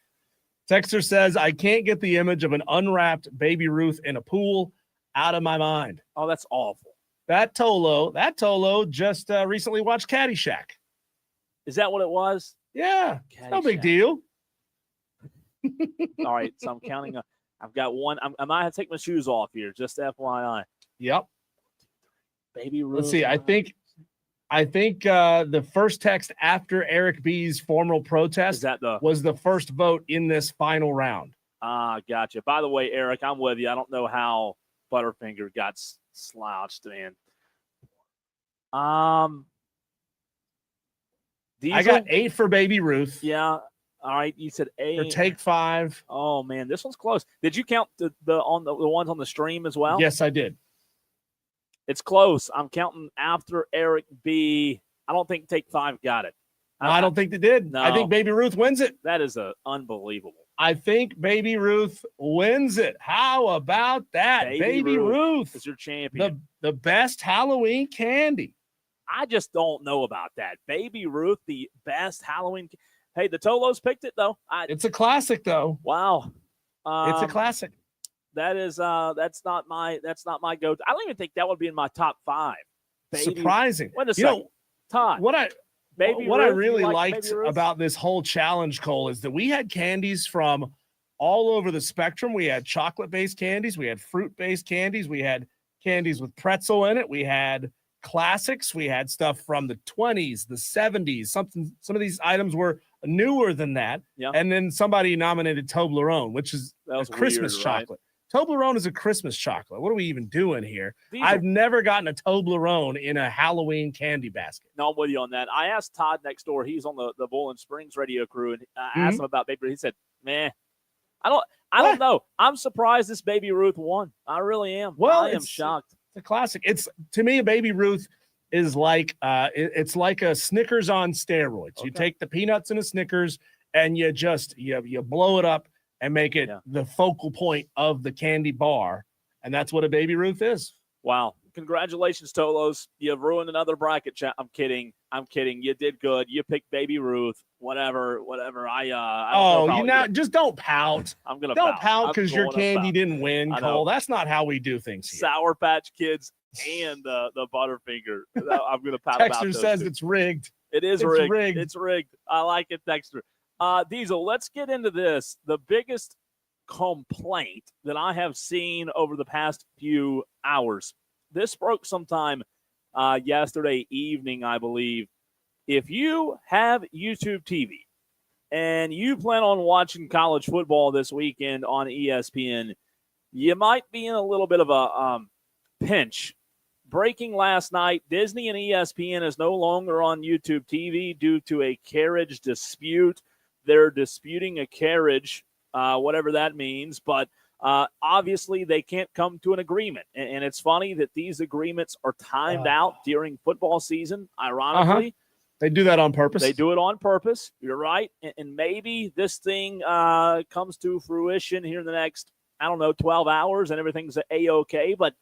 Texter says, I can't get the image of an unwrapped Baby Ruth in a pool out of my mind. Oh, that's awful. That Tolo just recently watched Caddyshack. Is that what it was? Yeah, no big deal. All right, so I'm counting. I've got one. I might have to take my shoes off here, just FYI. Yep. Baby Ruth. Let's see. I think the first text after Eric B's formal protest was the first vote in this final round. Gotcha. By the way, Eric, I'm with you. I don't know how Butterfinger got slouched, man. Diesel? I got 8 for Baby Ruth. Yeah. All right. You said 8 for take 5. Oh man, this one's close. Did you count the ones on the stream as well? Yes, I did. It's close. I'm counting after Eric B. I don't think take 5 got it. I don't think they did. No. I think Baby Ruth wins it. That is unbelievable. I think Baby Ruth wins it. How about that? Baby Ruth is your champion. The best Halloween candy. I just don't know about that. Baby Ruth, the best Halloween. Hey, the Tolos picked it though. It's a classic though. Wow. It's a classic. That is that's not my go-to. I don't even think that would be in my top 5. Surprising. Wait a second. Todd. What I really liked about this whole challenge, Cole, is that we had candies from all over the spectrum. We had chocolate-based candies, we had fruit-based candies, we had candies with pretzel in it, we had classics, we had stuff from the 20s, the 70s. Some of these items were newer than that. Yeah. And then somebody nominated Toblerone, which is a Christmas chocolate. Toblerone is a Christmas chocolate. What are we even doing here? I've never gotten a Toblerone in a Halloween candy basket. No, I'm with you on that. I asked Todd next door. He's on the Bowling Springs radio crew, and I asked him about Baby Ruth. He said, "Man, I don't know. I'm surprised this Baby Ruth won. I really am. Well, I am shocked. It's a classic. It's to me, a Baby Ruth is like it's like a Snickers on steroids. Okay. You take the peanuts in a Snickers and you blow it up and make it the focal point of the candy bar. And that's what a Baby Ruth is. Wow. Congratulations, Tolos. You've ruined another bracket chat. I'm kidding. You did good. You picked Baby Ruth. Whatever. Just don't pout. I'm going to Don't pout because your candy didn't win, Cole. That's not how we do things here. Sour Patch Kids and the Butterfinger. I'm going to pout about Texter those says two. It's rigged. It's rigged. It's rigged. I like it, Texter. Diesel, let's get into this. The biggest complaint that I have seen over the past few hours. This broke sometime yesterday evening, I believe. If you have YouTube TV and you plan on watching college football this weekend on ESPN, you might be in a little bit of a pinch. Breaking last night, Disney and ESPN is no longer on YouTube TV due to a carriage dispute. They're disputing a carriage, whatever that means, but obviously they can't come to an agreement. And it's funny that these agreements are timed out during football season, ironically. They do that on purpose. They do it on purpose. You're right. And maybe this thing comes to fruition here in the next, 12 hours and everything's A-okay. But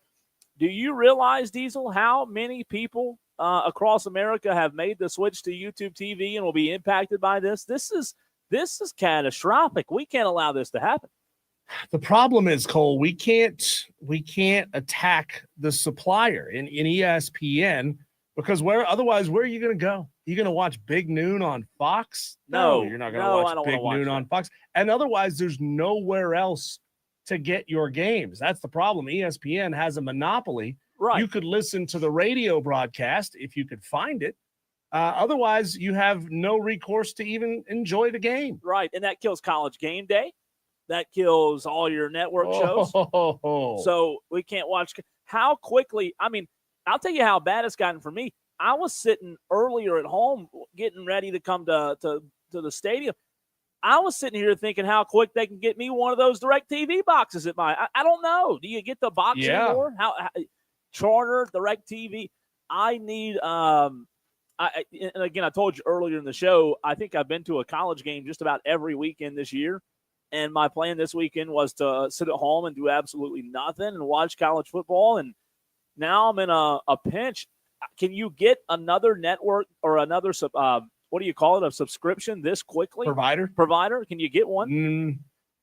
do you realize, Diesel, how many people across America have made the switch to YouTube TV and will be impacted by this? This is catastrophic. We can't allow this to happen. The problem is, Cole, we can't attack the supplier in ESPN because where are you going to go? You're going to watch Big Noon on Fox? No, you're not going to watch Big Noon on Fox. And otherwise, there's nowhere else to get your games. That's the problem. ESPN has a monopoly. Right. You could listen to the radio broadcast if you could find it. Otherwise, you have no recourse to even enjoy the game. Right, and that kills College Game Day. That kills all your network shows. So we can't watch. How quickly? I'll tell you how bad it's gotten for me. I was sitting earlier at home getting ready to come to the stadium. I was sitting here thinking how quick they can get me one of those DirecTV boxes at my. I don't know. Do you get the box anymore? How Charter, DirecTV? I need And again, I told you earlier in the show, I think I've been to a college game just about every weekend this year. And my plan this weekend was to sit at home and do absolutely nothing and watch college football. And now I'm in a pinch. Can you get another network or another, what do you call it, a subscription this quickly? Provider? Can you get one?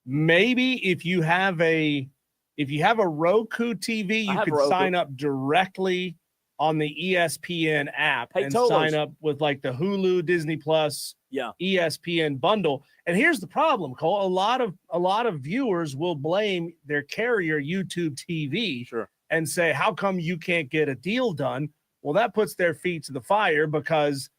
Maybe if you have a Roku TV, you could sign up directly on the ESPN app sign up with like the Hulu, Disney Plus, ESPN bundle. And here's the problem, Cole. A lot of viewers will blame their carrier, YouTube TV, and say, how come you can't get a deal done? Well, that puts their feet to the fire because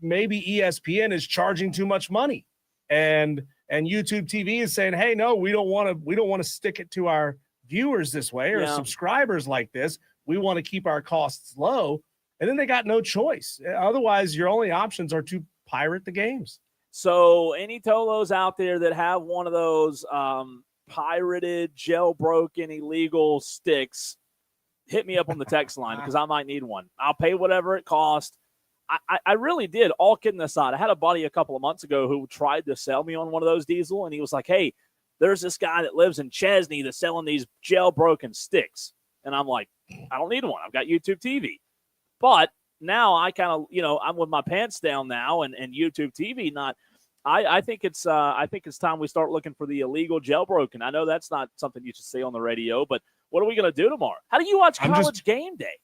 maybe ESPN is charging too much money. And YouTube TV is saying, hey, no, we don't want to stick it to our viewers this way or subscribers like this. We want to keep our costs low. And then they got no choice. Otherwise, your only options are to pirate the games. So any Tolos out there that have one of those pirated, jailbroken, illegal sticks, hit me up on the text line because I might need one. I'll pay whatever it costs. I really did, all kidding aside. I had a buddy a couple of months ago who tried to sell me on one of those, Diesel, and he was like, hey, there's this guy that lives in Chesney that's selling these jailbroken sticks. And I'm like, I don't need one. I've got YouTube TV. But now I kind of, I'm with my pants down now and YouTube TV not. I think it's time we start looking for the illegal jailbroken. I know that's not something you should say on the radio, but what are we going to do tomorrow? How do you watch college game day?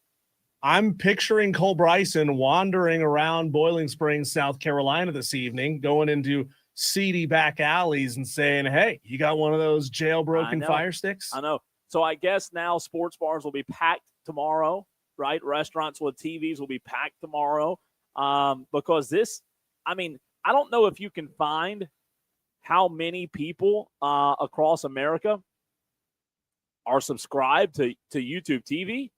I'm picturing Cole Bryson wandering around Boiling Springs, South Carolina this evening, going into seedy back alleys and saying, hey, you got one of those jailbroken fire sticks? I know. So I guess now sports bars will be packed tomorrow, right? Restaurants with TVs will be packed tomorrow because I don't know if you can find how many people across America are subscribed to YouTube TV,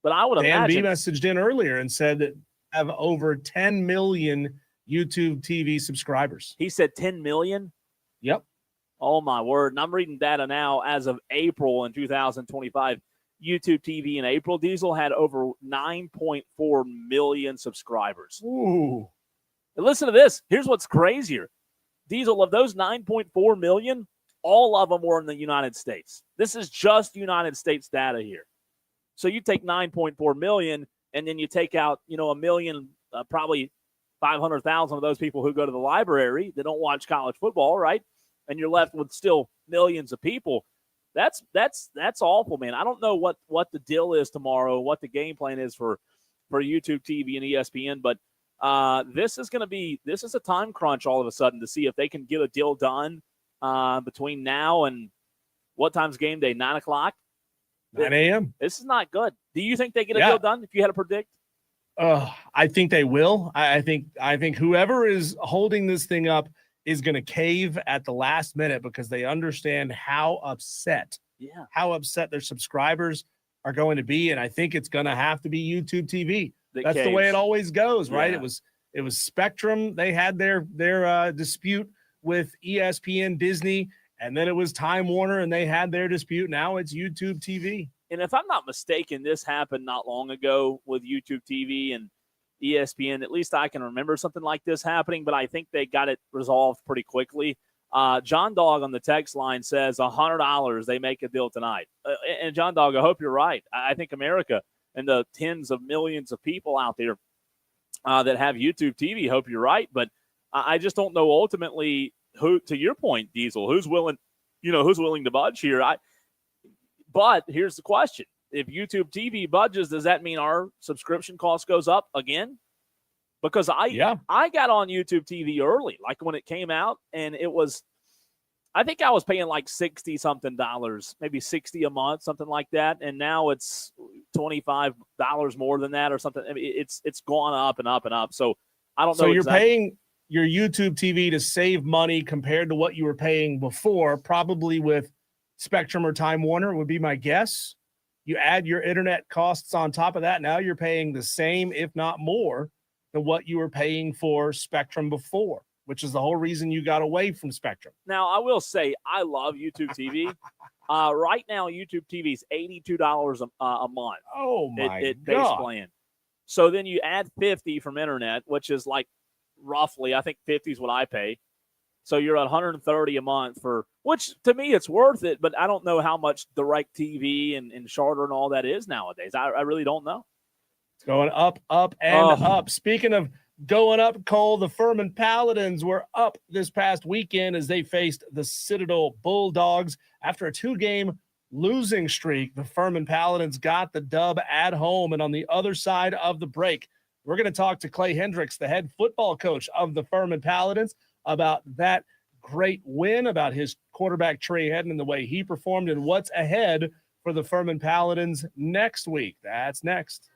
but I would imagine. Dan B messaged in earlier and said that have over 10 million YouTube TV subscribers. He said 10 million? Yep. Oh, my word. And I'm reading data now as of April in 2025. YouTube TV in April, Diesel had over 9.4 million subscribers. Ooh. And listen to this. Here's what's crazier. Diesel, of those 9.4 million, all of them were in the United States. This is just United States data here. So you take 9.4 million, and then you take out, a million, probably 500,000 of those people who go to the library that don't watch college football, right? And you're left with still millions of people. That's awful, man. I don't know what the deal is tomorrow, what the game plan is for YouTube TV and ESPN, but this is a time crunch all of a sudden to see if they can get a deal done between now and what time's game day? 9 o'clock? 9 a.m. This is not good. Do you think they get a deal done if you had to predict? I think they will. I think whoever is holding this thing up is going to cave at the last minute because they understand how upset their subscribers are going to be. And I think it's going to have to be YouTube TV. That's the way it always goes, right? Yeah. It was Spectrum. They had their dispute with ESPN, Disney, and then it was Time Warner, and they had their dispute. Now it's YouTube TV. And if I'm not mistaken, this happened not long ago with YouTube TV and ESPN. At least I can remember something like this happening, but I think they got it resolved pretty quickly. John Dog on the text line says $100 they make a deal tonight. And John Dog, I hope you're right. I think America and the tens of millions of people out there that have YouTube TV, hope you're right. But I just don't know ultimately who, to your point, Diesel, who's willing to budge here. But here's the question. If YouTube TV budges, does that mean our subscription cost goes up again? Because I got on YouTube TV early, like when it came out, and it was, I think I was paying like $60-something, maybe $60 a month, something like that. And now it's $25 more than that or something. I mean, it's gone up and up and up. So I don't know. So you're paying your YouTube TV to save money compared to what you were paying before, probably with Spectrum or Time Warner would be my guess. You add your internet costs on top of that. Now you're paying the same, if not more, than what you were paying for Spectrum before, which is the whole reason you got away from Spectrum. Now, I will say I love YouTube TV. Right now, YouTube TV is $82 a month. Oh, my base God. plan. So then you add 50 from internet, which is like roughly, I think 50 is what I pay. So you're at 130 a month for, which to me it's worth it, but I don't know how much direct TV and Charter and all that is nowadays. I really don't know. It's going up, up, and up. Speaking of going up, Cole, the Furman Paladins were up this past weekend as they faced the Citadel Bulldogs. After a 2-game losing streak, the Furman Paladins got the dub at home. And on the other side of the break, we're going to talk to Clay Hendricks, the head football coach of the Furman Paladins, about that great win, about his quarterback Trey Hedden and the way he performed, and what's ahead for the Furman Paladins next week. That's next.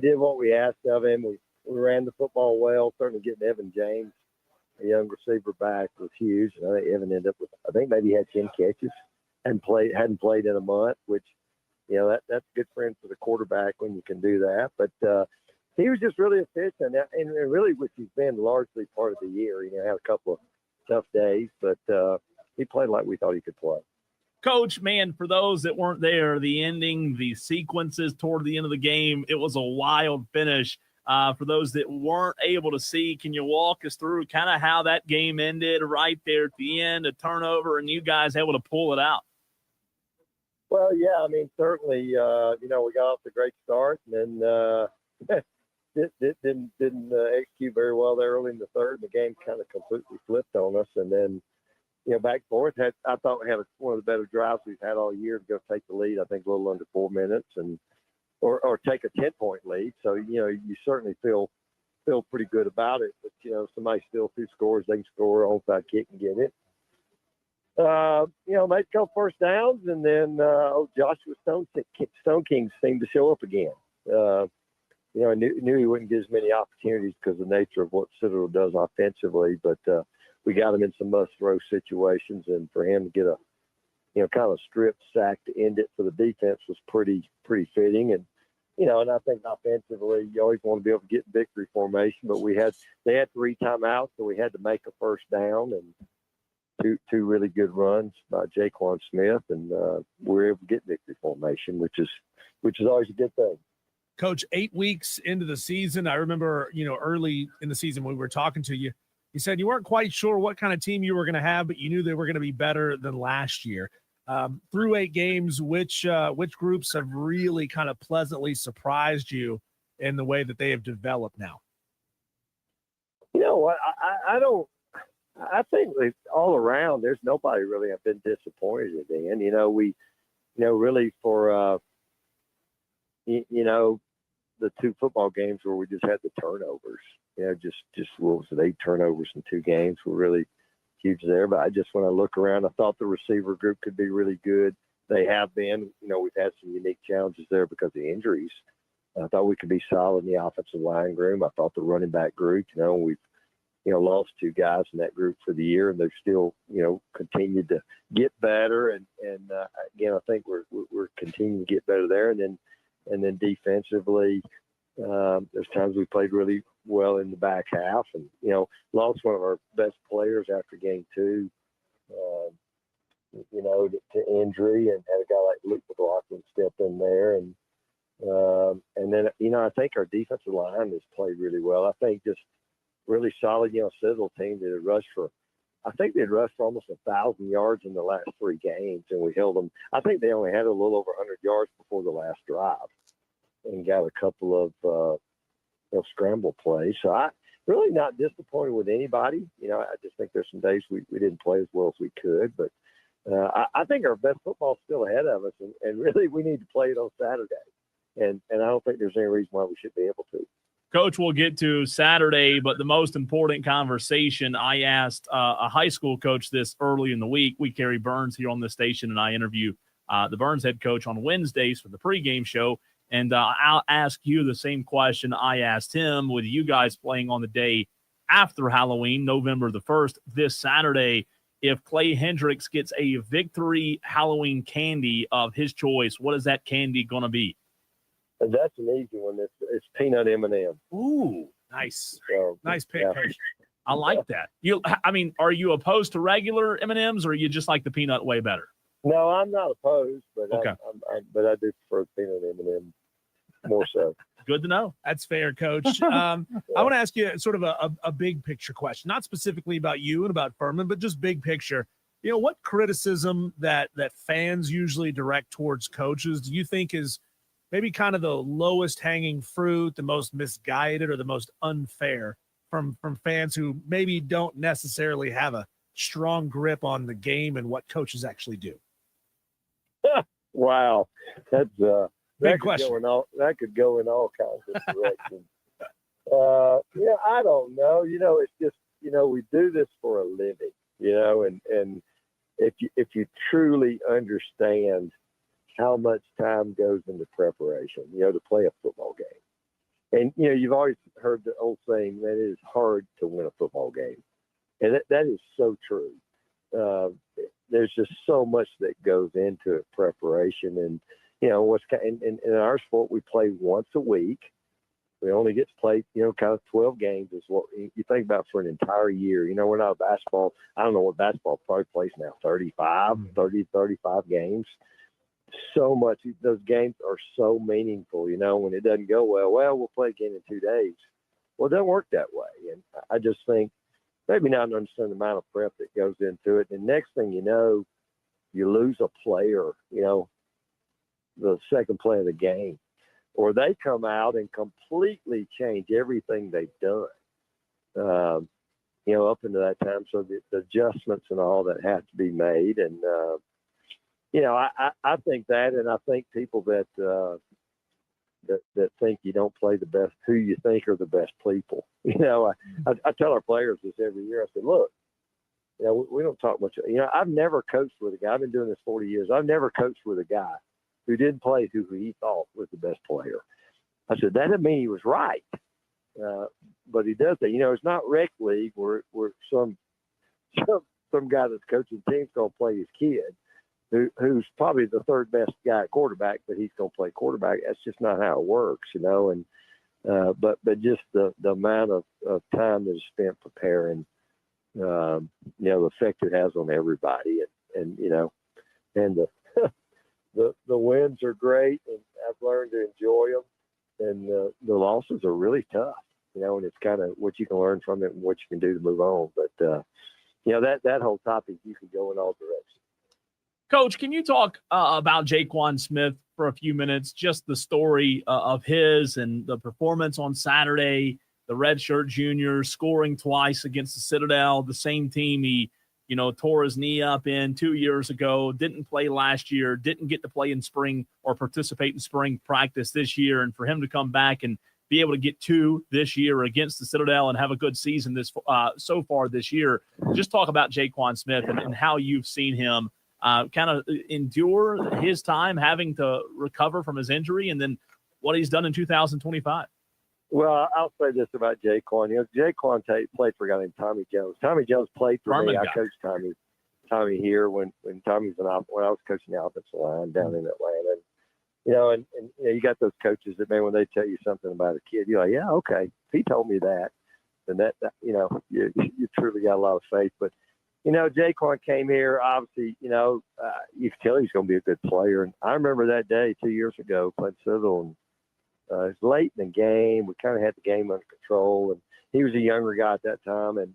did what we asked of him. We ran the football well. Certainly getting Evan James, a young receiver, back was huge. And I think Evan ended up with, I think maybe he had 10 catches and hadn't played in a month, which, you know, that's a good friend for the quarterback when you can do that. But he was just really efficient, and really, which he's been largely part of the year. You know, had a couple of tough days, but he played like we thought he could play. Coach, man, for those that weren't there, the ending, the sequences toward the end of the game, it was a wild finish. For those that weren't able to see, can you walk us through kind of how that game ended right there at the end, a turnover, and you guys able to pull it out? Well, yeah, I mean, certainly, you know, we got off to a great start, and then didn't execute very well there early in the third. The game kind of completely flipped on us, and then, you know, back and forth. I thought we had one of the better drives we've had all year to go take the lead. I think a little under 4 minutes, and or take a 10-point lead. So, you know, you certainly feel pretty good about it. But, you know, somebody still 2 scores, they can score, onside kick and get it. You know, made a couple first downs, and then Joshua Stone King seemed to show up again. You know, I knew he wouldn't get as many opportunities because of the nature of what Citadel does offensively, but we got him in some must-throw situations, and for him to get a, you know, kind of strip sack to end it for the defense was pretty fitting. And, you know, and I think offensively, you always want to be able to get in victory formation, but they had 3 timeouts, so we had to make a first down, and two really good runs by Jaquan Smith, and we were able to get victory formation, which is always a good thing. Coach, 8 weeks into the season, I remember, you know, early in the season when we were talking to you, you said you weren't quite sure what kind of team you were going to have, but you knew they were going to be better than last year. Through 8 games, which groups have really kind of pleasantly surprised you in the way that they have developed now? You know what? I think all around, there's nobody really I've been disappointed in. You know, we, you know, really for, you know, the 2 football games where we just had the turnovers, you know, just what was it, 8 turnovers in 2 games were really huge there. But when I look around, I thought the receiver group could be really good. They have been. You know, we've had some unique challenges there because of injuries. I thought we could be solid in the offensive line room. I thought the running back group, you know, we've, you know, lost 2 guys in that group for the year, and they've still, you know, continued to get better. And again, I think we're continuing to get better there. And then defensively, there's times we played really well in the back half, and, you know, lost one of our best players after game 2, you know, to injury, and had a guy like Luke McLaughlin step in there. And then, you know, I think our defensive line has played really well. I think just really solid, you know, Citadel team that had rushed for, I think they'd rushed for almost 1,000 yards in the last 3 games, and we held them. I think they only had a little over 100 yards before the last drive, and got a couple of you know, scramble plays. So I really not disappointed with anybody. You know, I just think there's some days we didn't play as well as we could, but I think our best football is still ahead of us, and really we need to play it on Saturday. And I don't think there's any reason why we should be able to. Coach, we'll get to Saturday, but the most important conversation, I asked a high school coach this early in the week. We carry Burns here on the station, and I interview the Burns head coach on Wednesdays for the pregame show. And I'll ask you the same question I asked him, with you guys playing on the day after Halloween, November the 1st, this Saturday. If Clay Hendricks gets a victory Halloween candy of his choice, what is that candy going to be? That's an easy one. It's peanut M&M. Ooh, nice. So, Nice pick, yeah. Coach. I like that. I mean, are you opposed to regular M&Ms, or you just like the peanut way better? No, I'm not opposed, but Okay. but I do prefer peanut M&M more so. Good to know. That's fair, Coach. I want to ask you sort of a big picture question, not specifically about you and about Furman, but just big picture. You know, what criticism that fans usually direct towards coaches do you think is maybe kind of the lowest hanging fruit, the most misguided, or the most unfair from fans who maybe don't necessarily have a strong grip on the game and what coaches actually do? Wow, that's Big question. That could go in all kinds of directions. Yeah, I don't know. You know, it's just, you know, we do this for a living, you know, and if you truly understand how much time goes into preparation, you know, to play a football game, And, you've always heard the old saying that it is hard to win a football game. And that is so true. There's just so much that goes into it, preparation. And, in our sport, we play once a week. We only get to play, kind of 12 games is what you think about for an entire year. We're not a basketball. I don't know what basketball probably plays now, 30 to 35 games. So much. Those games are so meaningful, when it doesn't go well, we'll play again in 2 days. Well, it doesn't work that way. And I just think maybe not understand the amount of prep that goes into it. And next thing you know, you lose a player, the second play of the game, or they come out and completely change everything they've done, up into that time. So the adjustments and all that have to be made. And, I think that, and I think people that think you don't play the best, who you think are the best people. I tell our players this every year. I said, look, we don't talk much. I've never coached with a guy. I've been doing this 40 years. I've never coached with a guy who didn't play who he thought was the best player. I said, that doesn't mean he was right. But he does that. It's not rec league where some guy that's coaching team's going to play his kid who's probably the third best guy at quarterback, but he's going to play quarterback. That's just not how it works, and but just the amount of time that is spent preparing, the effect it has on everybody. And the wins are great, and I've learned to enjoy them. And the losses are really tough, and it's kind of what you can learn from it and what you can do to move on. But, that whole topic, you can go in all directions. Coach, can you talk about Jaquan Smith for a few minutes, just the story of his and the performance on Saturday, the redshirt junior scoring twice against the Citadel, the same team he tore his knee up in 2 years ago, didn't play last year, didn't get to play in spring or participate in spring practice this year. And for him to come back and be able to get 2 this year against the Citadel and have a good season so far this year, just talk about Jaquan Smith and how you've seen him kind of endure his time having to recover from his injury and then what he's done in 2025. Well, I'll say this about Jaquan. Jaquan played for a guy named Tommy Jones. Tommy Jones played for me. I coached Tommy here when Tommy's when I was coaching the offensive line down in Atlanta. And you got those coaches that, man, when they tell you something about a kid, you're like, yeah, okay. If he told me that, then that you truly got a lot of faith. But, Jaquan came here, obviously, you can tell he's going to be a good player. And I remember that day 2 years ago, playing Citadel, and it was late in the game. We kind of had the game under control, and he was a younger guy at that time. And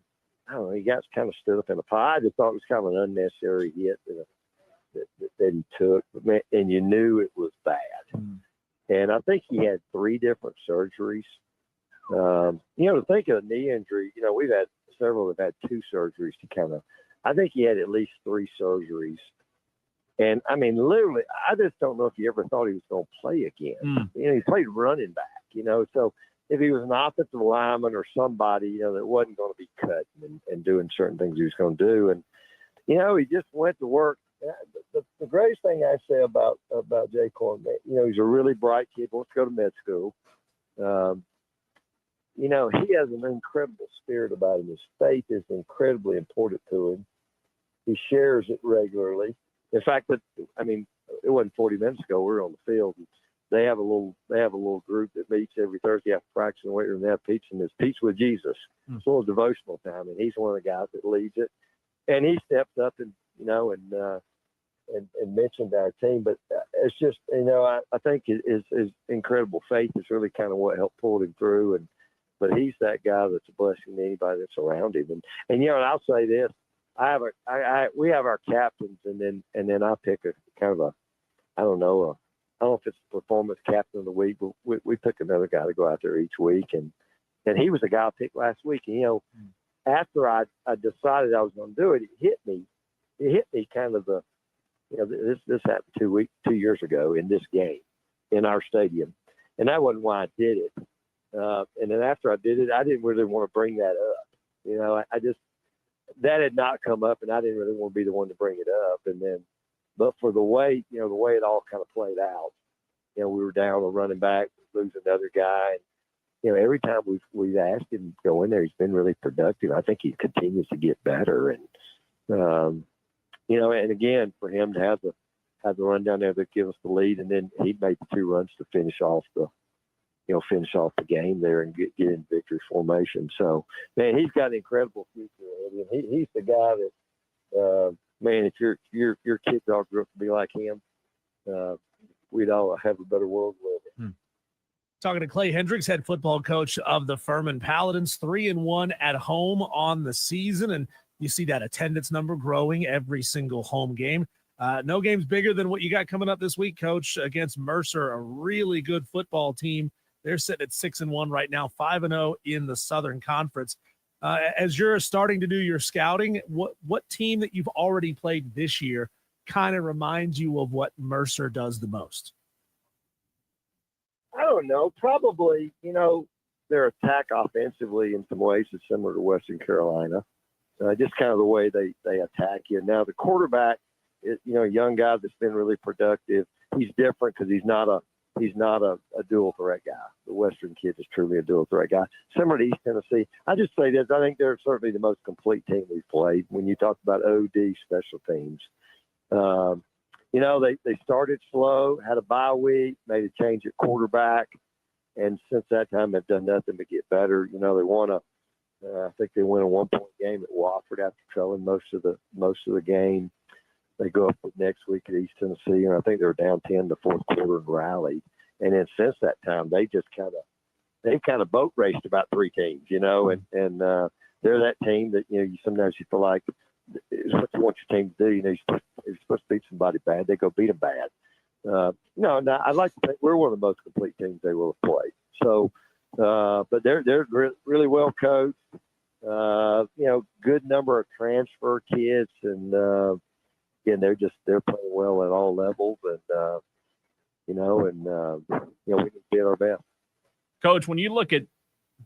I don't know, he got kind of stood up in the pie. I just thought it was kind of an unnecessary hit that he took, and you knew it was bad. And I think he had 3 different surgeries. To think of a knee injury, we've had several that have had 2 surgeries to kind of. I think he had at least 3 surgeries. And, I mean, literally, I just don't know if he ever thought he was going to play again. He played running back, so if he was an offensive lineman or somebody, that wasn't going to be cutting and doing certain things he was going to do. And, he just went to work. The greatest thing I say about Jaquan, he's a really bright kid, wants to go to med school. He has an incredible spirit about him. His faith is incredibly important to him. He shares it regularly. In fact, it wasn't 40 minutes ago. We were on the field. And they have a little group that meets every Thursday after practice in the weight room. They have pizza, and it's Pizza with Jesus. It's a little devotional time, and he's one of the guys that leads it. And he stepped up and mentioned our team. But it's just, I think his incredible faith is really kind of what helped pull him through. But he's that guy that's a blessing to anybody that's around him. And I'll say this. We have our captains, and then I pick a kind of I don't know if it's the performance captain of the week, but we pick another guy to go out there each week, and he was the guy I picked last week. And after I decided I was going to do it, it hit me kind of this happened 2 years ago in this game in our stadium, and that wasn't why I did it. And then after I did it, I didn't really want to bring that up. I just. That had not come up, and I didn't really want to be the one to bring it up. And then, but for the way it all kind of played out, we were down a running back, lose another guy, every time we've asked him to go in there, he's been really productive. I think he continues to get better, and and again, for him to have the run down there that give us the lead, and then he made the 2 runs to finish off the game there and get in victory formation. So, man, he's got an incredible future, Eddie, and he's the guy that, man, if your kids all grew up to be like him, we'd all have a better world living. Talking to Clay Hendricks, head football coach of the Furman Paladins, 3-1 at home on the season, and you see that attendance number growing every single home game. No game's bigger than what you got coming up this week, Coach, against Mercer, a really good football team. They're sitting at 6-1 right now, 5-0 in the Southern Conference. As you're starting to do your scouting, what team that you've already played this year kind of reminds you of what Mercer does the most? I don't know. Probably, their attack offensively in some ways is similar to Western Carolina. Just kind of the way they attack you. Now, the quarterback is, a young guy that's been really productive. He's different because he's not a dual threat guy. The Western kid is truly a dual threat guy. Similar to East Tennessee. I just say this. I think they're certainly the most complete team we've played when you talk about OD special teams. They started slow, had a bye week, made a change at quarterback, and since that time they've done nothing but get better. They won I think they won a 1-point game at Wofford after trailing most of the game. They go up next week at East Tennessee, and I think they were down 10 the fourth quarter and rallied. And then since that time, they've kind of boat raced about 3 teams, and they're that team that sometimes you feel like it's what you want your team to do. You're supposed to beat somebody bad, they go beat them bad. No, I'd like to think we're one of the most complete teams they will have played. So, but they're really well coached. Good number of transfer kids, and again, they're playing well at all levels, and we can be at our best. Coach, when you look at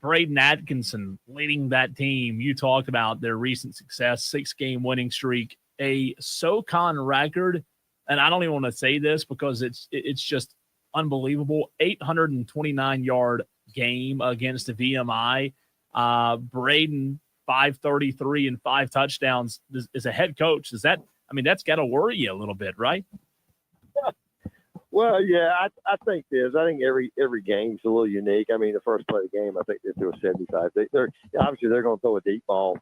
Braden Atkinson leading that team, you talked about their recent success, 6-game winning streak, a SoCon record, and I don't even want to say this because it's just unbelievable. 829-yard game against the VMI. Braden, 533 and 5 touchdowns. As a head coach, that's got to worry you a little bit, right? Well, yeah, I think this. I think every game's a little unique. I mean, the first play of the game, I think they threw a 75. They're going to throw a deep ball.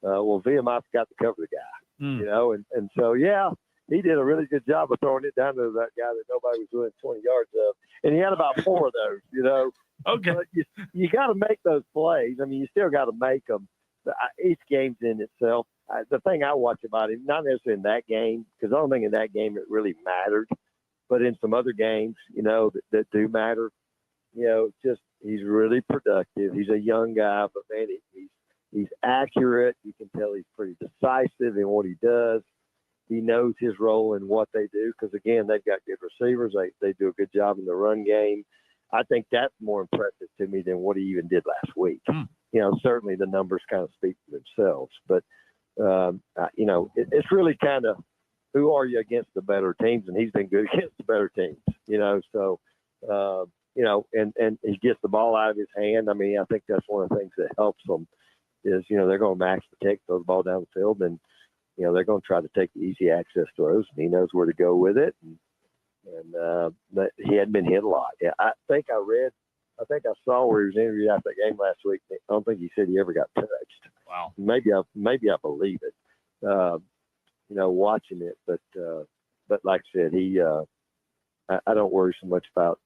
VMI's got to cover the guy, and so, yeah, he did a really good job of throwing it down to that guy that nobody was within 20 yards of. And he had about 4 of those, Okay. But you got to make those plays. I mean, you still got to make them. Each game's in itself. The thing I watch about him, not necessarily in that game, because I don't think in that game it really mattered, but in some other games, that do matter, just he's really productive. He's a young guy, but, man, he's accurate. You can tell he's pretty decisive in what he does. He knows his role and what they do because, again, they've got good receivers. They do a good job in the run game. I think that's more impressive to me than what he even did last week. Certainly the numbers kind of speak for themselves. But, it's really kind of who are you against the better teams, and he's been good against the better teams, So, and he gets the ball out of his hand. I mean, I think that's one of the things that helps them is, they're going to max protect, throw the ball down the field, and they're going to try to take the easy access throws, and he knows where to go with it. But he hadn't been hit a lot. Yeah, I think I saw where he was interviewed after that game last week. I don't think he said he ever got touched. Wow. Maybe I believe it. Watching it, but like I said, I don't worry so much about.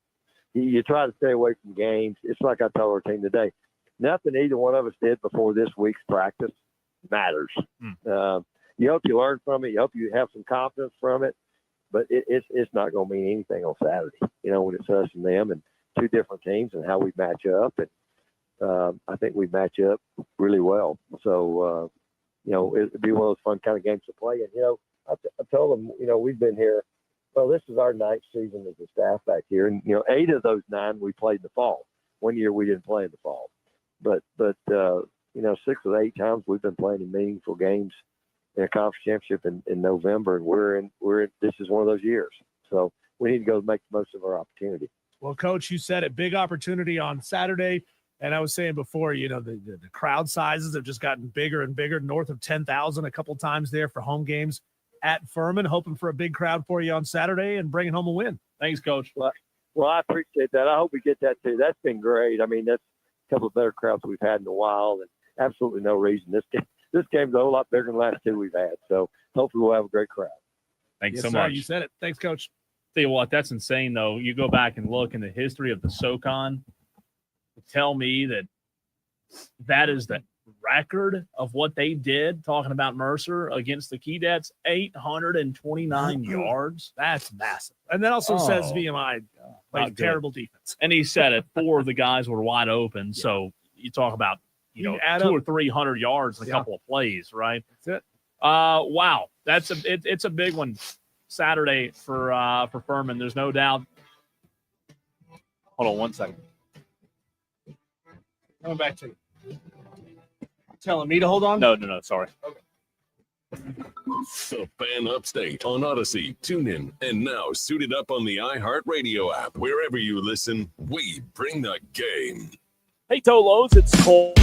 You try to stay away from games. It's like I told our team today. Nothing either one of us did before this week's practice matters. You hope you learn from it. You hope you have some confidence from it. But it's not going to mean anything on Saturday, when it's us and them and 2 different teams and how we match up. And I think we match up really well. So, it'd be one of those fun kind of games to play. And, I told them, we've been here. Well, this is our 9th season as a staff back here. And, 8 of those 9 we played in the fall. One year we didn't play in the fall. But 6 of the 8 times we've been playing in meaningful games in a conference championship in November, and this is one of those years. So we need to go make the most of our opportunity. Well, Coach, you said it, big opportunity on Saturday. And I was saying before, the crowd sizes have just gotten bigger and bigger, north of 10,000 a couple times there for home games at Furman. Hoping for a big crowd for you on Saturday and bringing home a win. Thanks, Coach. Well, I appreciate that. I hope we get that too. That's been great. I mean, that's a couple of better crowds we've had in a while, and absolutely no reason. This game's a whole lot bigger than the last two we've had. So hopefully we'll have a great crowd. Thanks so much. You said it. Thanks, Coach. Tell you what, that's insane, though. You go back and look in the history of the SoCon, tell me that is the record of what they did, talking about Mercer against the Keydets, 829 yards. That's massive. And that also says VMI plays terrible defense. And he said it, 4 of the guys were wide open. Yeah. So you talk about, 200 or 300 yards in a couple of plays, right? That's it. Wow. It's a big one Saturday for Furman. There's no doubt. Hold on 1 second. Coming back to you. Telling me to hold on? No. Sorry. Okay. The Fan Upstate on Odyssey, TuneIn, and now suited up on the iHeartRadio app. Wherever you listen, we bring the game. Hey, Tolos, it's Cole.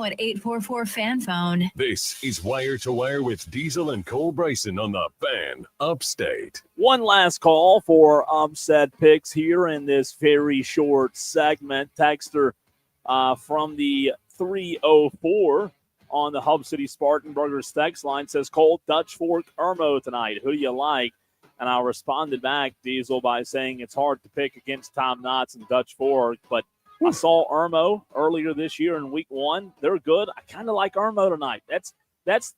now at 844 Fan Phone. This is Wire to Wire with Diesel and Cole Bryson on the Fan Upstate. One last call for upset picks here in this very short segment. Texter from the 304 on the Hub City Spartanburgers text line says, Cole, Dutch Fork, Irmo tonight. Who do you like? And I responded back, Diesel, by saying it's hard to pick against Tom Knotts and Dutch Fork, but I saw Irmo earlier this year in week 1. They're good. I kind of like Irmo tonight. That's,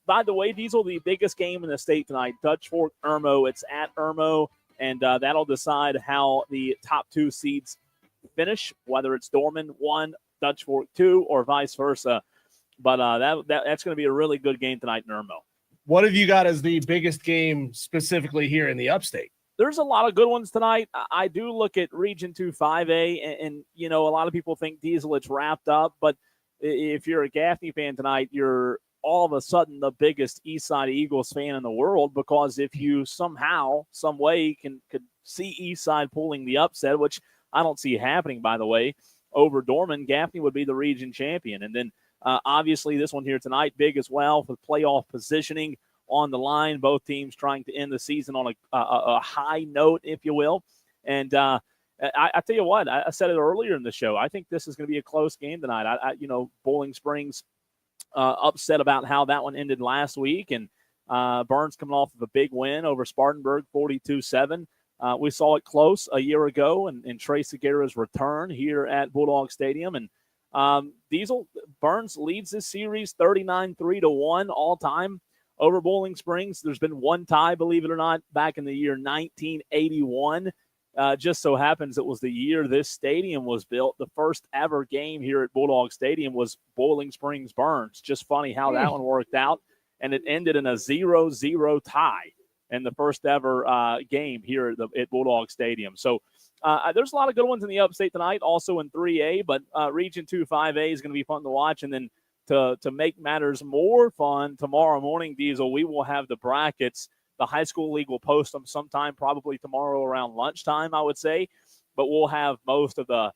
by the way, Diesel, the biggest game in the state tonight. Dutch Fork, Irmo. It's at Irmo, and that'll decide how the top 2 seeds finish, whether it's Dorman 1, Dutch Fork 2, or vice versa. But that's going to be a really good game tonight in Irmo. What have you got as the biggest game specifically here in the upstate? There's a lot of good ones tonight. I do look at Region 2 5A, and you know, a lot of people think Diesel, it's wrapped up. But if you're a Gaffney fan tonight, you're all of a sudden the biggest Eastside Eagles fan in the world, because if you somehow, some way could see Eastside pulling the upset, which I don't see happening, by the way, over Dorman, Gaffney would be the region champion. And then obviously this one here tonight, big as well for playoff positioning on the line. Both teams trying to end the season on a high note, if you will. And I tell you what, I said it earlier in the show. I think this is going to be a close game tonight. Bowling Springs upset about how that one ended last week, and Burns coming off of a big win over Spartanburg, 42-7. We saw it close a year ago in Trey Segura's return here at Bulldog Stadium. And Diesel, Burns leads this series 39-3-1 all time over Bowling Springs. There's been one tie, believe it or not, back in the year 1981. Just so happens it was the year this stadium was built. The first ever game here at Bulldog Stadium was Bowling Springs Burns. Just funny how that one worked out. And it ended in a 0-0 tie in the first ever game here at Bulldog Stadium. So there's a lot of good ones in the upstate tonight, also in 3A, but Region 2 5A is going to be fun to watch. And then to make matters more fun, tomorrow morning, Diesel, we will have the brackets. The high school league will post them sometime, probably tomorrow around lunchtime, I would say. But we'll have most of the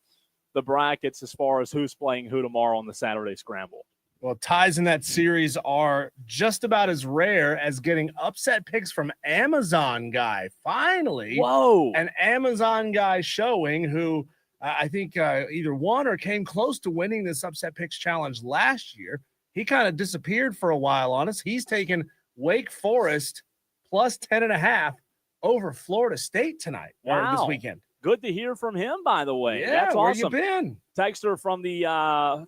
brackets as far as who's playing who tomorrow on the Saturday Scramble. Well, ties in that series are just about as rare as getting upset picks from Amazon Guy. Finally, whoa, an Amazon Guy showing who I think either won or came close to winning this upset picks challenge last year. He kind of disappeared for a while on us. He's taken Wake Forest plus 10.5 over Florida State tonight. Wow. Or this weekend. Good to hear from him, by the way. Yeah, that's awesome. Where you been? Texter from the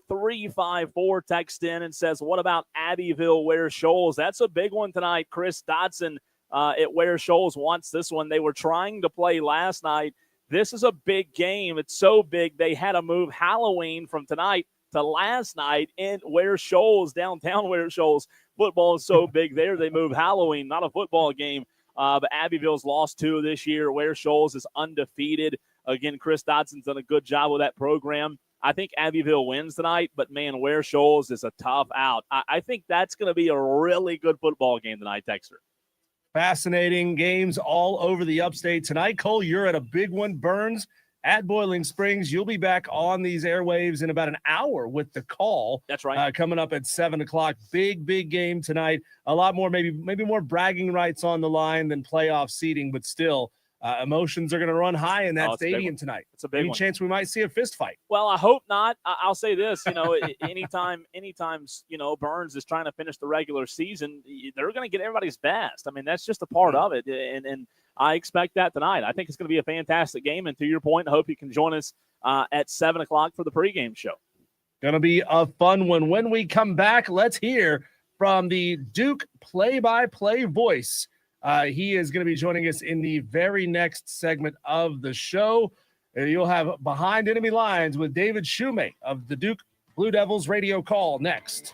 354 text in and says, what about Abbeville Ware Shoals? That's a big one tonight. Chris Dodson at Ware Shoals wants this one. They were trying to play last night. This is a big game. It's so big they had to move Halloween from tonight to last night in Ware Shoals, downtown Ware Shoals. Football is so big there, they move Halloween, not a football game. But Abbeville's lost 2 this year. Ware Shoals is undefeated. Again, Chris Dodson's done a good job with that program. I think Abbeville wins tonight, but, man, Ware Shoals is a tough out. I think that's going to be a really good football game tonight, Texter. Fascinating games all over the upstate tonight. Cole, you're at a big one. Burns at Boiling Springs. You'll be back on these airwaves in about an hour with the call. That's right. Coming up at 7 o'clock. Big game tonight. A lot more, maybe more bragging rights on the line than playoff seeding, but still, emotions are going to run high in that stadium tonight. It's a big one. Any chance we might see a fist fight? Well, I hope not. I'll say this, anytime, Burns is trying to finish the regular season, they're going to get everybody's best. I mean, that's just a part of it. And I expect that tonight. I think it's going to be a fantastic game. And to your point, I hope you can join us at 7 o'clock for the pregame show. Going to be a fun one. When we come back, let's hear from the Duke play-by-play voice. He is going to be joining us in the very next segment of the show. You'll have Behind Enemy Lines with David Shumate of the Duke Blue Devils radio call next.